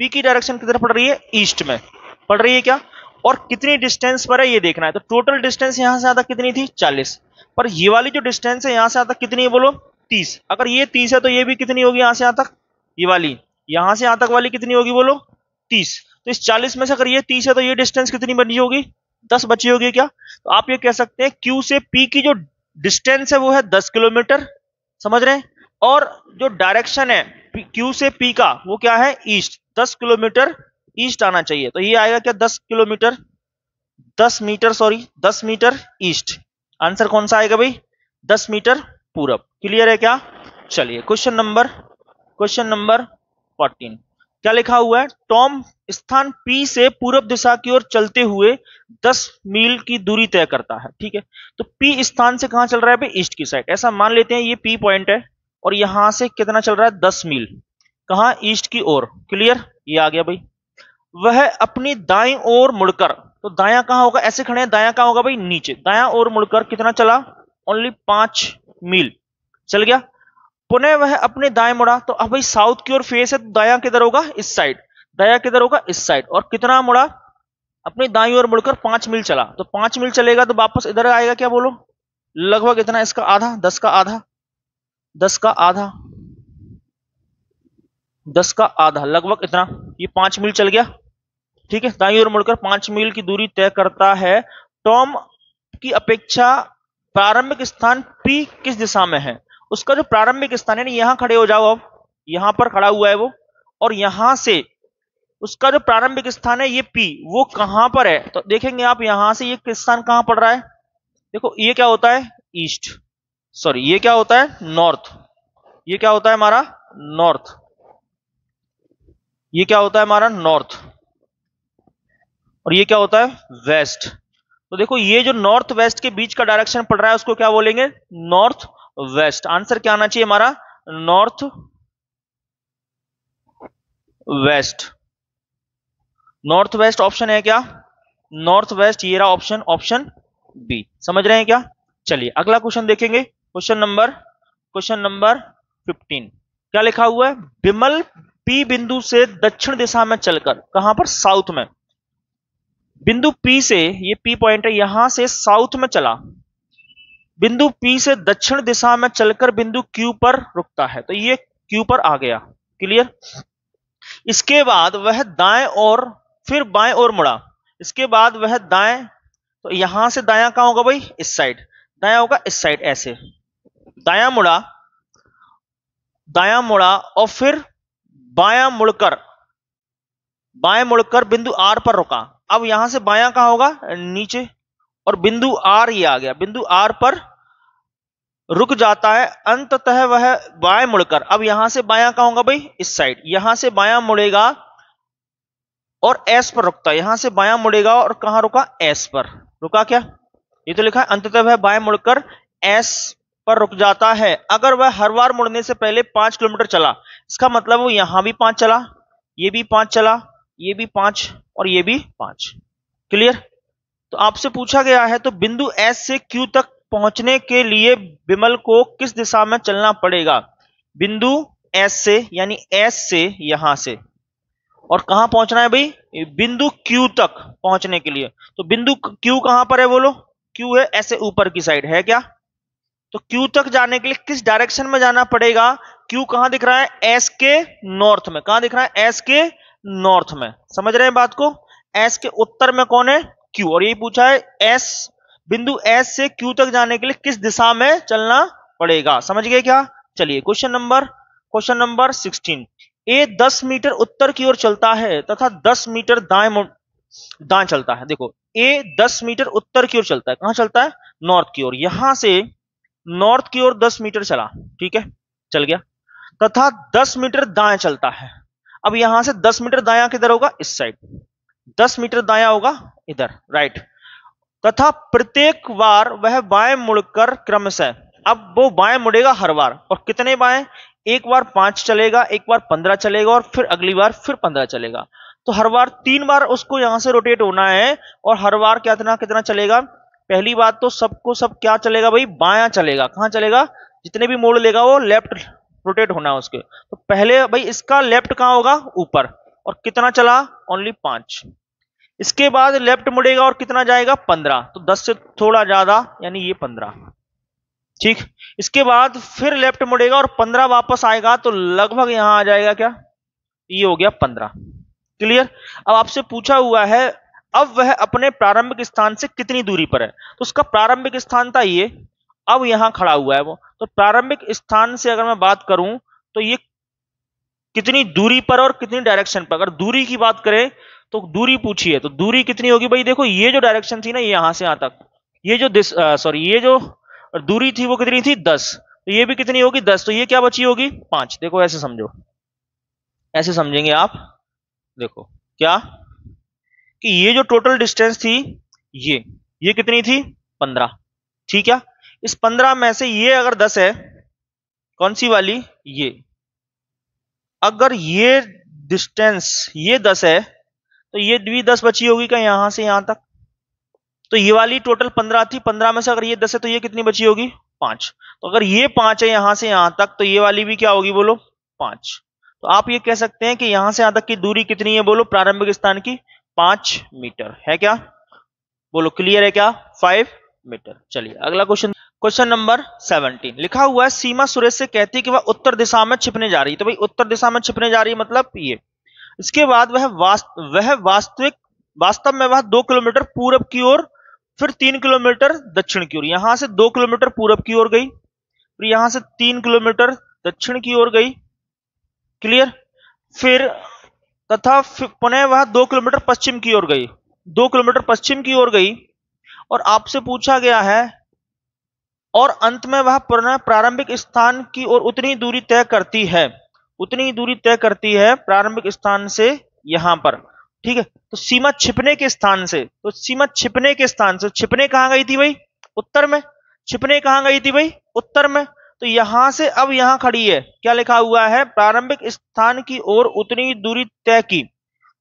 [SPEAKER 1] P की डायरेक्शन किधर पड़ रही है, ईस्ट में पड़ रही है क्या, और कितनी डिस्टेंस पर है ये देखना है। तो टोटल डिस्टेंस यहां से यहां तक कितनी थी 40, पर ये वाली जो डिस्टेंस है यहां से यहां तक कितनी है बोलो 30। अगर ये 30 है तो ये भी कितनी होगी यहां से यहां तक, ये वाली यहां से यहां तक वाली कितनी होगी बोलो 30। तो इस 40 में से अगर ये 30 है तो ये डिस्टेंस कितनी बची होगी, 10 बची होगी क्या। तो आप ये कह सकते हैं Q से P की जो डिस्टेंस है वो है 10 किलोमीटर, समझ रहे हैं, और जो डायरेक्शन है Q से P का वो क्या है, ईस्ट, 10 किलोमीटर ईस्ट आना चाहिए। तो ये आएगा क्या 10 kilometre, 10 metre, sorry 10 metre east. Answer कौन सा आएगा भाई, 10 मीटर पूरब। क्लियर है क्या। चलिए क्वेश्चन नंबर 14 क्या लिखा हुआ है, टॉम स्थान P से पूर्व दिशा की ओर चलते हुए 10 मील की दूरी तय करता है। ठीक है, तो P स्थान से कहां चल रहा है भाई, ईस्ट की साइड। ऐसा मान लेते हैं ये P पॉइंट है और यहां से कितना चल रहा है 10 मील, कहां, ईस्ट की ओर। क्लियर, ये आ गया भाई। वह अपनी दाईं ओर मुड़कर, तो दायां कहां होगा, ऐसे खड़े हैं, दायां कहां होगा भाई, नीचे, दायां ओर मुड़कर कितना चला, ओनली 5 मील चल गया। पुनः वह अपने दाएं मुड़ा, तो अब भाई साउथ की ओर फेस है तो दायां किधर होगा, इस साइड, दायां किधर होगा, इस साइड, और कितना मुड़ा, अपनी दाईं ओर मुड़कर 5 मील चला। तो 5 मील चलेगा तो वापस इधर आएगा क्या बोलो, लगभग इतना, इसका आधा, 10 का आधा, 10 का आधा, 10 का आधा, लगभग इतना, ये 5 मील चल गया। ठीक है, दाईं ओर मुड़कर 5 मील की दूरी तय करता है। टॉम की अपेक्षा प्रारंभिक स्थान P किस दिशा में है, उसका जो प्रारंभिक स्थान है, यहां खड़े हो जाओ, अब यहां पर खड़ा हुआ है वो, और यहां से उसका जो प्रारंभिक स्थान है ये P, वो कहां पर है, तो देखेंगे आप यहां से ये स्थान कहां पड़ रहा है, देखो ये क्या होता है ईस्ट, सॉरी ये क्या होता है नॉर्थ, ये क्या होता है हमारा नॉर्थ, ये क्या होता है हमारा नॉर्थ, और ये क्या होता है वेस्ट। तो देखो ये जो नॉर्थ वेस्ट के बीच का डायरेक्शन पड़ रहा है उसको क्या बोलेंगे, नॉर्थ वेस्ट। आंसर क्या आना चाहिए हमारा, north west, north west option है क्या, नॉर्थ वेस्ट, ये रहा ऑप्शन, ऑप्शन बी। समझ रहे हैं क्या। चलिए अगला क्वेश्चन देखेंगे, क्वेश्चन नंबर 15 क्या लिखा हुआ है, विमल P बिंदु से दक्षिण दिशा में चलकर, कहां पर, साउथ में, बिंदु P से, ये P पॉइंट है, यहां से साउथ में चला, बिंदु P से दक्षिण दिशा में चलकर बिंदु Q पर रुकता है। तो ये Q पर आ गया। क्लियर, इसके बाद वह दाएं और फिर बाएं ओर मुड़ा, इसके बाद वह दाएं, तो यहां से दायां कहां होगा भाई, इस साइड, दायां होगा इस साइड, ऐसे दायां मुड़ा और फिर बायां मुड़कर बिंदु R पर रुका। अब यहां से बायां कहां होगा, नीचे, और बिंदु R ये आ गया, बिंदु R पर रुक जाता है। अंततः वह बाएं मुड़कर, अब यहां से बायां कहां होगा भाई, इस साइड, यहां से बायां मुड़ेगा और S पर रुकता है, यहां से बायां मुड़ेगा और कहां रुका, S पर रुका। क्या, ये तो लिखा है अंततः वह बाएं मुड़कर S पर रुक जाता है। अगर वह हर बार मुड़ने से पहले 5 किलोमीटर चला, इसका मतलब वो यहां भी 5 चला, ये भी 5 चला, ये भी 5 और ये भी 5। क्लियर, तो आपसे पूछा गया है तो बिंदु S से Q तक पहुंचने के लिए विमल को किस दिशा में चलना पड़ेगा, बिंदु एस से, यानी एस से यहां से, और कहां पहुंचना है भाई, बिंदु क्यू तक पहुंचने के लिए। तो बिंदु क्यू कहां पर है बोलो, क्यू है ऐसे ऊपर की साइड है क्या। तो क्यू तक जाने के लिए किस डायरेक्शन में जाना पड़ेगा, क्यू कहां दिख रहा है, एस के नॉर्थ में। कहां दिख रहा है, एस के नॉर्थ में। समझ रहे हैं बात को, एस के उत्तर में कौन है, क्यू। और यही पूछा है एस, बिंदु एस से क्यू तक जाने के लिए किस दिशा में चलना पड़ेगा। समझ गए क्या। चलिए क्वेश्चन नंबर 16। ए 10 मीटर उत्तर की ओर चलता है तथा 10 मीटर दाएं चलता है। देखो ए 10 मीटर उत्तर की ओर चलता है, कहां चलता है, नॉर्थ की ओर। यहां से नॉर्थ की ओर 10 मीटर चला, ठीक है, चल गया, तथा 10 मीटर दाएं चलता है। अब यहां से 10 मीटर दाया किधर होगा, इस साइड, 10 मीटर दाया होगा इधर, राइट। तथा प्रत्येक बार वह बाएं मुड़कर क्रमशः, अब वो बाएं मुड़ेगा हर बार, और कितने बाएं, एक बार 5 चलेगा, एक बार 15 चलेगा, और फिर अगली बार फिर 15 चलेगा। तो हर बार 3 बार उसको यहां से रोटेट होना है, और हर बार कितना कितना चलेगा। पहली बात तो सबको सब क्या चलेगा भाई, बायां चलेगा। कहां चलेगा, जितने भी मोड़ लेगा वो लेफ्ट रोटेट होना है उसके। तो पहले भाई इसका लेफ्ट कहां होगा, ऊपर, और कितना चला, ओनली 5। इसके बाद लेफ्ट मुड़ेगा और कितना जाएगा, 15, तो 10 से थोड़ा ज्यादा, यानी ये 15, ठीक। इसके बाद फिर लेफ्ट मुड़ेगा और 15 वापस आएगा, तो लगभग यहां आ जाएगा क्या, ये हो गया 15। क्लियर। अब आपसे पूछा हुआ है अब वह अपने प्रारंभिक स्थान से कितनी दूरी पर है, तो उसका प्रारंभिक स्थान था ये, अब यहां खड़ा हुआ है वो। तो प्रारंभिक स्थान से अगर मैं बात करूं तो ये कितनी दूरी पर और कितनी डायरेक्शन पर। अगर दूरी की बात करें तो दूरी पूछी है, तो दूरी कितनी होगी भाई, देखो ये जो डायरेक्शन थी ना, यहां से यहां तक, ये जो ये जो दूरी थी वो कितनी थी, 10, तो ये भी कितनी होगी, 10, तो ये क्या बची होगी, 5। देखो ऐसे समझो, ऐसे समझेंगे आप। देखो क्या, कि ये जो टोटल डिस्टेंस थी, ये कितनी थी, 15, ठीक है। इस 15 में से ये अगर 10 है, कौन सी वाली, ये, अगर ये डिस्टेंस ये 10 है, तो ये भी 10 बची होगी क्या, यहां से यहां तक। तो ये वाली टोटल 15 थी, 15 में से अगर ये 10 है तो ये कितनी बची होगी, 5। तो अगर ये 5 है यहां से यहां तक, तो ये वाली भी क्या होगी, बोलो 5। तो आप ये कह सकते हैं कि यहां से यहां तक की दूरी कितनी है, बोलो प्रारंभिक स्थान की 5 मीटर है क्या, बोलो क्लियर है क्या, 5 मीटर। चलिए अगला क्वेश्चन नंबर 17। लिखा हुआ है सीमा सुरेश से कहती है कि वह उत्तर दिशा में छिपने जा रही है। तो भाई उत्तर दिशा में छिपने जा रही है मतलब ये। इसके बाद वास्तव में वह 2 किलोमीटर पूरब की ओर, फिर 3 किलोमीटर दक्षिण की ओर, यहां से 2 किलोमीटर पूरब की ओर गई, फिर यहां से 3 किलोमीटर दक्षिण की ओर गई, क्लियर। फिर तथा पुनः वह 2 किलोमीटर पश्चिम की ओर गई, 2 किलोमीटर पश्चिम की ओर गई, और आपसे पूछा गया है, और अंत में वह पुनः प्रारंभिक स्थान की ओर उतनी दूरी तय करती है, उतनी दूरी तय करती है प्रारंभिक स्थान से यहां पर, ठीक है। तो सीमा छिपने के स्थान से, तो सीमा छिपने के स्थान से, छिपने कहां गई थी भाई, उत्तर में। छिपने कहां गई थी भाई, उत्तर में। तो यहां से अब यहां खड़ी है, क्या लिखा हुआ है, प्रारंभिक स्थान की ओर उतनी दूरी तय की।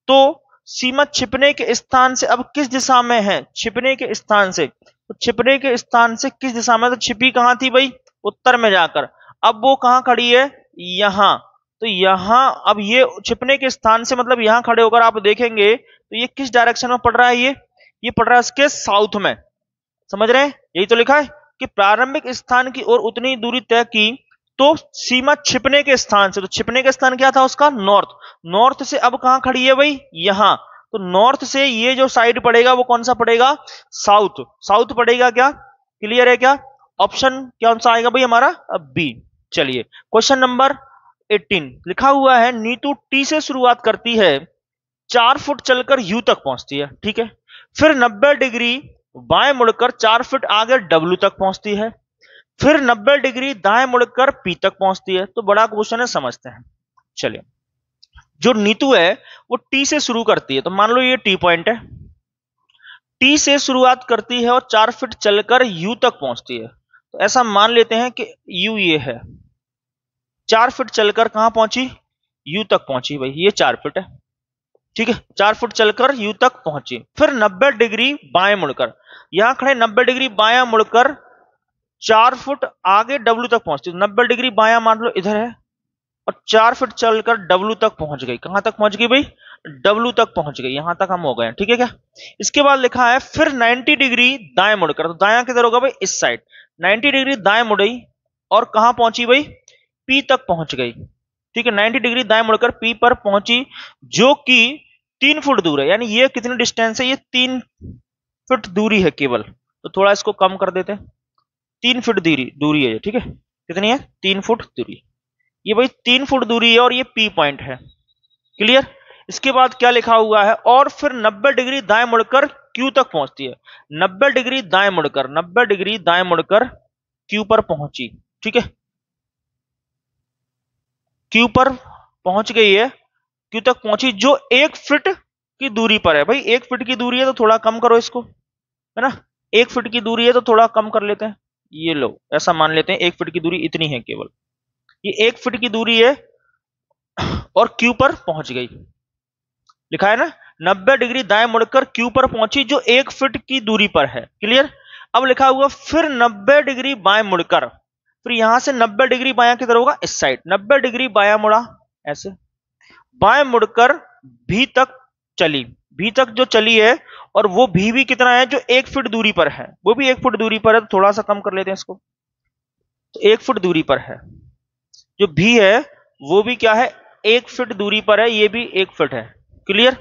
[SPEAKER 1] तो सीमा छिपने के स्थान से अब किस दिशा में है, छिपने के स्थान से, तो छिपने के स्थान से किस दिशा में, तो छिपी कहां थी भाई, उत्तर में जाकर। अब वो कहां खड़ी है, यहां। तो यहां अब ये छिपने के स्थान से मतलब यहां खड़े होकर आप देखेंगे तो ये किस डायरेक्शन में पड़ रहा है, ये पड़ रहा है इसके साउथ में। समझ रहे हैं, यही तो लिखा है कि प्रारंभिक स्थान की ओर उतनी दूरी तय की, तो सीमा छिपने के स्थान से, तो छिपने का स्थान क्या था उसका, नॉर्थ। नॉर्थ से अब कहां खड़ी है भाई, यहां। तो नॉर्थ से ये जो साइड पड़ेगा वो कौन सा पड़ेगा, साउथ। साउथ पड़ेगा क्या, क्लियर है क्या। ऑप्शन कौन सा आएगा भाई हमारा, अब बी। चलिए क्वेश्चन नंबर 18। लिखा हुआ है नीतू टी से शुरुआत करती है, 4 फुट चलकर यू तक पहुंचती है, ठीक है। फिर 90 डिग्री बाएं मुड़कर 4 फुट आगे डब्ल्यू तक पहुंचती है, फिर 90 डिग्री दाएं मुड़कर पी तक पहुंचती है। तो बड़ा क्वेश्चन है, समझते हैं। चलिए जो नीतू है वो टी से शुरू करती है, तो मान लो ये टी पॉइंट है, टी से शुरुआत करती है और 4 फीट चलकर यू तक पहुंचती है। तो ऐसा मान लेते हैं कि यू ये है, 4 फीट चलकर कहां पहुंची, यू तक पहुंची भाई, ये 4 फीट है, ठीक है। 4 फुट चलकर यू तक पहुंची, फिर 90 डिग्री बाएं मुड़कर, यहां खड़े 90 डिग्री बायां मुड़कर 4 फुट आगे डब्ल्यू तक पहुंचती। 90 डिग्री बायां मान लो इधर है, और 4 फीट चलकर डब्ल्यू तक पहुंच गई। कहां तक पहुंच गई भाई? डब्ल्यू तक पहुंच गई। यहां तक हम हो गए, ठीक है क्या? इसके बाद लिखा है फिर 90 डिग्री दाएं मुड़कर, तो दायां किधर होगा भाई? इस साइड। 90 डिग्री दाएं मुड़ी और कहां पहुंची भाई? पी तक पहुंच गई, ठीक है। 90 डिग्री दाएं मुड़कर पी पर पहुंची, जो कि 3 फुट दूर है। यानी ये कितनी डिस्टेंस है? ये 3 फुट दूरी है केवल। तो थोड़ा इसको कम कर देते हैं। 3 फुट दूरी है, ठीक है। कितनी है? 3 फुट दूरी। ये भाई 3 फुट दूरी है और ये पी पॉइंट है। क्लियर? इसके बाद क्या लिखा हुआ है? और फिर 90 डिग्री दाएं मुड़कर क्यू तक पहुंचती है। 90 डिग्री दाएं मुड़कर, 90 डिग्री दाएं मुड़कर क्यू पर पहुंची, ठीक है। क्यू पर पहुंच गई है, क्यू तक पहुंची, जो 1 फीट की दूरी पर है। भाई 1 फीट की दूरी है तो थोड़ा कम करो इसको, है ना। 1 फीट की दूरी है तो थोड़ा कम कर लेते हैं। ये लो, ऐसा मान लेते हैं 1 फीट की दूरी इतनी है केवल। ये 1 फीट की दूरी है और क्यू पर पहुंच गई। लिखा है ना, 90 डिग्री दाएं मुड़कर क्यू पर पहुंची, जो 1 फीट की दूरी पर है। क्लियर? अब लिखा हुआ फिर 90 डिग्री बाएं मुड़कर, फिर यहां से 90 डिग्री बायां किधर होगा? इस साइड। 90 डिग्री बायां मुड़ा, ऐसे बाएं मुड़कर भी तक चली। भी तक जो चली है, और वो भी कितना है? जो 1 फीट दूरी पर है। वो भी 1 फुट दूरी पर है, तो थोड़ा सा कम कर लेते हैं इसको। तो 1 फुट दूरी पर है। जो भी है वो भी क्या है? 1 फीट दूरी पर है। ये भी 1 फीट है। क्लियर?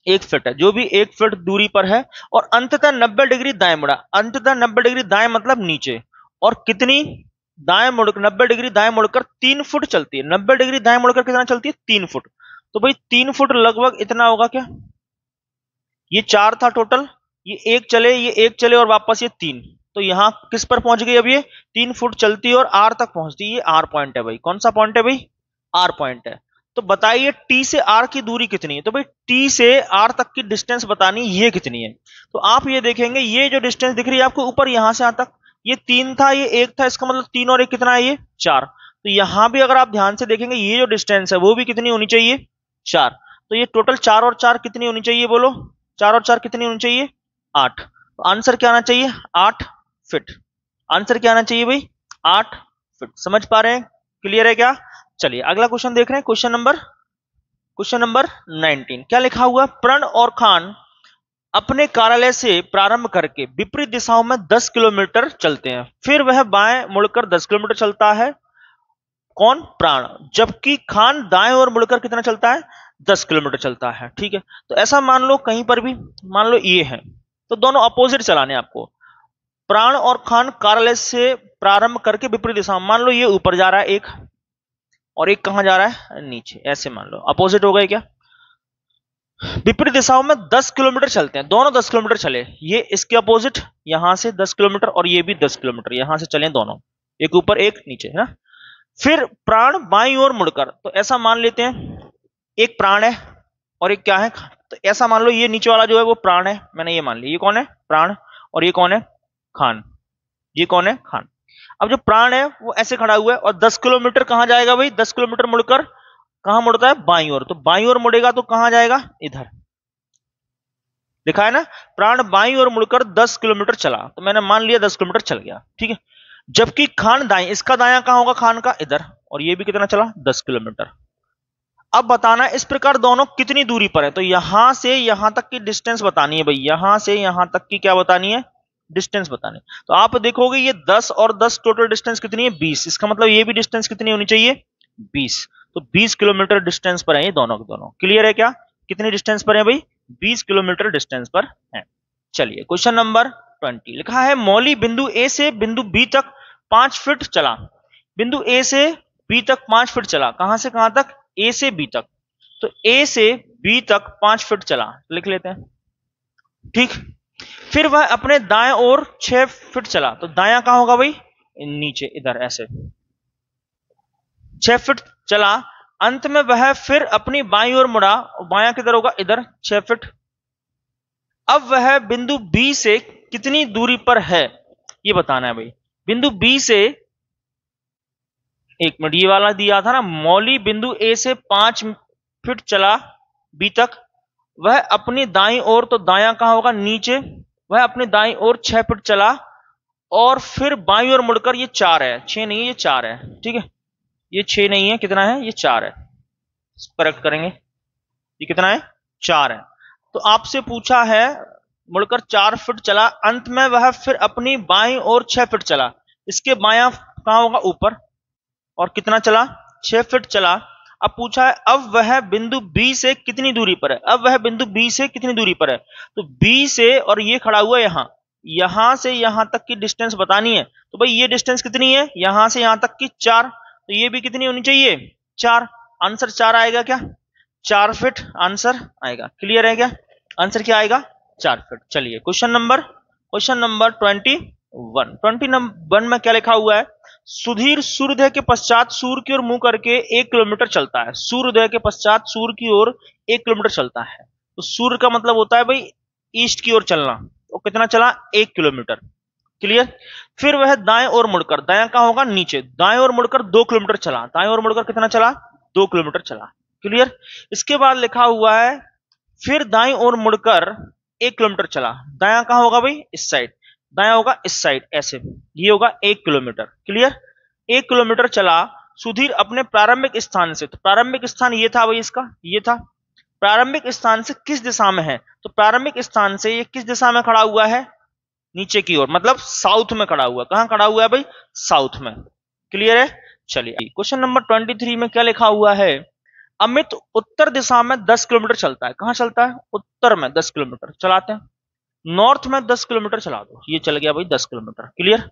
[SPEAKER 1] 1 फीट है, जो भी 1 फीट दूरी पर है। और अंततः 90 डिग्री दाएं मुड़ा। अंततः 90 डिग्री दाएं मतलब नीचे। और कितनी दाएं मुड़, 90 डिग्री दाएं मुड़कर 3 फुट चलती है। 90 डिग्री दाएं मुड़कर कितना चलती है? 3 फुट। तो भाई 3 फुट लगभग इतना होगा क्या? ये 4 था टोटल, ये 1 चले, ये 1 चले और वापस ये 3। तो यहां किस पर पहुंच गई? अब ये 3 फुट चलती है और आर तक पहुंचती है। ये आर पॉइंट है भाई। कौन सा पॉइंट है भाई? आर पॉइंट है। तो बताइए टी से आर की दूरी कितनी है? तो भाई टी से आर तक की डिस्टेंस बतानी, ये कितनी है? तो आप ये देखेंगे, ये जो डिस्टेंस दिख रही है आपको ऊपर, यहां से यहां तक ये 3 था, ये 1 था, इसका मतलब 3 और 1 कितना है? ये 4। तो यहां भी अगर आप ध्यान से देखेंगे, ये जो डिस्टेंस है वो भी कितनी होनी चाहिए? 4। तो ये टोटल 4 और 4 कितनी होनी चाहिए? बोलो, 4 और 4 कितनी होनी चाहिए? 8। तो आंसर क्या आना चाहिए? 8 फीट। आंसर क्या आना चाहिए भाई? 8 फीट। समझ पा रहे हैं? क्लियर है क्या? चलिए अगला क्वेश्चन देख रहे हैं। Question number 19। क्या लिखा हुआ? प्रण और खान अपने कार्यालय से प्रारंभ करके विपरीत दिशाओं में 10 किलोमीटर चलते हैं। फिर वह बाएं मुड़कर 10 किलोमीटर चलता है। कौन? प्राण। जबकि खान दाएं ओर मुड़कर कितना चलता है? 10 किलोमीटर चलता है, ठीक है। तो ऐसा मान लो, कहीं पर भी मान लो ये है, तो दोनों अपोजिट चलाने आपको। प्राण और खान कार्यालय से प्रारंभ करके विपरीत दिशा, मान लो ये ऊपर जा रहा है एक, और एक कहां जा रहा है? नीचे। ऐसे मान लो अपोजिट हो गए क्या? विपरीत दिशाओं में 10 किलोमीटर चलते हैं, दोनों 10 किलोमीटर चले। ये इसके अपोजिट यहां से 10 किलोमीटर और ये भी 10 किलोमीटर यहां से चले दोनों, एक ऊपर एक नीचे, है ना। फिर प्राण बाईं ओर मुड़कर, तो ऐसा मान लेते हैं एक प्राण है और एक क्या है? तो ऐसा मान लो ये नीचे वाला जो है वो प्राण है, मैंने ये मान लिया। ये कौन है? प्राण। और ये कौन है? खान। ये कौन है? खान। अब जो प्राण है वो ऐसे खड़ा हुआ है और 10 किलोमीटर कहां जाएगा भाई? 10 किलोमीटर मुड़कर कहां मुड़ता है? बाईं ओर। तो बाईं ओर मुड़ेगा तो कहां जाएगा? इधर। लिखा है ना, प्राण बाईं ओर मुड़कर 10 किलोमीटर चला, तो मैंने मान लिया 10 किलोमीटर चल गया, ठीक है। जबकि खान दाएं, इसका दायां कहां होगा? खान का इधर। और ये भी कितना चला? 10 किलोमीटर। अब बताना इस प्रकार दोनों कितनी दूरी पर है। तो यहां से यहां तक की डिस्टेंस बतानी है भाई। यहां से यहां तक की क्या बतानी है? डिस्टेंस बतानी। तो आप देखोगे ये 10 और 10 टोटल डिस्टेंस कितनी है? 20। इसका मतलब ये भी डिस्टेंस कितनी होनी चाहिए? 20। तो 20 किलोमीटर डिस्टेंस पर है ये दोनों के दोनों। क्लियर है क्या? कितनी डिस्टेंस पर है भाई? 20 किलोमीटर डिस्टेंस पर है। चलिए क्वेश्चन नंबर 20। लिखा है मौली बिंदु ए से बिंदु बी तक 5 फीट चला। बिंदु ए से बी तक 5 फीट चला। कहां से कहां तक? ए से बी तक। तो ए से बी तक 5 फीट चला, लिख लेते हैं, ठीक। फिर वह अपने दाएं ओर 6 फीट चला। तो दायां कहां होगा भाई? नीचे, इधर ऐसे 6 फीट चला। अंत में वह फिर अपनी बाईं ओर मुड़ा, बायां किधर होगा? इधर 6 फीट। अब वह बिंदु बी से कितनी दूरी पर है ये बताना है भाई। बिंदु बी से, एक मिनट, ये वाला दिया था ना, मौली बिंदु ए से 5 फीट चला बी तक। वह अपनी दाईं ओर, तो दायां कहां होगा? नीचे। वह अपनी दाईं ओर 6 फीट चला और फिर बाईं ओर मुड़कर, ये 4 है, 6 नहीं है, ये 4 है, ठीक है। ये 6 नहीं है, कितना है, ये 4 है, करेक्ट करेंगे, ये कितना है, 4 है। तो आपसे पूछा है मुड़कर 4 फीट चला, अंत में वह फिर अपनी बाईं ओर 6 फीट चला, इसके बायां कहां होगा, ऊपर, और कितना चला, 6 फीट चला। अब पूछा है अब वह बिंदु बी से कितनी दूरी पर है, अब वह बिंदु बी से कितनी दूरी पर है, तो बी से, और ये खड़ा हुआ यहां, यहां से यहां तक की डिस्टेंस बतानी है, तो भाई ये डिस्टेंस कितनी है, यहां से यहां तक की 4, तो ये भी कितनी होनी चाहिए, 4, आंसर 4 आएगा क्या, 4 फीट आंसर आएगा। क्लियर है क्या, आंसर क्या आएगा, 4 फीट। चलिए क्वेश्चन नंबर 21 में क्या लिखा हुआ है, सुधीर सूर्योदय के पश्चात सूर्य की ओर मुंह करके 1 किलोमीटर चलता है, सूर्योदय के पश्चात सूर्य की ओर 1 किलोमीटर चलता है, तो सूर्य का मतलब होता है भाई ईस्ट की ओर चलना, तो कितना चला, 1 किलोमीटर। क्लियर। फिर वह दाएं ओर मुड़कर, दायां कहां होगा, नीचे, दाएं ओर मुड़कर 2 किलोमीटर चला, दाएं ओर मुड़कर कितना चला, 2 किलोमीटर चला। क्लियर। इसके बाद लिखा हुआ है फिर दाएं ओर मुड़कर 1 किलोमीटर चला, दायां कहां होगा भाई, इस साइड, दायां होगा इस साइड, ऐसे, ये होगा 1 किलोमीटर। क्लियर। 1 किलोमीटर चला सुधीर अपने प्रारंभिक स्थान से, तो प्रारंभिक स्थान ये था भाई इसका, ये था, प्रारंभिक स्थान से किस दिशा में है, तो प्रारंभिक स्थान से ये किस दिशा में खड़ा हुआ है, नीचे की ओर, मतलब साउथ में खड़ा हुआ, कहां खड़ा हुआ है भाई, साउथ में। क्लियर है। चलिए क्वेश्चन नंबर 23 में क्या लिखा हुआ है, अमित उत्तर दिशा में 10 किलोमीटर चलता है, कहां चलता है, उत्तर में 10 किलोमीटर चलाते हैं, नॉर्थ में 10 किलोमीटर चला दो, ये चल गया भाई 10 किलोमीटर। क्लियर।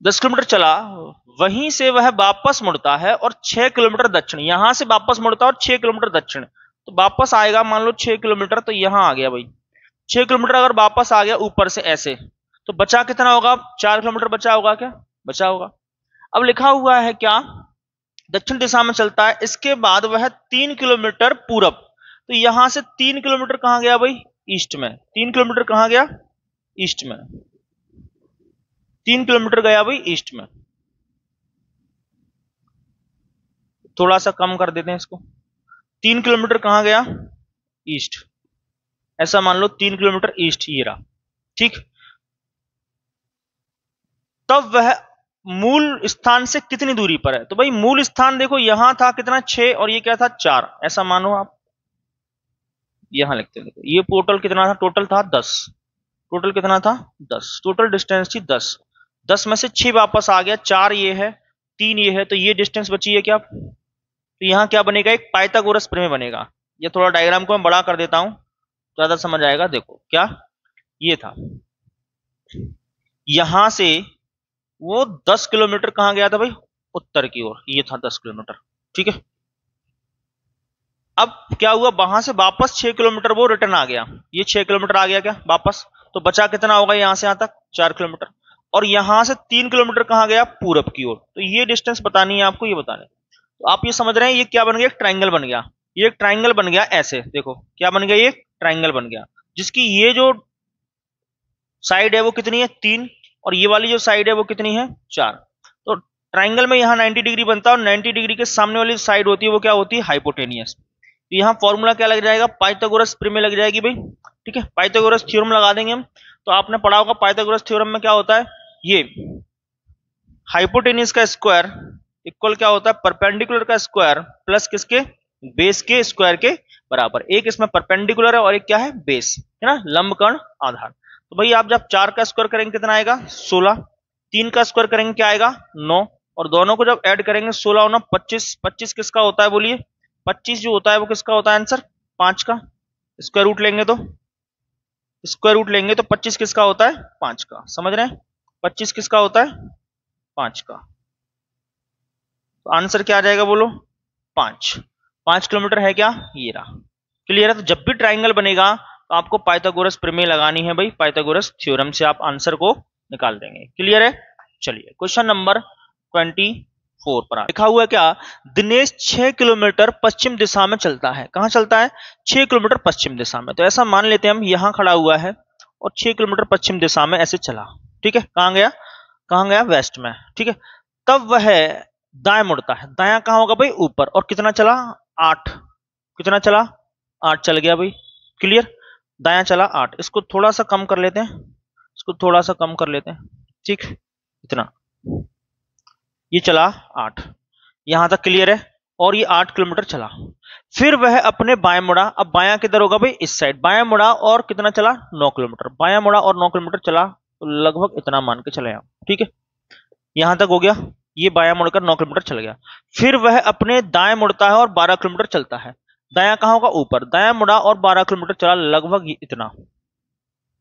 [SPEAKER 1] 10 किलोमीटर चला, वहीं से वह वापस मुड़ता है और 6 किलोमीटर दक्षिण, यहां से वापस मुड़ता है और 6 किलोमीटर दक्षिण, तो वापस आएगा मान लो 6 किलोमीटर, तो यहां आ गया भाई 6 किलोमीटर, अगर वापस आ गया ऊपर से ऐसे, तो बचा कितना होगा, 4 किलोमीटर बचा होगा क्या, बचा होगा। अब लिखा हुआ है क्या, दक्षिण दिशा में चलता है, इसके बाद वह 3 किलोमीटर पूरब, तो यहां से 3 किलोमीटर कहां गया भाई, ईस्ट में, 3 किलोमीटर कहां गया, ईस्ट में, 3 किलोमीटर गया भाई ईस्ट में, थोड़ा सा कम कर देते हैं इसको, 3 किलोमीटर कहां गया, ईस्ट, ऐसा मान लो 3 किलोमीटर ईस्ट ये रहा। ठीक। तब वह मूल स्थान से कितनी दूरी पर है, तो भाई मूल स्थान देखो यहां था कितना, 6, और ये क्या था, 4, ऐसा मानो आप, यहां लिखते देखो, ये टोटल कितना था, टोटल था 10, टोटल कितना था 10, टोटल डिस्टेंस थी 10, 10 में से 6 वापस आ गया, 4 ये है, 3 ये है, तो ये डिस्टेंस बची है क्या, तो यहां क्या बनेगा, एक पाइथागोरस प्रमेय बनेगा। ये थोड़ा डायग्राम को मैं बड़ा कर देता हूं, ज्यादा समझ आएगा। देखो क्या, ये था, यहां से वो 10 किलोमीटर कहां गया था भाई, उत्तर की ओर, ये था 10 किलोमीटर। ठीक है। अब क्या हुआ, वहां से वापस 6 किलोमीटर वो रिटर्न आ गया, ये 6 किलोमीटर आ गया क्या वापस, तो बचा कितना होगा यहां से यहां तक, 4 किलोमीटर, और यहां से 3 किलोमीटर कहां गया, पूरब की ओर, तो ये डिस्टेंस बतानी है आपको, ये बताने। तो आप ये समझ रहे हैं ये क्या बन गया, एक ट्राइंगल बन गया, ये एक ट्राइंगल बन गया ऐसे, देखो क्या बन गया, ये ट्राइंगल बन गया, जिसकी ये जो साइड है वो कितनी है, 3, और ये वाली जो साइड है वो कितनी है, 4। तो ट्राइंगल में यहाँ 90 डिग्री बनता है, और 90 डिग्री के सामने वाली साइड होती है वो क्या होती है, हाइपोटेनियस। तो यहाँ फॉर्मूला क्या लग जाएगा, पाइथागोरस प्रमेय लग जाएगी भाई। ठीक है, पाइथागोरस थ्योरम लगा देंगे हम। तो आपने पढ़ा होगा पाइथागोरस थ्योरम में क्या होता है, ये हाइपोटेनियस का स्क्वायर इक्वल क्या होता है, परपेंडिकुलर का स्क्वायर प्लस किसके, बेस के स्क्वायर के बराबर। एक इसमें परपेंडिकुलर है और एक क्या है, बेस है ना, लंबकर्ण आधार। तो भाई आप जब 4 का स्क्वायर करेंगे कितना आएगा, 16, 3 का स्क्वायर करेंगे क्या आएगा, 9, और दोनों को जब ऐड करेंगे 16 और 9 25, 25 किसका होता है बोलिए, 25 जो होता है वो किसका होता है आंसर, 5 का। स्क्वायर रूट लेंगे तो, स्क्वायर रूट लेंगे तो 25 किसका होता है, 5 का। समझ रहे हैं, 25 किसका होता है, 5 का। तो आंसर क्या आ जाएगा बोलो, 5 किलोमीटर है क्या, ये रहा। क्लियर है। तो जब भी ट्राइंगल बनेगा तो आपको पाइथागोरस प्रमेय लगानी है भाई, पाइथागोरस थ्योरम से आप आंसर को निकाल देंगे। क्लियर है। चलिए क्वेश्चन नंबर 24 पर लिखा हुआ है क्या, दिनेश 6 किलोमीटर पश्चिम दिशा में चलता है, कहां चलता है, 6 किलोमीटर पश्चिम दिशा में। तो ऐसा मान लेते हैं हम, यहां खड़ा हुआ है और 6 किलोमीटर पश्चिम दिशा में ऐसे चला। ठीक है, कहां गया, कहां गया, वेस्ट में। ठीक है, तब वह दाएं मुड़ता है, दायां कहां होगा भाई, ऊपर, और कितना चला, 8, कितना चला, 8 चल गया भाई। क्लियर, दायां चला 8। इसको थोड़ा सा कम कर लेते हैं, इसको थोड़ा सा कम कर लेते हैं। ठीक, इतना ये चला 8, यहां तक क्लियर है, और ये 8 किलोमीटर चला। फिर वह अपने बाएं मुड़ा, अब बायां किधर होगा भाई, इस साइड, बायां मुड़ा और कितना चला, 9 किलोमीटर, बायां मुड़ा और 9 किलोमीटर चला, तो लगभग इतना मान के चले आप, ठीक है, यहां तक हो गया, ये बायां मुड़कर 9 किलोमीटर चल गया। फिर वह अपने दाएं मुड़ता है और 12 किलोमीटर चलता है। दायां कहां होगा, ऊपर, दायां मुड़ा और 12 किलोमीटर चला, लगभग इतना,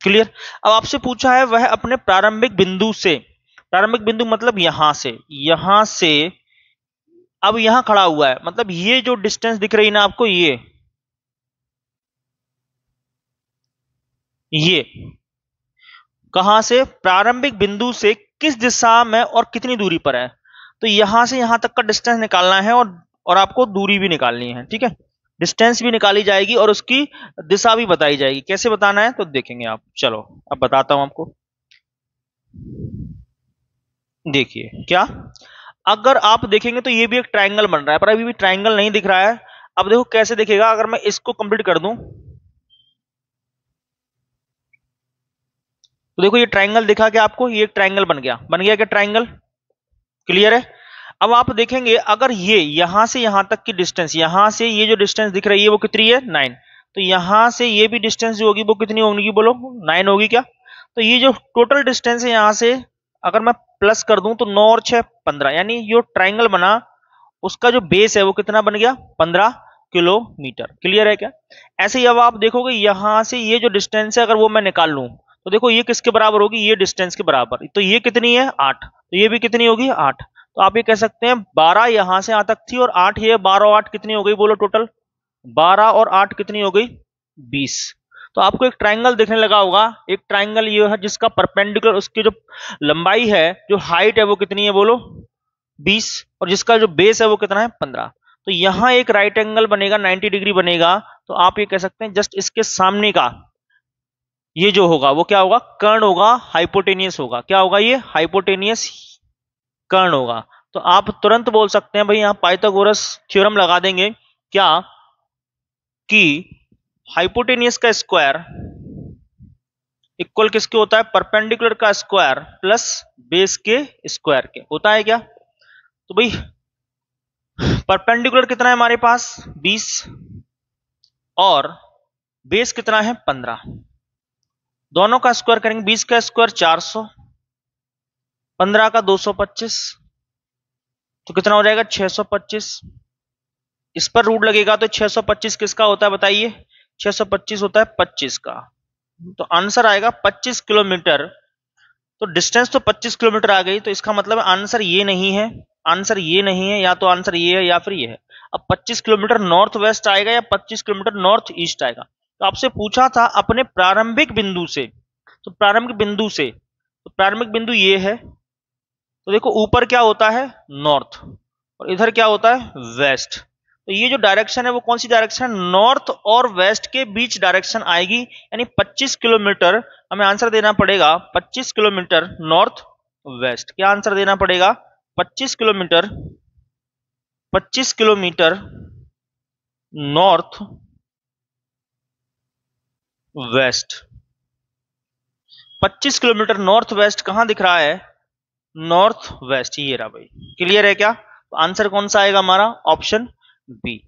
[SPEAKER 1] क्लियर। अब आपसे पूछा है वह अपने प्रारंभिक बिंदु से, प्रारंभिक बिंदु मतलब यहां से अब यहां खड़ा हुआ है, मतलब ये जो डिस्टेंस दिख रही है ना आपको, ये कहां से, प्रारंभिक बिंदु से किस दिशा में और कितनी दूरी पर है, तो यहां से यहां तक का डिस्टेंस निकालना है, और आपको दूरी भी निकालनी है, ठीक है, डिस्टेंस भी निकाली जाएगी और उसकी दिशा भी बताई जाएगी। कैसे बताना है तो देखेंगे आप, चलो अब बताता हूं आपको। देखिए क्या, अगर आप देखेंगे तो ये भी एक ट्रायंगल बन रहा है, पर अभी भी ट्रायंगल नहीं दिख रहा है। अब देखो कैसे दिखेगा, अगर मैं इसको कंप्लीट कर दूं तो देखो ये ट्रायंगल दिखा क्या आपको, ये एक ट्रायंगल बन गया, क्या ट्रायंगल, क्लियर है। अब आप देखेंगे अगर ये यहां से यहां तक की डिस्टेंस, यहां से ये जो डिस्टेंस दिख रही है वो कितनी है, 9, तो यहां से ये भी डिस्टेंस जो होगी वो कितनी होगी, बोलो 9 होगी क्या, तो ये जो टोटल डिस्टेंस है यहां से अगर मैं प्लस कर दूं तो 9 और 6 15, यानी जो ट्राइंगल बना उसका जो बेस है वो कितना बन गया, 15 किलोमीटर, क्लियर है क्या। ऐसे ही अब आप देखोगे यहां से ये जो डिस्टेंस है अगर वो मैं निकाल लूं तो देखो ये किसके बराबर होगी, ये डिस्टेंस के बराबर, तो ये कितनी है 8, तो ये भी कितनी होगी 8, तो आप ये कह सकते हैं 12 यहां से यहां तक थी और 8 ये, 12 और 8 कितनी हो गई, बोलो टोटल 12 और 8 कितनी हो गई 20। तो आपको एक ट्राइंगल देखने लगा होगा, एक ट्राइंगल ये है जिसका परपेंडिकुलर उसकी जो लंबाई है, जो हाइट है वो कितनी है, बोलो 20, और जिसका जो बेस है वो कितना है 15। तो यहां एक राइट एंगल बनेगा 90 डिग्री बनेगा, तो आप ये कह सकते हैं जस्ट इसके सामने का ये जो होगा वो क्या होगा, कर्ण होगा, हाइपोटेनियस होगा, क्या होगा, ये हाइपोटेनियस कर्ण होगा। तो आप तुरंत बोल सकते हैं भाई यहां पाइथागोरस थ्योरम लगा देंगे क्या, कि हाइपोटेनियस का स्क्वायर इक्वल किसके होता है, परपेंडिकुलर का स्क्वायर प्लस बेस के स्क्वायर के होता है क्या। तो भाई परपेंडिकुलर कितना है हमारे पास 20 और बेस कितना है 15, दोनों का स्क्वायर करेंगे, 20 का स्क्वायर 400, 15 का 225, तो कितना हो जाएगा 625, इस पर रूट लगेगा तो 625 किसका होता है बताइए, 625 होता है 25 का, तो आंसर आएगा 25 किलोमीटर। तो डिस्टेंस तो 25 किलोमीटर आ गई, तो इसका मतलब आंसर ये नहीं है, आंसर ये नहीं है, या तो आंसर ये है या फिर ये है। अब 25 किलोमीटर नॉर्थ वेस्ट आएगा या 25 किलोमीटर नॉर्थ ईस्ट आएगा। तो आपसे पूछा था अपने प्रारंभिक बिंदु से, तो प्रारंभिक बिंदु से, तो प्रारंभिक बिंदु ये है, तो देखो ऊपर क्या होता है नॉर्थ और इधर क्या होता है वेस्ट, तो ये जो डायरेक्शन है वो कौन सी डायरेक्शन, नॉर्थ और वेस्ट के बीच डायरेक्शन आएगी, यानी 25 किलोमीटर हमें आंसर देना पड़ेगा, 25 किलोमीटर नॉर्थ वेस्ट, क्या आंसर देना पड़ेगा 25 kilometre, 25 kilometre north west, 25 kilometre north west कहां दिख रहा है, नॉर्थ वेस्ट, ये रहा भाई, क्लियर है क्या। तो आंसर कौन सा आएगा हमारा, ऑप्शन बी।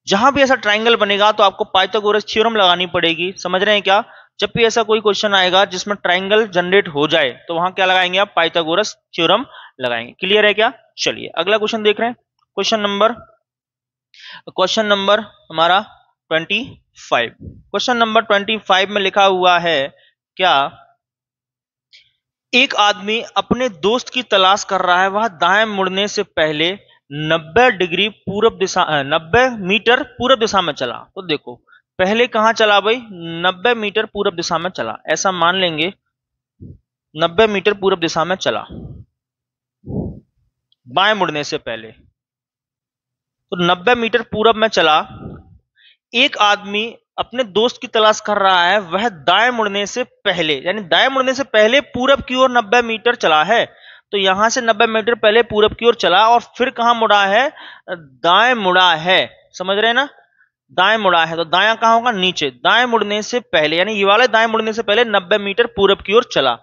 [SPEAKER 1] जहां भी ऐसा ट्राइंगल बनेगा तो आपको पाइथागोरस थ्योरम लगानी पड़ेगी, समझ रहे हैं क्या। जब भी ऐसा कोई क्वेश्चन आएगा जिसमें ट्राइंगल जनरेट हो जाए तो वहां क्या लगाएंगे आप, पाइथागोरस थ्योरम लगाएंगे, क्लियर है क्या। चलिए अगला क्वेश्चन देख रहे हैं, क्वेश्चन नंबर हमारा 25। क्वेश्चन नंबर 25 में लिखा हुआ है क्या, एक आदमी अपने दोस्त की तलाश कर रहा है, वह दाएं मुड़ने से पहले 90 डिग्री पूर्व दिशा 90 मीटर पूर्व दिशा में चला। तो देखो पहले कहां चला भाई, 90 मीटर पूर्व दिशा में चला, ऐसा मान लेंगे 90 मीटर पूर्व दिशा में चला बाएं मुड़ने से पहले, तो 90 मीटर पूर्व में चला। एक आदमी अपने दोस्त की तलाश कर रहा है, वह दाएं मुड़ने से पहले, यानी दाएं मुड़ने से पहले पूरब की ओर 90 मीटर चला है, तो यहां से 90 मीटर पहले पूरब की ओर चला और फिर कहां मुड़ा है, दाएं मुड़ा है, समझ रहे हैं ना, दाएं मुड़ा है, तो दायां कहां होगा नीचे, दाएं मुड़ने से पहले, यानी ये वाले दाएं मुड़ने से पहले 90 मीटर पूरब की ओर चला,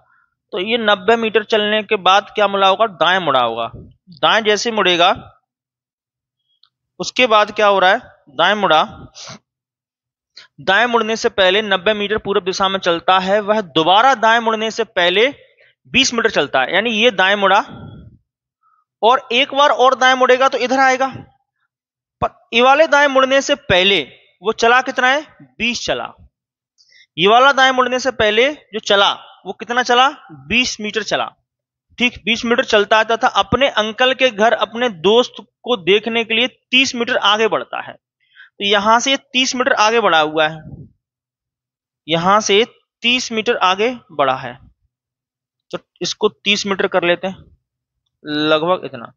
[SPEAKER 1] तो ये 90 मीटर चलने के बाद क्या मुड़ा होगा, दाएं मुड़ा होगा, दाएं जैसे मुड़ेगा उसके बाद क्या हो रहा है, दाएं मुड़ा, दाएं मुड़ने से पहले 90 मीटर पूरब दिशा में चलता है, वह दोबारा दाएं मुड़ने से पहले 20 मीटर चलता है। यानी ये दाएं मुड़ा और एक बार और दाएं मुड़ेगा तो इधर आएगा, पर ये वाले दाएं मुड़ने से पहले वो चला कितना है, 20 चला। ये वाला दाएं मुड़ने से पहले जो चला वो कितना चला, 20 मीटर चला। ठीक 20 मीटर चलता है तथा अपने अंकल के घर अपने दोस्त को देखने के लिए 30 मीटर आगे बढ़ता है। तो यहां से 30 मीटर आगे बढ़ा हुआ है, यहां से 30 मीटर आगे बढ़ा है, तो इसको 30 मीटर कर लेते हैं, लगभग इतना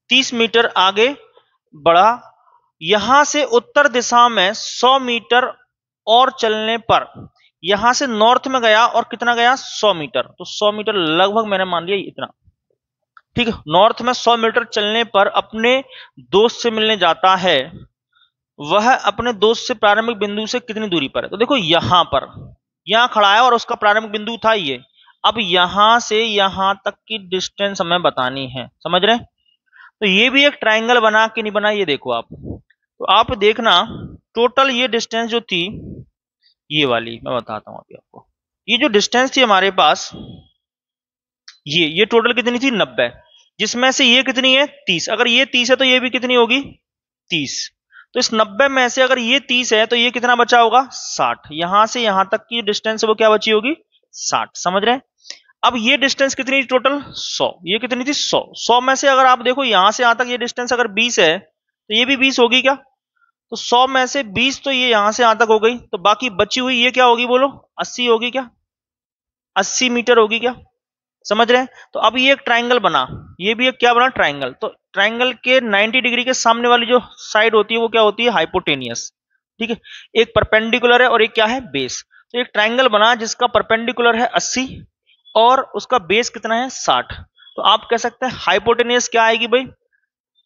[SPEAKER 1] 30 मीटर आगे बढ़ा। यहां से उत्तर दिशा में 100 मीटर और चलने पर यहां से नॉर्थ में गया और कितना गया, 100 मीटर। तो 100 मीटर लगभग मैंने मान लिया इतना। ठीक है, नॉर्थ में 100 मीटर चलने पर अपने दोस्त से मिलने जाता है, वह अपने दोस्त से प्रारंभिक बिंदु से कितनी दूरी पर है। तो देखो यहां पर, यहां खड़ा है और उसका प्रारंभिक बिंदु था ये। अब यहां से यहां तक की डिस्टेंस हमें बतानी है, समझ रहे हैं। तो ये भी एक ट्राइंगल बना कि नहीं बना, ये देखो आप। तो आप देखना टोटल ये डिस्टेंस जो थी, ये वाली मैं बताता हूं अभी आपको। ये जो डिस्टेंस थी हमारे पास, ये टोटल कितनी थी, 90, जिसमें से ये कितनी है, 30। अगर ये 30 है तो ये भी कितनी होगी, 30। तो इस 90 में से अगर ये 30 है तो ये कितना बचा होगा, 60। यहां से यहां तक की डिस्टेंस है वो क्या बची होगी, 60। समझ रहे हैं। अब ये डिस्टेंस कितनी टोटल, 100। ये कितनी थी, 100। 100 में से अगर आप देखो यहां से यहां तक ये डिस्टेंस अगर 20 है तो ये भी 20 होगी क्या। तो 100 में से 20 तो ये यहां से यहां तक हो गई, तो बाकी बची हुई ये क्या होगी, बोलो 80 होगी क्या, 80 मीटर होगी क्या। समझ रहे हैं। तो अब ये एक ट्राइंगल बना, ये भी एक क्या बना, ट्राइंगल। तो ट्राइंगल के 90 डिग्री के सामने वाली जो साइड होती है वो क्या होती है, हाइपोटेनियस। ठीक है, एक परपेंडिकुलर है और एक क्या है, बेस। तो एक ट्राइंगल बना जिसका परपेंडिकुलर है 80 और उसका बेस कितना है, 60। तो आप कह सकते हैं हाइपोटेनियस क्या आएगी भाई,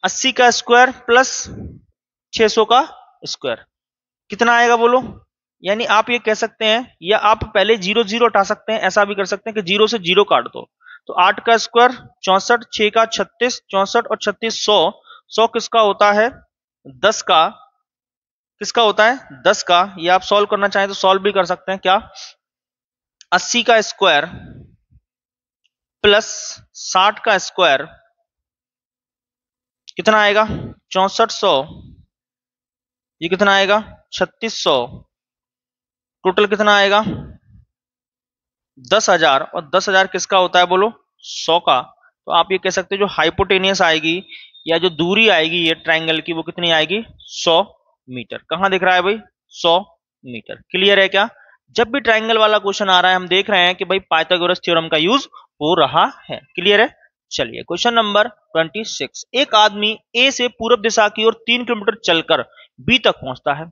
[SPEAKER 1] 80 का स्क्वायर प्लस 600 का स्क्वायर, कितना आएगा बोलो। यानी आप ये कह सकते हैं, या आप पहले 0 0 हटा सकते हैं, ऐसा भी कर सकते हैं कि 0 से 0 काट दो। तो 8 का स्क्वायर 64, 6 का 36, 64 और 36 100। 100 किसका होता है, 10 का, किसका होता है, 10 का। ये आप सॉल्व करना चाहें तो सॉल्व भी कर सकते हैं। क्या, 80 का स्क्वायर प्लस 60 का स्क्वायर कितना आएगा, 6400, ये कितना आएगा, 3600, टोटल कितना आएगा, 10,000। और 10,000 किसका होता है बोलो, 100 का। तो आप ये कह सकते हो जो हाइपोटेनियस आएगी या जो दूरी आएगी ये ट्राइंगल की, वो कितनी आएगी, 100 मीटर। कहां दिख रहा है भाई, 100 मीटर। क्लियर है क्या। जब भी ट्राइंगल वाला क्वेश्चन आ रहा है हम देख रहे हैं कि भाई पाइथागोरस थ्योरम का यूज हो रहा है। क्लियर है। चलिए क्वेश्चन नंबर 26। एक आदमी ए से पूर्व दिशा की ओर 3 किलोमीटर चलकर बी तक पहुंचता है।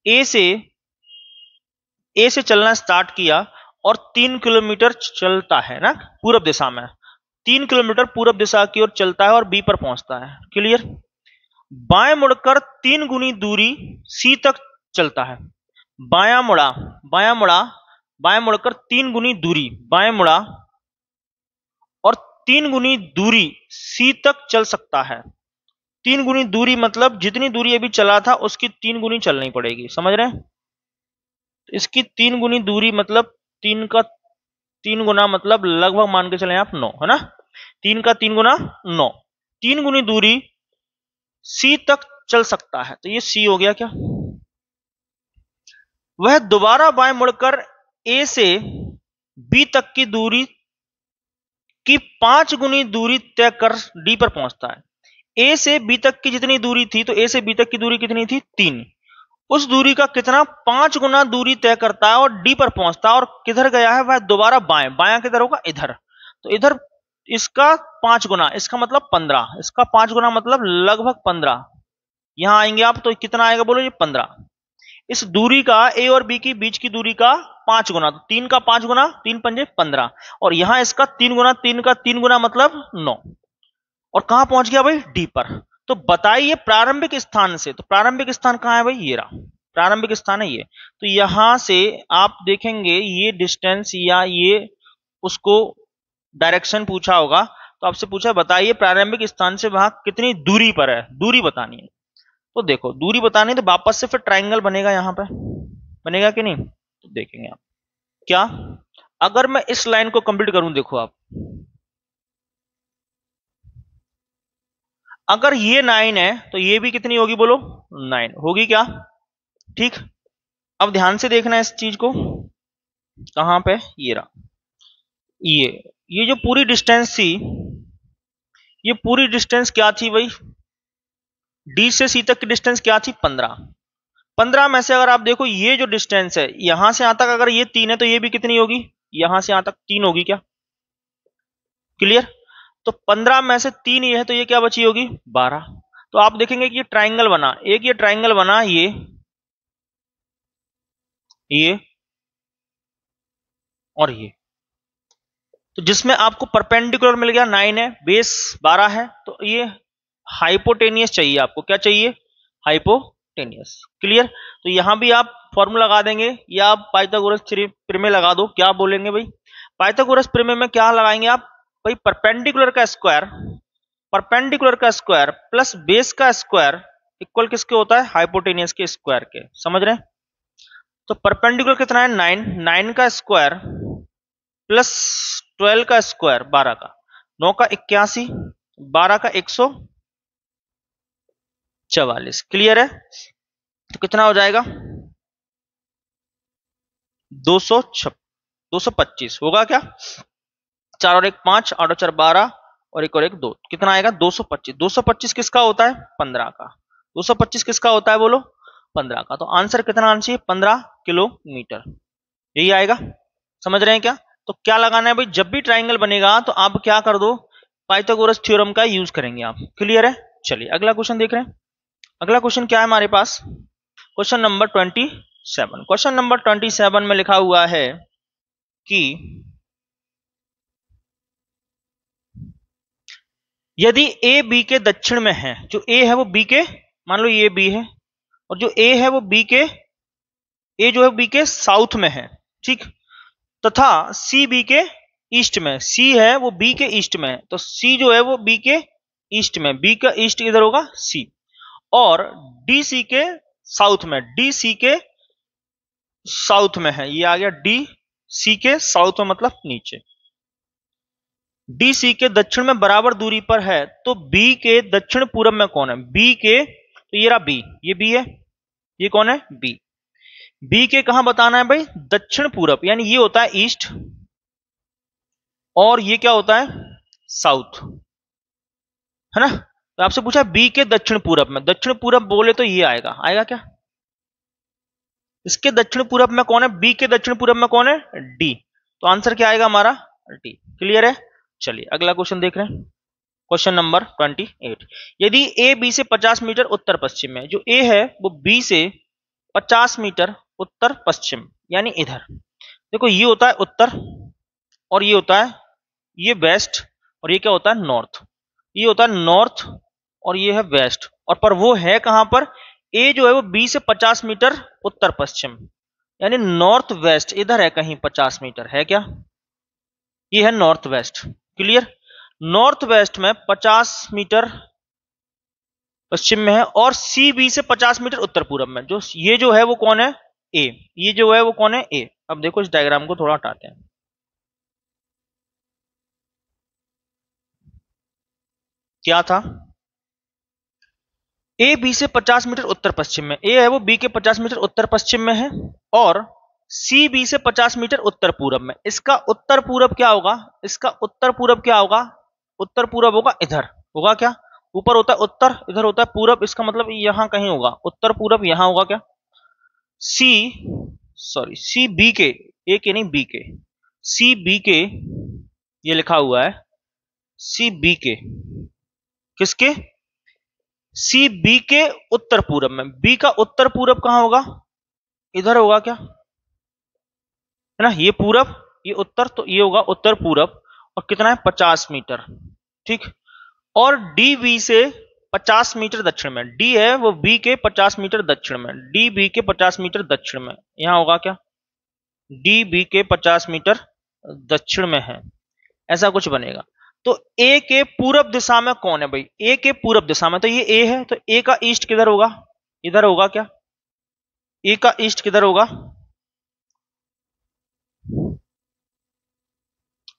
[SPEAKER 1] ए से चलना स्टार्ट किया और 3 किलोमीटर चलता है ना पूर्व दिशा में, 3 किलोमीटर पूर्व दिशा की ओर चलता है और बी पर पहुंचता है। क्लियर। बाएं मुड़कर 3 गुनी दूरी सी तक चलता है। बायां मुड़ा, बायां मुड़ा, बाएं मुड़कर 3 गुनी दूरी, बाएं मुड़ा और 3 गुनी दूरी सी तक चल सकता है। 3 गुनी दूरी मतलब जितनी दूरी अभी चला था उसकी 3 गुनी चलनी पड़ेगी। समझ रहे हैं। इसकी 3 गुनी दूरी मतलब 3 का 3 गुना मतलब लगभग मान के चले आप 9, है ना। 3 का 3 गुना 9, 3 गुनी दूरी सी तक चल सकता है। तो ये सी हो गया क्या। वह दोबारा बाएं मुड़कर ए से बी तक की दूरी की 5 गुनी दूरी तय कर डी पर पहुंचता है। ए से बी तक की जितनी दूरी थी, तो ए से बी तक की दूरी कितनी थी, 3। उस दूरी का कितना 5 गुना दूरी तय करता है और डी पर पहुंचता है। और किधर गया है वह दोबारा बाएं, बायां किधर होगा, इधर। तो इधर इसका 5 गुना, इसका मतलब 15, इसका 5 गुना मतलब लगभग 15। यहां आएंगे आप तो कितना आएगा बोलो, ये 15। इस दूरी का ए और बी की बीच की दूरी का 5 गुना, तो 3 का 5 गुना, 3 पंजे 15। और यहां इसका 3 गुना, 3 का 3 गुना मतलब 9। और कहां पहुंच गया भाई, डी पर। तो बताइए प्रारंभिक स्थान से, तो प्रारंभिक स्थान कहां है भाई, ये रहा प्रारंभिक स्थान है ये। तो यहां से आप देखेंगे ये डिस्टेंस या ये उसको डायरेक्शन पूछा होगा, तो आपसे पूछा बताइए प्रारंभिक स्थान से वहां कितनी दूरी पर है, दूरी बतानी है। तो देखो दूरी बतानी है तो वापस से फिर ट्राइंगल बनेगा, यहां पे बनेगा कि नहीं, तो देखेंगे आप क्या। अगर मैं इस लाइन को कंप्लीट करूं, देखो आप, अगर ये 9 है तो ये भी कितनी होगी बोलो, 9 होगी क्या, ठीक। अब ध्यान से देखना है इस चीज को, कहां पे, ये रहा, ये जो पूरी डिस्टेंस थी, ये पूरी डिस्टेंस क्या थी भाई, डी से सी तक की डिस्टेंस क्या थी, 15। 15 में से अगर आप देखो ये जो डिस्टेंस है यहां से यहां तक, अगर ये 3 है तो ये भी कितनी होगी, यहां से यहां तक 3 होगी क्या, क्लियर। तो 15 में से 3 ये है तो ये क्या बची होगी, 12। तो आप देखेंगे कि ये ट्राइंगल बना, एक ये ट्राइंगल बना, ये और ये, तो जिसमें आपको परपेंडिकुलर मिल गया 9 है, बेस 12 है, तो ये हाइपोटेनियस चाहिए आपको, क्या चाहिए, हाइपोटेनियस, क्लियर। तो यहां भी आप फॉर्मूला लगा देंगे या आप पाइथागोरस प्रमेय लगा दो, क्या बोलेंगे भाई, पाइथागोरस प्रमेय में क्या लगाएंगे आप भाई, परपेंडिकुलर का स्क्वायर, परपेंडिकुलर का स्क्वायर प्लस बेस का स्क्वायर इक्वल किसके होता है, हाइपोटेनियस के स्क्वायर के, समझ रहे हैं। तो परपेंडिकुलर कितना है, 9, 9 का स्क्वायर प्लस 12 का स्क्वायर, 12 का, 9 का 81, 12 का 144, क्लियर है। तो कितना हो जाएगा, 225 होगा क्या, 4 और 1 5, 8 और 4 12 और 1 और 1 2, कितना आएगा 225। 225 किसका होता है, 15 का। 225 किसका होता है बोलो, 15 का। तो आंसर कितना आना चाहिए, 15 किलोमीटर, यही आएगा, समझ रहे हैं क्या। तो क्या लगाना है भाई, जब भी ट्राइंगल बनेगा तो आप क्या कर दो, पाइथागोरस थ्योरम का यूज करेंगे आप, क्लियर है। चलिए अगला क्वेश्चन देख रहे हैं। अगला क्वेश्चन क्या है हमारे पास, क्वेश्चन नंबर 27। क्वेश्चन नंबर 27 में लिखा हुआ है कि यदि ए बी के दक्षिण में है, जो ए है वो बी के, मान लो ये बी है, और जो ए है वो बी के, ए जो है बी के साउथ में है, ठीक, तथा सी बी के ईस्ट में, सी है वो बी के ईस्ट में है, तो सी जो है वो बी के ईस्ट में, बी का ईस्ट इधर होगा सी, और डी सी के साउथ में, डी सी के साउथ में है, ये आ गया डी सी के साउथ में मतलब नीचे, डी सी के दक्षिण में बराबर दूरी पर है, तो बी के दक्षिण पूर्व में कौन है, बी के, तो ये रहा बी, ये बी है, ये कौन है बी, बी के कहां बताना है भाई, दक्षिण पूर्व, यानी ये होता है ईस्ट और ये क्या होता है साउथ, है ना। तो आपसे पूछा बी के दक्षिण पूर्व में, दक्षिण पूर्व बोले तो ये आएगा, आएगा क्या, इसके दक्षिण पूर्व में कौन है, बी के दक्षिण पूर्व में कौन है, डी, तो आंसर क्या आएगा हमारा डी, क्लियर है। चलिए अगला क्वेश्चन देख रहे हैं, क्वेश्चन नंबर 28। यदि ए बी से 50 मीटर उत्तर पश्चिम में, जो ए है वो बी से 50 मीटर उत्तर पश्चिम यानी इधर, देखो ये होता है उत्तर और ये होता है, ये वेस्ट, और ये क्या होता है नॉर्थ, ये होता है नॉर्थ और ये है वेस्ट, और पर वो है कहां पर, ए जो है वो बी से 50 मीटर उत्तर पश्चिम यानी नॉर्थ वेस्ट, इधर है कहीं 50 मीटर, है क्या, ये है north west, clear. North west में 50 मीटर पश्चिम में है, और सी बी से 50 मीटर उत्तर पूर्व में, जो ये जो है वो कौन है ए, ये जो है वो कौन है ए। अब देखो इस डायग्राम को थोड़ा हटाते हैं, क्या था, ए बी से 50 मीटर उत्तर पश्चिम में, ए है वो बी के 50 मीटर उत्तर पश्चिम में है, और सी बी से 50 मीटर उत्तर पूर्व में, इसका उत्तर पूर्व क्या होगा, इसका उत्तर पूर्व क्या होगा, उत्तर पूर्व होगा इधर, होगा क्या, ऊपर होता है उत्तर, इधर होता है पूर्व, इसका मतलब यहां कहीं होगा उत्तर पूर्व, यहां होगा क्या, सी, सॉरी सी बी के, ए के नहीं बी के, सी बी के, ये लिखा हुआ है सी बी के, किसके, सी बी के उत्तर पूर्व में, बी का उत्तर पूर्व कहां होगा, इधर होगा क्या, है ना, ये पूरब ये उत्तर, तो ये होगा उत्तर पूरब, और कितना है 50 मीटर, ठीक। और डी बी से 50 मीटर दक्षिण में, डी है वो बी के 50 मीटर दक्षिण में, डी बी के 50 मीटर दक्षिण में, यहां होगा क्या, डी बी के 50 मीटर दक्षिण में है, ऐसा कुछ बनेगा। तो ए के पूरब दिशा में कौन है भाई? ए के पूरब दिशा में तो ये ए है, तो ए का ईस्ट किधर होगा? इधर होगा क्या? ए का ईस्ट किधर होगा?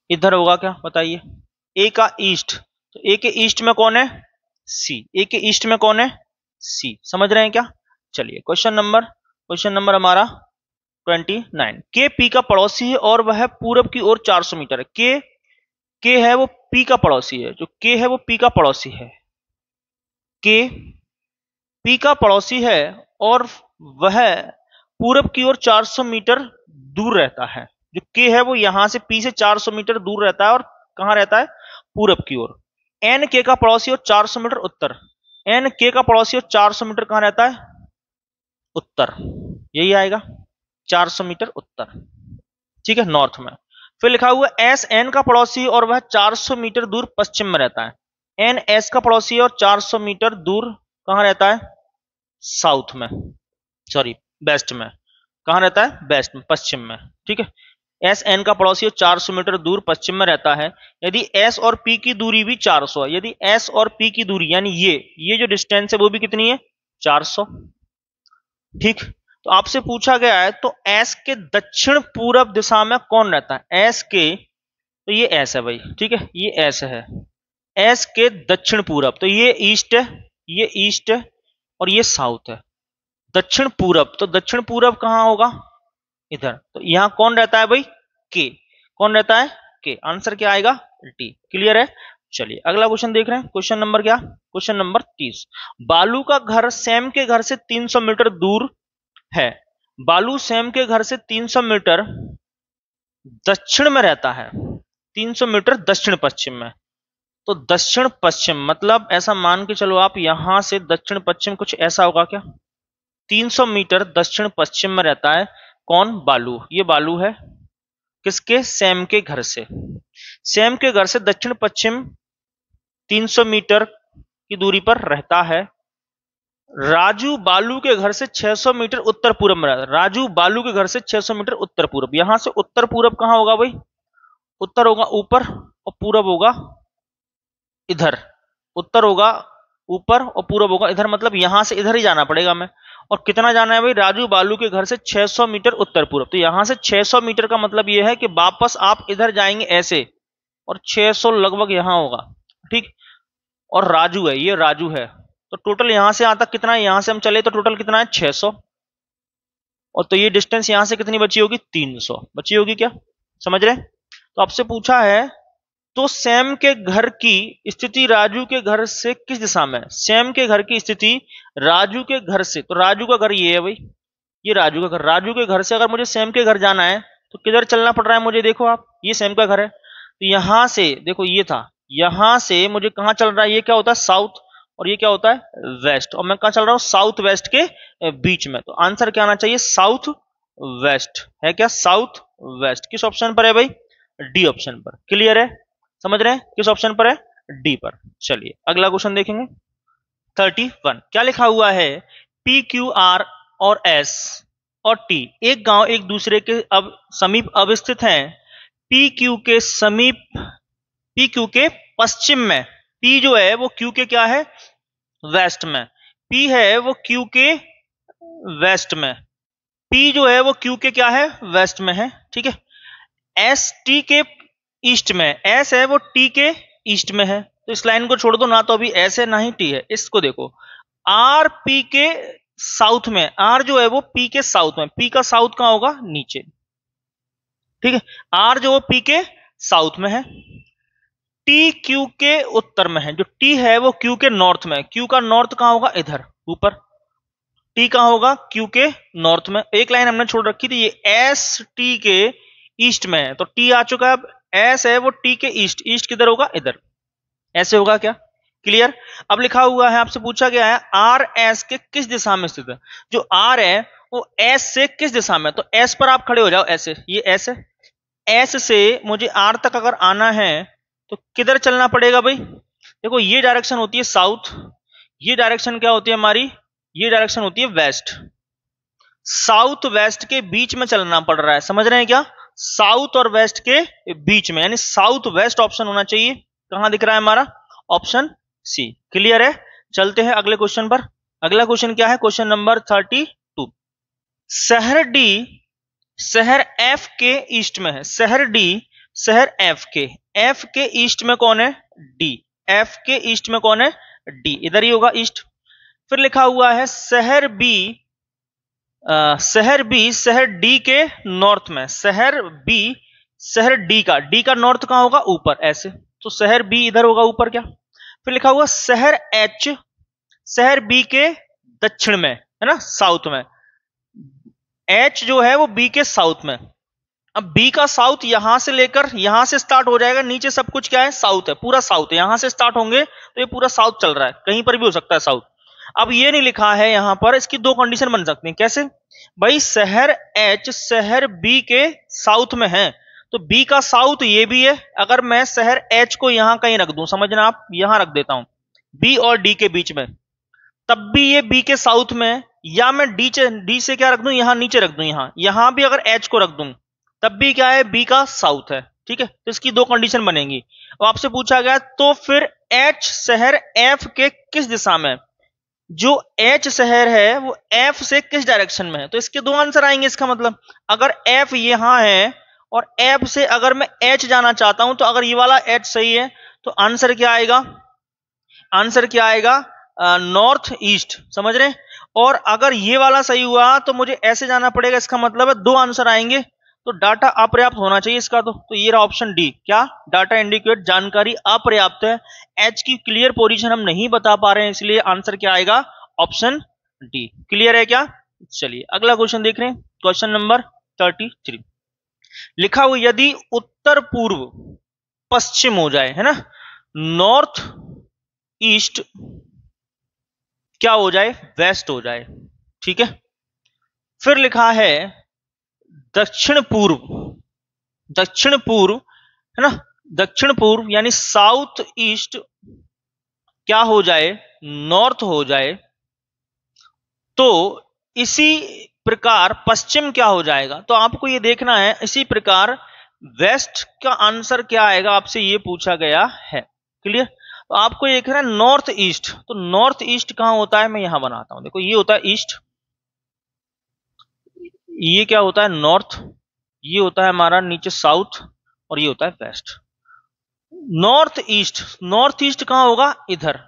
[SPEAKER 1] इधर होगा क्या, बताइए? ए का ईस्ट, तो ए के ईस्ट में कौन है? सी। ए के ईस्ट में कौन है? सी। समझ रहे हैं क्या? चलिए क्वेश्चन नंबर हमारा 29। के पी का पड़ोसी है और वह पूरब की ओर 400 मीटर है। के है वो पी का पड़ोसी है, जो के है वो पी का पड़ोसी है। के पी का पड़ोसी है और वह पूरब की ओर 400 मीटर दूर रहता है। जो के है वो यहां से पी से 400 मीटर दूर रहता है और कहां रहता है? पूरब की ओर। एन के का पड़ोसी और 400 मीटर उत्तर। एन के का पड़ोसी और 400 मीटर कहां रहता है? उत्तर। यही आएगा 400 मीटर उत्तर, ठीक है, नॉर्थ में। फिर लिखा हुआ एस एन का पड़ोसी और वह 400 मीटर दूर पश्चिम में रहता है। एन एस का पड़ोसी और 400 मीटर दूर कहां रहता है? साउथ में, सॉरी वेस्ट में। कहां रहता है? वेस्ट में, पश्चिम में, ठीक है। एस एन का पड़ोसी 400 मीटर दूर पश्चिम में रहता है। यदि एस और पी की दूरी भी 400 है, यदि एस और पी की दूरी यानी ये जो डिस्टेंस है वो भी कितनी है? 400, ठीक। तो आपसे पूछा गया है तो एस के दक्षिण पूरब दिशा में कौन रहता है? एस के, तो ये एस है भाई, ठीक है, ये एस है। एस के दक्षिण पूरब, तो ये ईस्ट है, ये ईस्ट है और ये साउथ है। दक्षिण पूरब, तो दक्षिण पूरब कहां होगा? इधर। तो यहां कौन रहता है भाई? के। कौन रहता है? के। आंसर क्या आएगा? डी। क्लियर है? चलिए अगला क्वेश्चन देख रहे हैं। क्वेश्चन नंबर क्या? Question number 30। बालू का घर सैम के घर से 300 मीटर दूर है। बालू सैम के घर से 300 मीटर दक्षिण में रहता है। 300 मीटर दक्षिण पश्चिम में। तो दक्षिण पश्चिम मतलब ऐसा मान के चलो आप, यहां से दक्षिण पश्चिम कुछ ऐसा होगा क्या? 300 मीटर दक्षिण पश्चिम में रहता है कौन? बालू। ये बालू है किसके? सैम के घर से। सैम के घर से दक्षिण पश्चिम 300 मीटर की दूरी पर रहता है। राजू बालू के घर से 600 मीटर उत्तर पूर्व में रहता है। राजू बालू के घर से 600 मीटर उत्तर पूर्व। यहां से उत्तर पूर्व कहां होगा भाई? उत्तर होगा ऊपर और पूरब होगा इधर। उत्तर होगा ऊपर और पूरब होगा इधर, मतलब यहां से इधर ही जाना पड़ेगा हमें। और कितना जाना है भाई? राजू बालू के घर से 600 मीटर उत्तर पूर्व। तो यहां से 600 मीटर का मतलब यह है कि वापस आप इधर जाएंगे ऐसे, और 600 लगभग यहां होगा, ठीक। और राजू है, ये राजू है। तो टोटल यहां से यहां तक कितना है? यहां से हम चले तो टोटल कितना है? 600। और तो ये डिस्टेंस यहां से कितनी बची होगी? 300 बची होगी क्या? समझ रहे? तो आपसे पूछा है तो सैम के घर की स्थिति राजू के घर से किस दिशा में? सैम के घर की स्थिति राजू के घर से, तो राजू का घर ये है भाई, ये राजू का घर। राजू के घर से अगर मुझे सैम के घर जाना है तो किधर चलना पड़ रहा है मुझे? देखो आप, ये सैम का घर है, तो यहां से देखो ये था, यहां से मुझे कहां चल रहा है? ये क्या होता है? साउथ। और ये क्या होता है? वेस्ट। और मैं कहां चल रहा हूं? साउथ वेस्ट के बीच में। तो आंसर क्या आना चाहिए? साउथ वेस्ट है क्या? South west. किस ऑप्शन पर है भाई? डी ऑप्शन पर। क्लियर है? समझ रहे हैं? किस ऑप्शन पर है? डी पर। चलिए अगला क्वेश्चन देखेंगे। 31। क्या लिखा हुआ है? पी क्यू आर और एस और टी एक गांव एक दूसरे के समीप अवस्थित हैं। पी क्यू के समीप, पी क्यू के पश्चिम में, पी जो है वो क्यू के क्या है? वेस्ट में। पी है वो क्यू के वेस्ट में। पी जो है वो क्यू के क्या है? वेस्ट में है, ठीक है। एस टी के ईस्ट में, एस है वो टी के ईस्ट में है। तो इस लाइन को छोड़ दो, ना तो अभी एस है ना ही टी है। इसको देखो, आर पी के साउथ में, आर जो है वो पी के साउथ में। पी का साउथ कहां होगा? नीचे, ठीक है। आर जो पी के साउथ में है। टी क्यू के उत्तर में है। जो टी है वो क्यू के नॉर्थ में है। क्यू का नॉर्थ कहां होगा? इधर ऊपर। टी कहां होगा? क्यू के नॉर्थ में। एक लाइन हमने छोड़ रखी थी, ये एस टी के ईस्ट में है, तो टी आ चुका है। अब एस है वो टी के ईस्ट, ईस्ट किधर होगा? इधर। ऐसे होगा क्या? क्लियर? अब लिखा हुआ है, आपसे पूछा गया है आर एस के किस दिशा में स्थित है। जो आर है वो एस से किस दिशा में? तो एस पर आप खड़े हो जाओ ऐसे, ये एस है। एस से मुझे आर तक अगर आना है तो किधर चलना पड़ेगा भाई? देखो ये डायरेक्शन होती है साउथ, ये डायरेक्शन क्या होती है हमारी? ये डायरेक्शन होती है वेस्ट। साउथ वेस्ट के बीच में चलना पड़ रहा है, समझ रहे हैं क्या? साउथ और वेस्ट के बीच में, यानी साउथ वेस्ट ऑप्शन होना चाहिए। कहां दिख रहा है हमारा? Option C. क्लियर है? चलते हैं अगले क्वेश्चन पर। अगला क्वेश्चन क्या है? Question number 32। शहर डी शहर एफ के ईस्ट में है। शहर डी शहर एफ के ईस्ट में कौन है? डी। एफ के ईस्ट में कौन है? डी। इधर ही होगा ईस्ट। फिर लिखा हुआ है शहर बी शहर डी के नॉर्थ में। शहर बी शहर डी का नॉर्थ कहां होगा? ऊपर, ऐसे। तो शहर बी इधर होगा ऊपर क्या। फिर लिखा हुआ शहर एच शहर बी के दक्षिण में, है ना, साउथ में। एच जो है वो बी के साउथ में। अब बी का साउथ यहां से लेकर यहां से स्टार्ट हो जाएगा, नीचे सब कुछ क्या है? साउथ है, पूरा साउथ है। यहां से स्टार्ट होंगे तो ये पूरा साउथ चल रहा है, कहीं पर भी हो सकता है साउथ। अब ये नहीं लिखा है यहां पर, इसकी दो कंडीशन बन सकती हैं। कैसे भाई? शहर एच शहर बी के साउथ में है, तो बी का साउथ ये भी है। अगर मैं शहर एच को यहां कहीं रख दूं, समझना आप, यहां रख देता हूं बी और डी के बीच में, तब भी ये बी के साउथ में। या मैं डी से क्या रख दूं? यहां नीचे रख दूं, यहां भी अगर एच को रख दूं तब भी क्या है? बी का साउथ है। ठीक है, तो इसकी दो कंडीशन बनेंगी। और आपसे पूछा गया तो फिर एच शहर एफ के किस दिशा में? जो एच शहर है वो एफ से किस डायरेक्शन में है? तो इसके दो आंसर आएंगे। इसका मतलब अगर एफ यहां है और एफ से अगर मैं एच जाना चाहता हूं, तो अगर ये वाला एच सही है तो आंसर क्या आएगा? आंसर क्या आएगा? North east. समझ रहे हैं? और अगर ये वाला सही हुआ तो मुझे ऐसे जाना पड़ेगा। इसका मतलब है दो आंसर आएंगे, तो डाटा अपर्याप्त होना चाहिए इसका। तो ये रहा ऑप्शन डी। क्या? डाटा इंडिकेट, जानकारी अपर्याप्त है। एच की क्लियर पोजीशन हम नहीं बता पा रहे हैं, इसलिए आंसर क्या आएगा? Option D. क्लियर है क्या? चलिए अगला क्वेश्चन देख रहे हैं। Question number 33। लिखा हुआ यदि उत्तर पूर्व पश्चिम हो जाए, है ना, नॉर्थ ईस्ट क्या हो जाए? वेस्ट हो जाए। ठीक है। फिर लिखा है दक्षिण पूर्व, है ना, दक्षिण पूर्व यानी साउथ ईस्ट क्या हो जाए? नॉर्थ हो जाए। तो इसी प्रकार पश्चिम क्या हो जाएगा? तो आपको ये देखना है। इसी प्रकार वेस्ट का आंसर क्या आएगा? आपसे ये पूछा गया है। क्लियर? तो आपको ये देखना है नॉर्थ ईस्ट। तो नॉर्थ ईस्ट कहां होता है? मैं यहां बनाता हूं। देखो ये होता है ईस्ट, ये क्या होता है? नॉर्थ, ये होता है हमारा नीचे साउथ, और ये होता है वेस्ट। नॉर्थ ईस्ट कहां होगा? इधर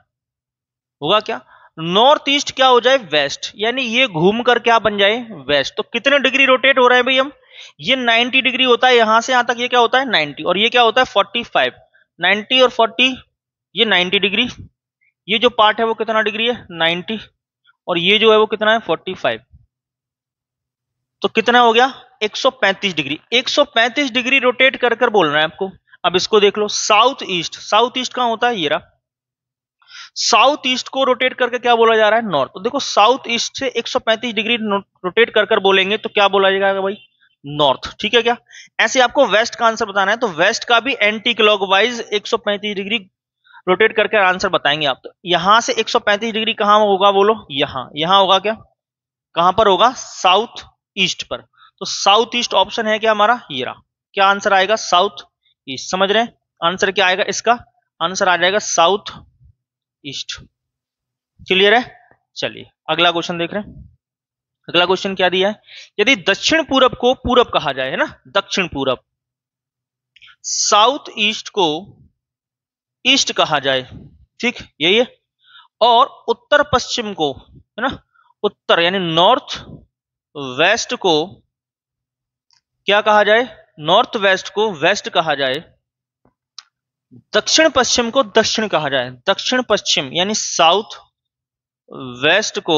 [SPEAKER 1] होगा क्या? नॉर्थ ईस्ट क्या हो जाए? वेस्ट, यानी ये घूम कर क्या बन जाए? वेस्ट। तो कितने डिग्री रोटेट हो रहे हैं भाई हम? ये 90 डिग्री होता है यहां से यहां तक। ये क्या होता है? 90। और ये क्या होता है? 45। 90 और 40, ये 90 डिग्री। ये जो पार्ट है वो कितना डिग्री है? 90। और ये जो है वो कितना है? 45। तो कितना हो गया? 135 डिग्री। 135 डिग्री रोटेट कर कर बोल रहा है आपको। अब इसको देख लो, साउथ ईस्ट कहां होता है? ये रहा। साउथ ईस्ट को रोटेट करके क्या बोला जा रहा है? नॉर्थ। तो देखो साउथ ईस्ट से 135 डिग्री रोटेट कर कर बोलेंगे तो क्या बोला जाएगा भाई? नॉर्थ। ठीक है क्या? ऐसे आपको वेस्ट का आंसर बताना है, तो वेस्ट का भी एंटी क्लॉकवाइज 135 डिग्री रोटेट करके आंसर बताएंगे आप। तो यहां से 135 डिग्री कहां होगा? बोलो, यहां होगा क्या? कहां पर होगा? साउथ ईस्ट पर। तो साउथ ईस्ट ऑप्शन है क्या हमारा? ये रहा। क्या आंसर आएगा? South east. समझ रहे हैं? आंसर क्या आएगा इसका? आंसर आ जाएगा साउथ ईस्ट। क्लियर है? चलिए अगला क्वेश्चन देख रहे हैं। अगला क्वेश्चन क्या दिया है? यदि दक्षिण पूरब को पूरब कहा जाए, है ना, दक्षिण पूरब, साउथ ईस्ट को ईस्ट कहा जाए, ठीक, यही है, और उत्तर पश्चिम को, है ना, उत्तर यानी नॉर्थ वेस्ट को क्या कहा जाए? नॉर्थ वेस्ट को वेस्ट कहा जाए, दक्षिण पश्चिम को दक्षिण कहा जाए। दक्षिण पश्चिम यानी साउथ वेस्ट को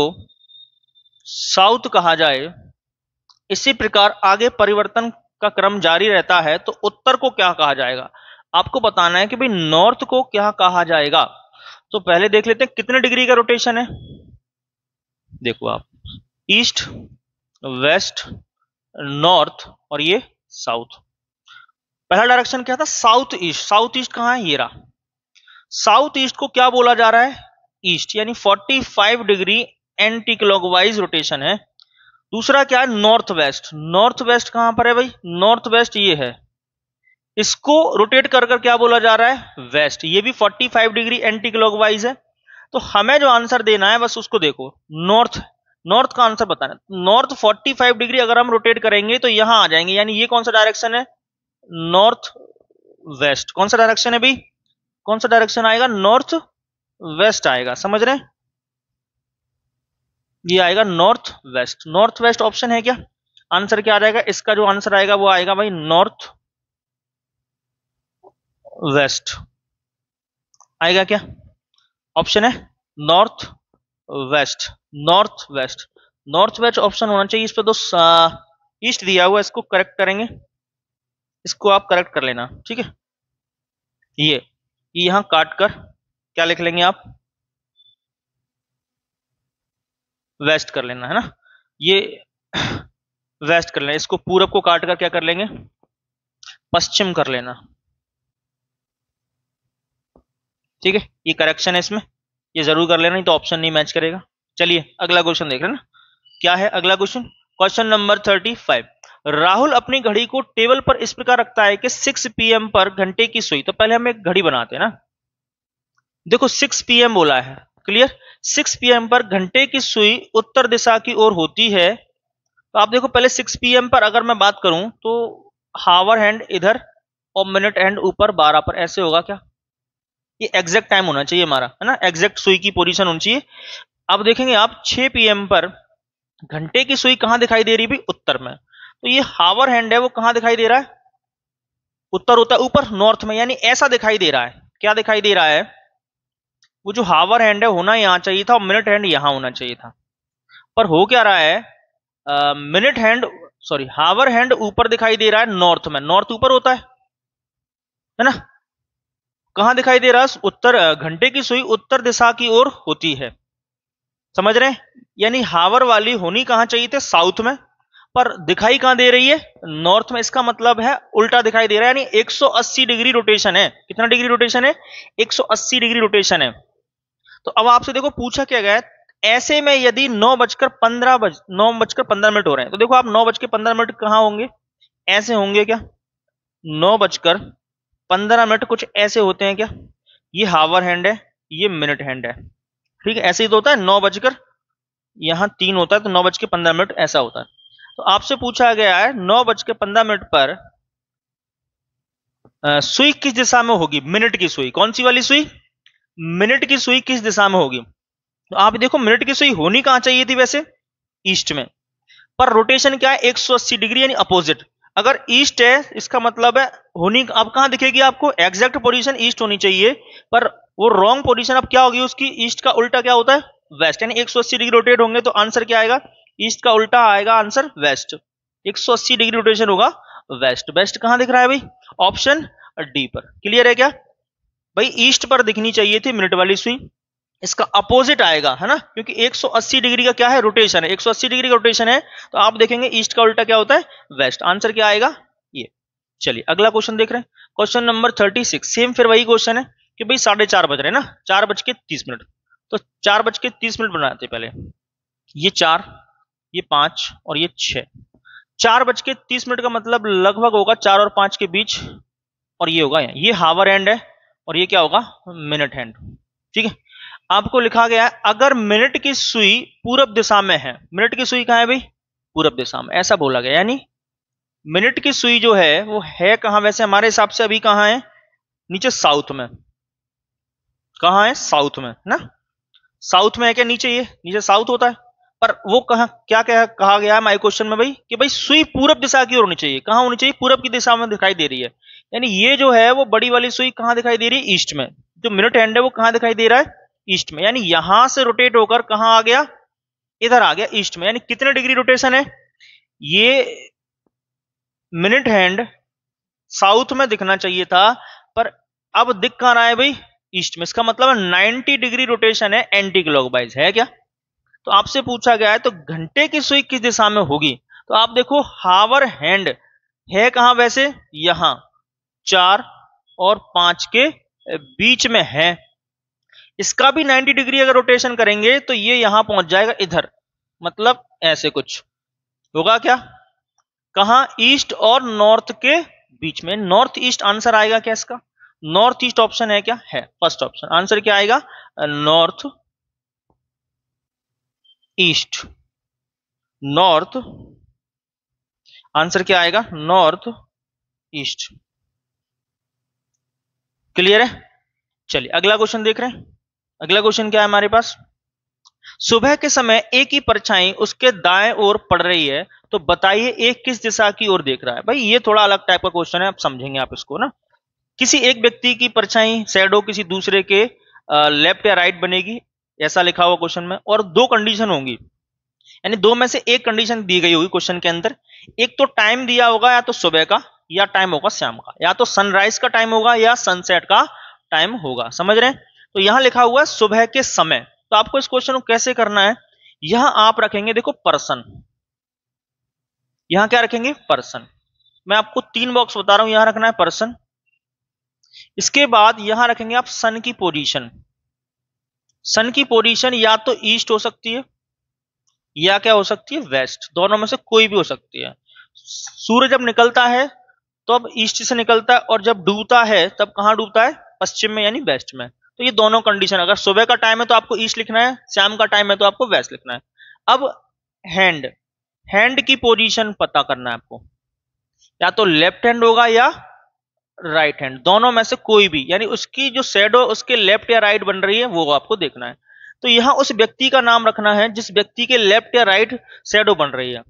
[SPEAKER 1] साउथ कहा जाए। इसी प्रकार आगे परिवर्तन का क्रम जारी रहता है, तो उत्तर को क्या कहा जाएगा? आपको बताना है कि भाई नॉर्थ को क्या कहा जाएगा। तो पहले देख लेते हैं कितने डिग्री का रोटेशन है। देखो आप, ईस्ट, वेस्ट, नॉर्थ और ये साउथ। पहला डायरेक्शन क्या था? South east. साउथ ईस्ट कहां है? ये रहा। साउथ ईस्ट को क्या बोला जा रहा है? ईस्ट, यानी 45 डिग्री एंटी क्लॉकवाइज रोटेशन है। दूसरा क्या है? North west. नॉर्थ वेस्ट कहां पर है भाई? नॉर्थ वेस्ट ये है, इसको रोटेट कर कर क्या बोला जा रहा है, वेस्ट। ये भी 45 डिग्री एंटी क्लॉकवाइज है। तो हमें जो आंसर देना है बस उसको देखो, नॉर्थ, नॉर्थ का आंसर बताना। नॉर्थ 45 डिग्री अगर हम रोटेट करेंगे तो यहां आ जाएंगे, यानी ये कौन सा डायरेक्शन है, नॉर्थ वेस्ट। कौन सा डायरेक्शन है भाई, कौन सा डायरेक्शन आएगा, नॉर्थ वेस्ट आएगा, समझ रहे हैं, ये आएगा north west. North west option है क्या, आंसर क्या आ जाएगा इसका, जो आंसर आएगा वो आएगा भाई नॉर्थ वेस्ट आएगा क्या, ऑप्शन है north west. North west, north west option होना चाहिए। इस पे तो ईस्ट दिया हुआ है, इसको करेक्ट करेंगे, इसको आप करेक्ट कर लेना, ठीक है। ये यहां काट कर क्या लिख लेंगे आप, वेस्ट कर लेना है ना, ये वेस्ट कर लेना। इसको पूरब को काट कर क्या कर लेंगे, पश्चिम कर लेना, ठीक है। ये करेक्शन है इसमें, ये जरूर कर लेना, नहीं तो ऑप्शन नहीं मैच करेगा। चलिए अगला क्वेश्चन देख रहे हैं ना, क्या है अगला क्वेश्चन, क्वेश्चन नंबर 35। राहुल अपनी घड़ी को टेबल पर इस प्रकार रखता है कि 6 PM पर घंटे की सुई, तो पहले हम एक घड़ी बनाते हैं ना, देखो 6 PM बोला है, क्लियर। 6 PM पर घंटे की सुई उत्तर दिशा की ओर होती है। तो आप देखो पहले 6 PM पर अगर मैं बात करूं तो हावर हैंड इधर और मिनट हैंड ऊपर 12 पर, ऐसे होगा क्या, ये एग्जैक्ट टाइम होना चाहिए हमारा, है ना, एग्जैक्ट सुई की पोजीशन होनी चाहिए। अब देखेंगे आप 6 PM पर घंटे की सुई कहां दिखाई दे रही है, भी उत्तर में। तो ये हावर हैंड है वो कहां दिखाई दे रहा है, उत्तर होता है ऊपर, नॉर्थ में, यानी ऐसा दिखाई दे रहा है, क्या दिखाई दे रहा है, वो जो हावर हैंड है होना यहां चाहिए था और मिनट हैंड यहां होना चाहिए था, पर हो क्या रहा है, मिनट हैंड सॉरी हावर हैंड ऊपर दिखाई दे रहा है नॉर्थ में, नॉर्थ ऊपर होता है ना, कहां दिखाई दे रहा है, उत्तर, घंटे की सुई उत्तर दिशा की ओर होती है, समझ रहे हैं, यानी हावर वाली होनी कहां चाहिए थे, साउथ में, पर दिखाई कहां दे रही है, नॉर्थ में। इसका मतलब है उल्टा दिखाई दे रहा है, यानी 180 डिग्री रोटेशन है। कितना डिग्री रोटेशन है, 180 डिग्री रोटेशन है। तो अब आपसे देखो पूछा क्या गया है, ऐसे में यदि 9:15 हो रहे हैं, तो देखो आप 9:15 कहां होंगे, ऐसे होंगे क्या, 9:15 कुछ ऐसे होते हैं क्या, ये हावर हैंड है, ये मिनट हैंड है, ठीक है, ऐसे ही तो होता है, 9 बजकर यहां 3 होता है, तो 9:15 ऐसा होता है। तो आपसे पूछा गया है 9:15 पर सुई किस दिशा में होगी, मिनट की सुई, कौन सी वाली सुई, मिनट की सुई किस दिशा में होगी। तो आप देखो मिनट की सुई होनी कहां चाहिए थी वैसे, ईस्ट में, पर रोटेशन क्या है 180 डिग्री, यानी अपोजिट। अगर ईस्ट है इसका मतलब है होनी अब कहां दिखेगी आपको, एग्जैक्ट पोजीशन ईस्ट होनी चाहिए, पर वो रॉन्ग पोजीशन अब क्या होगी उसकी, ईस्ट का उल्टा क्या होता है, वेस्ट, यानी 180 डिग्री रोटेट होंगे तो आंसर क्या आएगा, ईस्ट का उल्टा आएगा आंसर वेस्ट, 180 डिग्री रोटेशन होगा वेस्ट। वेस्ट कहां दिख रहा है भाई, ऑप्शन डी पर, क्लियर है क्या भाई, ईस्ट पर दिखनी चाहिए थी मिनट वाली सुई, इसका अपोजिट आएगा, है ना, क्योंकि 180 डिग्री का क्या है, रोटेशन है, 180 डिग्री का रोटेशन है, तो आप देखेंगे ईस्ट का उल्टा क्या होता है, वेस्ट। आंसर क्या आएगा ये। चलिए अगला क्वेश्चन देख रहे हैं, क्वेश्चन नंबर 36। सेम फिर वही क्वेश्चन है कि भाई 4:30 बज रहे हैं ना, 4:30, तो 4:30 बनाते पहले, ये 4, ये 5 और ये 6, 4:30 का मतलब लगभग होगा 4 और 5 के बीच, और ये होगा ये हावर हैंड है और ये क्या होगा, मिनट हैंड, ठीक है। आपको लिखा गया है अगर मिनट की सुई पूरब दिशा में है, मिनट की सुई कहां है भाई, पूरब दिशा में, ऐसा बोला गया, यानी मिनट की सुई जो है वो है कहां वैसे हमारे हिसाब से, अभी कहां है, नीचे साउथ में, कहां है, साउथ में ना, साउथ में है क्या, नीचे, ये नीचे साउथ होता है, पर वो कहा क्या कहा गया है माय क्वेश्चन में भाई, कि भाई सुई पूरब दिशा की ओर होनी चाहिए, कहां होनी चाहिए, पूरब की दिशा में दिखाई दे रही है, यानी ये जो है वो बड़ी वाली सुई कहां दिखाई दे रही है, ईस्ट में, जो मिनट हैंड है वो कहां दिखाई दे रहा है, ईस्ट में, यानी यहां से रोटेट होकर कहां आ गया, इधर आ गया ईस्ट में, यानी कितने डिग्री रोटेशन है, ये मिनट हैंड साउथ में दिखना चाहिए था, पर अब दिख कहां रहा है भाई, ईस्ट में, इसका मतलब है 90 डिग्री रोटेशन है, एंटी क्लॉकवाइज है क्या। तो आपसे पूछा गया है तो घंटे की सुई किस दिशा में होगी, तो आप देखो हावर हैंड है कहां वैसे, यहां 4 और 5 के बीच में है, इसका भी 90 डिग्री अगर रोटेशन करेंगे तो ये यहां पहुंच जाएगा इधर, मतलब ऐसे कुछ होगा क्या, कहां, ईस्ट और नॉर्थ के बीच में। नॉर्थ ईस्ट आंसर आएगा क्या इसका? नॉर्थ ईस्ट ऑप्शन है क्या? है, फर्स्ट ऑप्शन। आंसर क्या आएगा? North east. नॉर्थ, आंसर क्या आएगा? North east. क्लियर है? चलिए अगला क्वेश्चन देख रहे हैं। अगला क्वेश्चन क्या है हमारे पास? सुबह के समय एक ही परछाई उसके दाएं ओर पड़ रही है, तो बताइए एक किस दिशा की ओर देख रहा है। भाई ये थोड़ा अलग टाइप का क्वेश्चन है, आप समझेंगे आप इसको ना। किसी एक व्यक्ति की परछाई शैडो किसी दूसरे के लेफ्ट या राइट बनेगी, ऐसा लिखा हुआ क्वेश्चन में, और दो कंडीशन होंगी, यानी दो में से एक कंडीशन दी गई होगी क्वेश्चन के अंदर। एक तो टाइम दिया होगा, या तो सुबह का या टाइम होगा शाम का, या तो सनराइज का टाइम होगा या सनसेट का टाइम होगा। समझ रहे हैं? तो यहां लिखा हुआ है सुबह के समय। तो आपको इस क्वेश्चन को कैसे करना है, यहां आप रखेंगे देखो पर्सन, यहां क्या रखेंगे? पर्सन। मैं आपको 3 बॉक्स बता रहा हूं, यहां रखना है पर्सन। इसके बाद यहां रखेंगे आप सन की पोजीशन। सन की पोजीशन या तो ईस्ट हो सकती है या क्या हो सकती है? वेस्ट। दोनों में से कोई भी हो सकती है। सूर्य जब निकलता है तो अब ईस्ट से निकलता है, और जब डूबता है तब कहां डूबता है? पश्चिम में, यानी वेस्ट में। तो ये दोनों कंडीशन, अगर सुबह का टाइम है तो आपको ईस्ट लिखना है, शाम का टाइम है तो आपको वेस्ट लिखना है। अब हैंड, हैंड की पोजीशन पता करना है आपको, या तो लेफ्ट हैंड होगा या राइट हैंड, दोनों में से कोई भी, यानी उसकी जो शैडो उसके लेफ्ट या राइट बन रही है वो आपको देखना है। तो यहां उस व्यक्ति का नाम रखना है जिस व्यक्ति के लेफ्ट या राइट शैडो बन रही है।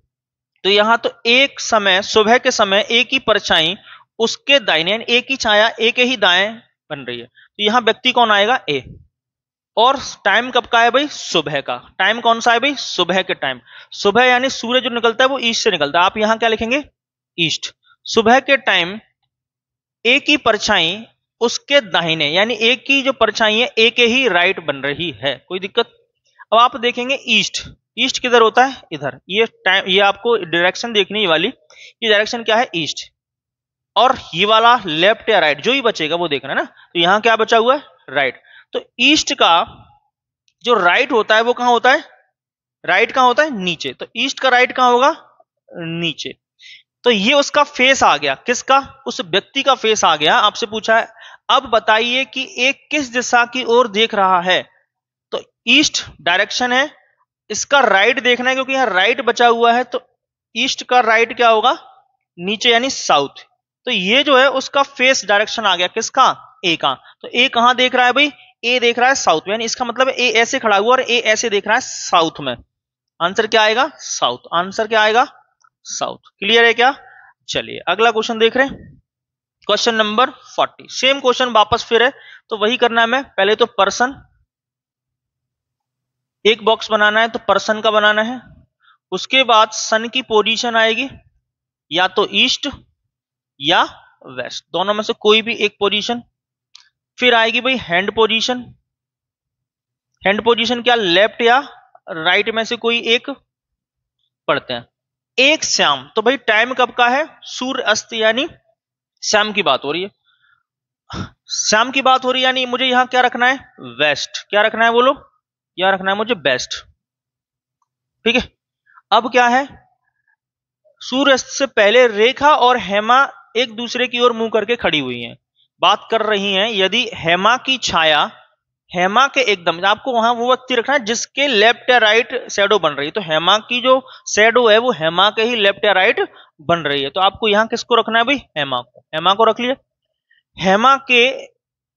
[SPEAKER 1] तो यहां तो एक समय, सुबह के समय एक ही परछाई उसके दाहिने, यानी एक ही छाया एक ही दाएं बन रही है। तो यहां व्यक्ति कौन आएगा? ए। और टाइम कब का है भाई? सुबह का। टाइम कौन सा है भाई? सुबह के टाइम। सुबह यानी सूर्य जो निकलता है वो ईस्ट से निकलता है, आप यहां क्या लिखेंगे? ईस्ट। सुबह के टाइम एक ही परछाई उसके दाहिने, यानी एक ही जो परछाई है एक ही राइट बन रही है। कोई दिक्कत? अब आप देखेंगे ईस्ट, ईस्ट किधर होता है? इधर। ये टाइम, ये आपको डायरेक्शन देखनी है वाली, ये डायरेक्शन क्या है? ईस्ट। और ये वाला लेफ्ट या राइट, जो ही बचेगा वो देखना है ना। तो यहां क्या बचा हुआ है? राइट। तो ईस्ट का जो राइट होता है वो कहां होता है? राइट कहां होता है? नीचे। तो ईस्ट का राइट कहां होगा? नीचे। तो ये उसका फेस आ गया, किसका? उस व्यक्ति का फेस आ गया। आपसे पूछा है अब बताइए कि एक किस दिशा की ओर देख रहा है। तो ईस्ट डायरेक्शन है, इसका राइट देखना है क्योंकि यहां राइट बचा हुआ है। तो ईस्ट का राइट क्या होगा? नीचे, यानी साउथ। तो ये जो है उसका फेस डायरेक्शन आ गया, किसका? ए का। तो ए कहां देख रहा है भाई? ए देख रहा है साउथ में, यानी इसका मतलब ए ऐसे खड़ा हुआ और ए ऐसे देख रहा है साउथ में। आंसर क्या आएगा? साउथ। आंसर क्या आएगा? साउथ। क्लियर है क्या? चलिए अगला क्वेश्चन देख रहे हैं, क्वेश्चन नंबर 40। सेम क्वेश्चन वापस फिर है, तो वही करना है। मैं पहले तो पर्सन, एक बॉक्स बनाना है तो पर्सन का बनाना है। उसके बाद सन की पोजीशन आएगी, या तो ईस्ट या वेस्ट, दोनों में से कोई भी एक पोजीशन। फिर आएगी भाई हैंड पोजीशन। हैंड पोजीशन क्या? लेफ्ट या राइट में से कोई एक पढ़ते हैं। एक शाम, तो भाई टाइम कब का है? सूर्य अस्त, यानी शाम की बात हो रही है। शाम की बात हो रही है, यानी मुझे यहां क्या रखना है? वेस्ट। क्या रखना है बोलो? यहां रखना है मुझे वेस्ट। ठीक है। अब क्या है? सूर्यास्त से पहले रेखा और हेमा एक दूसरे की ओर मुंह करके खड़ी हुई हैं, बात कर रही हैं। यदि हेमा की छाया हेमा के एकदम, आपको वहां वो व्यक्ति रखना है जिसके लेफ्ट या राइट शैडो बन रही है। तो हेमा की जो शैडो है वो हेमा के ही लेफ्ट या राइट बन रही है। तो आपको यहां किसको रखना है भाई? हेमा को। हेमा को रख लिया। हेमा के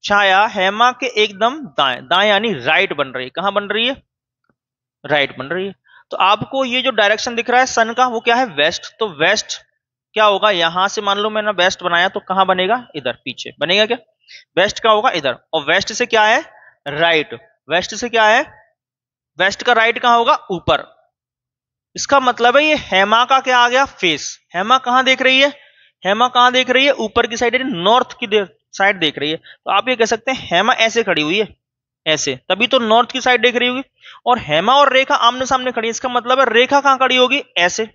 [SPEAKER 1] छाया हेमा के एकदम दाएं, दाएं यानी राइट बन रही है। कहां बन रही है? राइट बन रही है। तो आपको ये जो डायरेक्शन दिख रहा है सन का, वो क्या है? वेस्ट। तो वेस्ट क्या होगा? यहां से मान लो मैंने वेस्ट बनाया तो कहां बनेगा? इधर पीछे बनेगा क्या? वेस्ट का होगा इधर। और वेस्ट से क्या है? राइट। वेस्ट से क्या है? वेस्ट का राइट कहां होगा? ऊपर। इसका मतलब है ये हेमा का क्या आ गया? फेस। हेमा कहां देख रही है? हेमा कहां देख रही है? ऊपर की साइड, नॉर्थ की साइड देख रही है। तो आप ये कह सकते हैं हेमा ऐसे खड़ी हुई है, ऐसे, तभी तो नॉर्थ की साइड देख रही होगी। और हेमा और रेखा आमने सामने खड़ी है, इसका मतलब है रेखा कहां खड़ी होगी? ऐसे,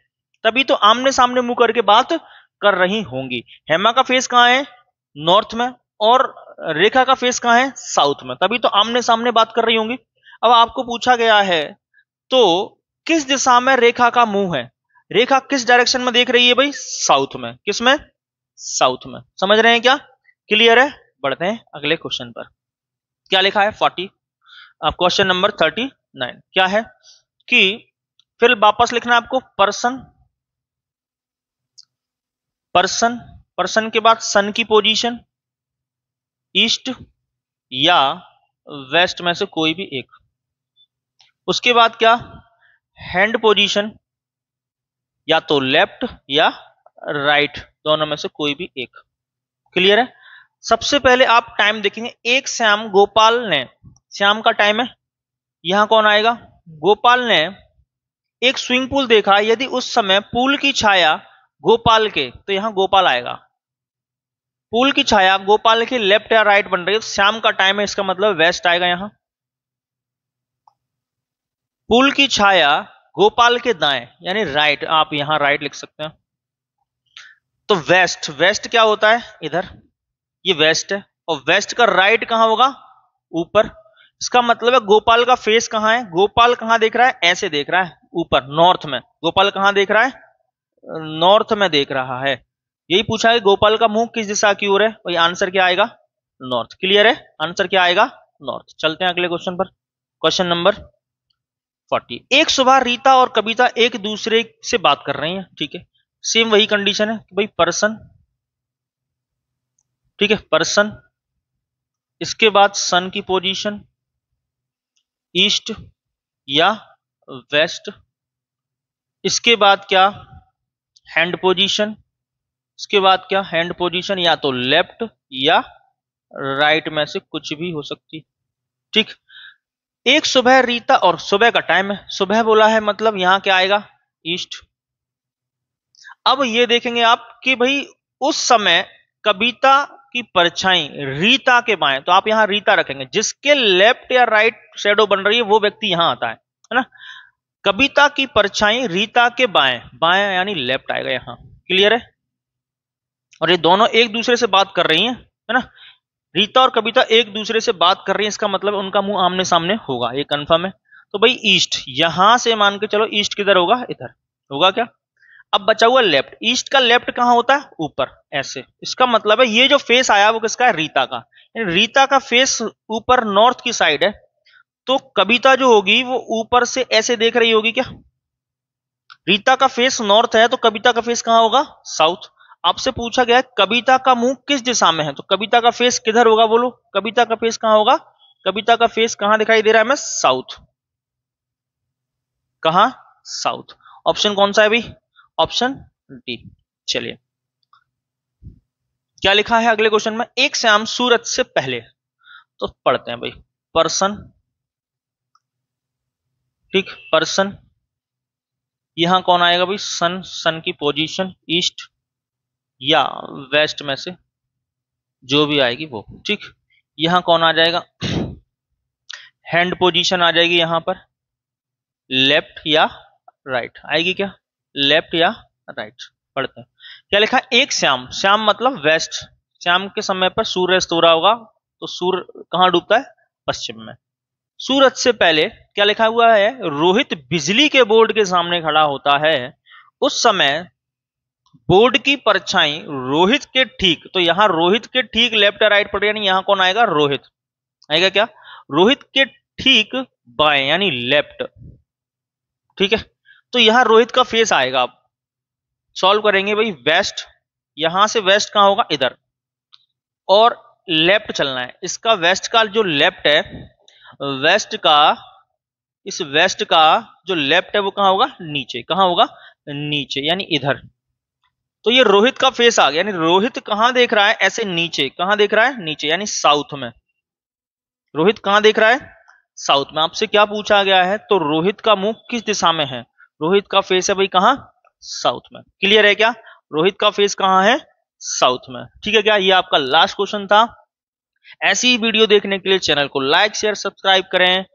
[SPEAKER 1] तभी तो आमने सामने मुंह करके बात कर रही होंगी। हेमा का फेस कहां है? नॉर्थ में। और रेखा का फेस कहां है? साउथ में, तभी तो आमने सामने बात कर रही होंगी। अब आपको पूछा गया है तो किस दिशा में रेखा का मुंह है? रेखा किस डायरेक्शन में देख रही है भाई? साउथ में। किस में? साउथ में। समझ रहे हैं क्या? क्लियर है? बढ़ते हैं अगले क्वेश्चन पर। क्या लिखा है? 40 क्वेश्चन नंबर 39 क्या है कि फिर वापस लिखना है आपको पर्सन, पर्सन, पर्सन के बाद सन की पोजीशन ईस्ट या वेस्ट में से कोई भी एक। उसके बाद क्या? हैंड पोजीशन या तो लेफ्ट या राइट, दोनों में से कोई भी एक। क्लियर है? सबसे पहले आप टाइम देखेंगे, एक श्याम गोपाल ने, श्याम का टाइम है, यहां कौन आएगा? गोपाल ने एक स्विमिंग पूल देखा, यदि उस समय पूल की छाया गोपाल के, तो यहां गोपाल आएगा। पूल की छाया गोपाल के लेफ्ट या राइट बन रही है, श्याम का टाइम है, इसका मतलब वेस्ट आएगा। यहां पूल की छाया गोपाल के दाएं यानी राइट, आप यहां राइट लिख सकते हैं। तो वेस्ट, वेस्ट क्या होता है? इधर, ये वेस्ट है, और वेस्ट का राइट कहां होगा? ऊपर। इसका मतलब है गोपाल का फेस कहां है? गोपाल कहां देख रहा है? ऐसे देख रहा है, ऊपर नॉर्थ में। गोपाल कहां देख रहा है? नॉर्थ में देख रहा है। यही पूछा है गोपाल का मुंह किस दिशा की ओर है, वही आंसर क्या आएगा? नॉर्थ। क्लियर है? आंसर क्या आएगा? नॉर्थ। चलते हैं अगले क्वेश्चन पर। Question number 40। एक सुबह रीता और कविता एक दूसरे से बात कर रही हैं, ठीक है, सेम वही कंडीशन है कि भाई पर्सन, ठीक है, पर्सन, इसके बाद सन की पोजीशन ईस्ट या वेस्ट, इसके बाद क्या? हैंड पोजीशन, इसके बाद क्या? हैंड पोजीशन या तो लेफ्ट या राइट में से कुछ भी हो सकती। ठीक। एक सुबह रीता, और सुबह का टाइम है, सुबह बोला है मतलब यहां क्या आएगा? ईस्ट। अब ये देखेंगे आप कि भाई उस समय कविता की परछाई रीता के बाएं, तो आप यहां रीता रखेंगे, जिसके लेफ्ट या राइट शेडो बन रही है वो व्यक्ति यहां आता है ना। कविता की परछाई रीता के बाएं, बाएं यानी लेफ्ट आएगा यहां। क्लियर है? और ये दोनों एक दूसरे से बात कर रही हैं, है ना। रीता और कविता एक दूसरे से बात कर रही हैं, इसका मतलब उनका मुंह आमने सामने होगा, ये कंफर्म है। तो भाई ईस्ट, यहां से मान के चलो ईस्ट किधर होगा? इधर होगा क्या। अब बचा हुआ लेफ्ट, ईस्ट का लेफ्ट कहां होता है? ऊपर, ऐसे। इसका मतलब है ये जो फेस आया वो किसका है? रीता का। रीता का फेस ऊपर नॉर्थ की साइड है, तो कविता जो होगी वो ऊपर से ऐसे देख रही होगी क्या? रीता का फेस नॉर्थ है तो कविता का फेस कहां होगा? साउथ। आपसे पूछा गया कविता का मुंह किस दिशा में है, तो कविता का फेस किधर होगा? बोलो, कविता का फेस कहां होगा? कविता का फेस कहां दिखाई दे रहा है हमें? साउथ। कहां? साउथ। ऑप्शन कौन सा है भाई? Option D. चलिए, क्या लिखा है अगले क्वेश्चन में? एक श्याम सूरज से पहले, तो पढ़ते हैं भाई। पर्सन, ठीक, पर्सन, यहां कौन आएगा भाई? सन, सन की पोजीशन ईस्ट या वेस्ट में से जो भी आएगी वो, ठीक। यहां कौन आ जाएगा? हैंड पोजीशन आ जाएगी यहां पर, लेफ्ट या राइट आएगी क्या? लेफ्ट या राइट। पढ़ते हैं क्या लिखा है? एक श्याम, श्याम मतलब वेस्ट, श्याम के समय पर सूर्य अस्त हो रहा होगा, तो सूर्य कहां डूबता है? पश्चिम में। सूरज से पहले क्या लिखा हुआ है? रोहित बिजली के बोर्ड के सामने खड़ा होता है, उस समय बोर्ड की परछाई रोहित के ठीक, तो यहां रोहित के ठीक लेफ्ट या राइट पड़, यानी यहां कौन आएगा? रोहित आएगा क्या? रोहित के ठीक बाएं यानी लेफ्ट, ठीक है। तो यहां रोहित का फेस आएगा। आप सॉल्व करेंगे भाई, वेस्ट, यहां से वेस्ट कहां होगा? इधर, और लेफ्ट चलना है। इसका वेस्ट का जो लेफ्ट है, वेस्ट का, इस वेस्ट का जो लेफ्ट है वो कहां होगा? नीचे। कहां होगा? नीचे, यानी इधर। तो ये रोहित का फेस आ गया, यानी रोहित कहां देख रहा है? ऐसे नीचे। कहां देख रहा है? नीचे, यानी साउथ में। रोहित कहां देख रहा है? साउथ में। आपसे क्या पूछा गया है? तो रोहित का मुंह किस दिशा में है? रोहित का फेस है भाई कहां? साउथ में। क्लियर है क्या? रोहित का फेस कहां है? साउथ में। ठीक है क्या? ये आपका लास्ट क्वेश्चन था। ऐसी ही वीडियो देखने के लिए चैनल को लाइक शेयर सब्सक्राइब करें।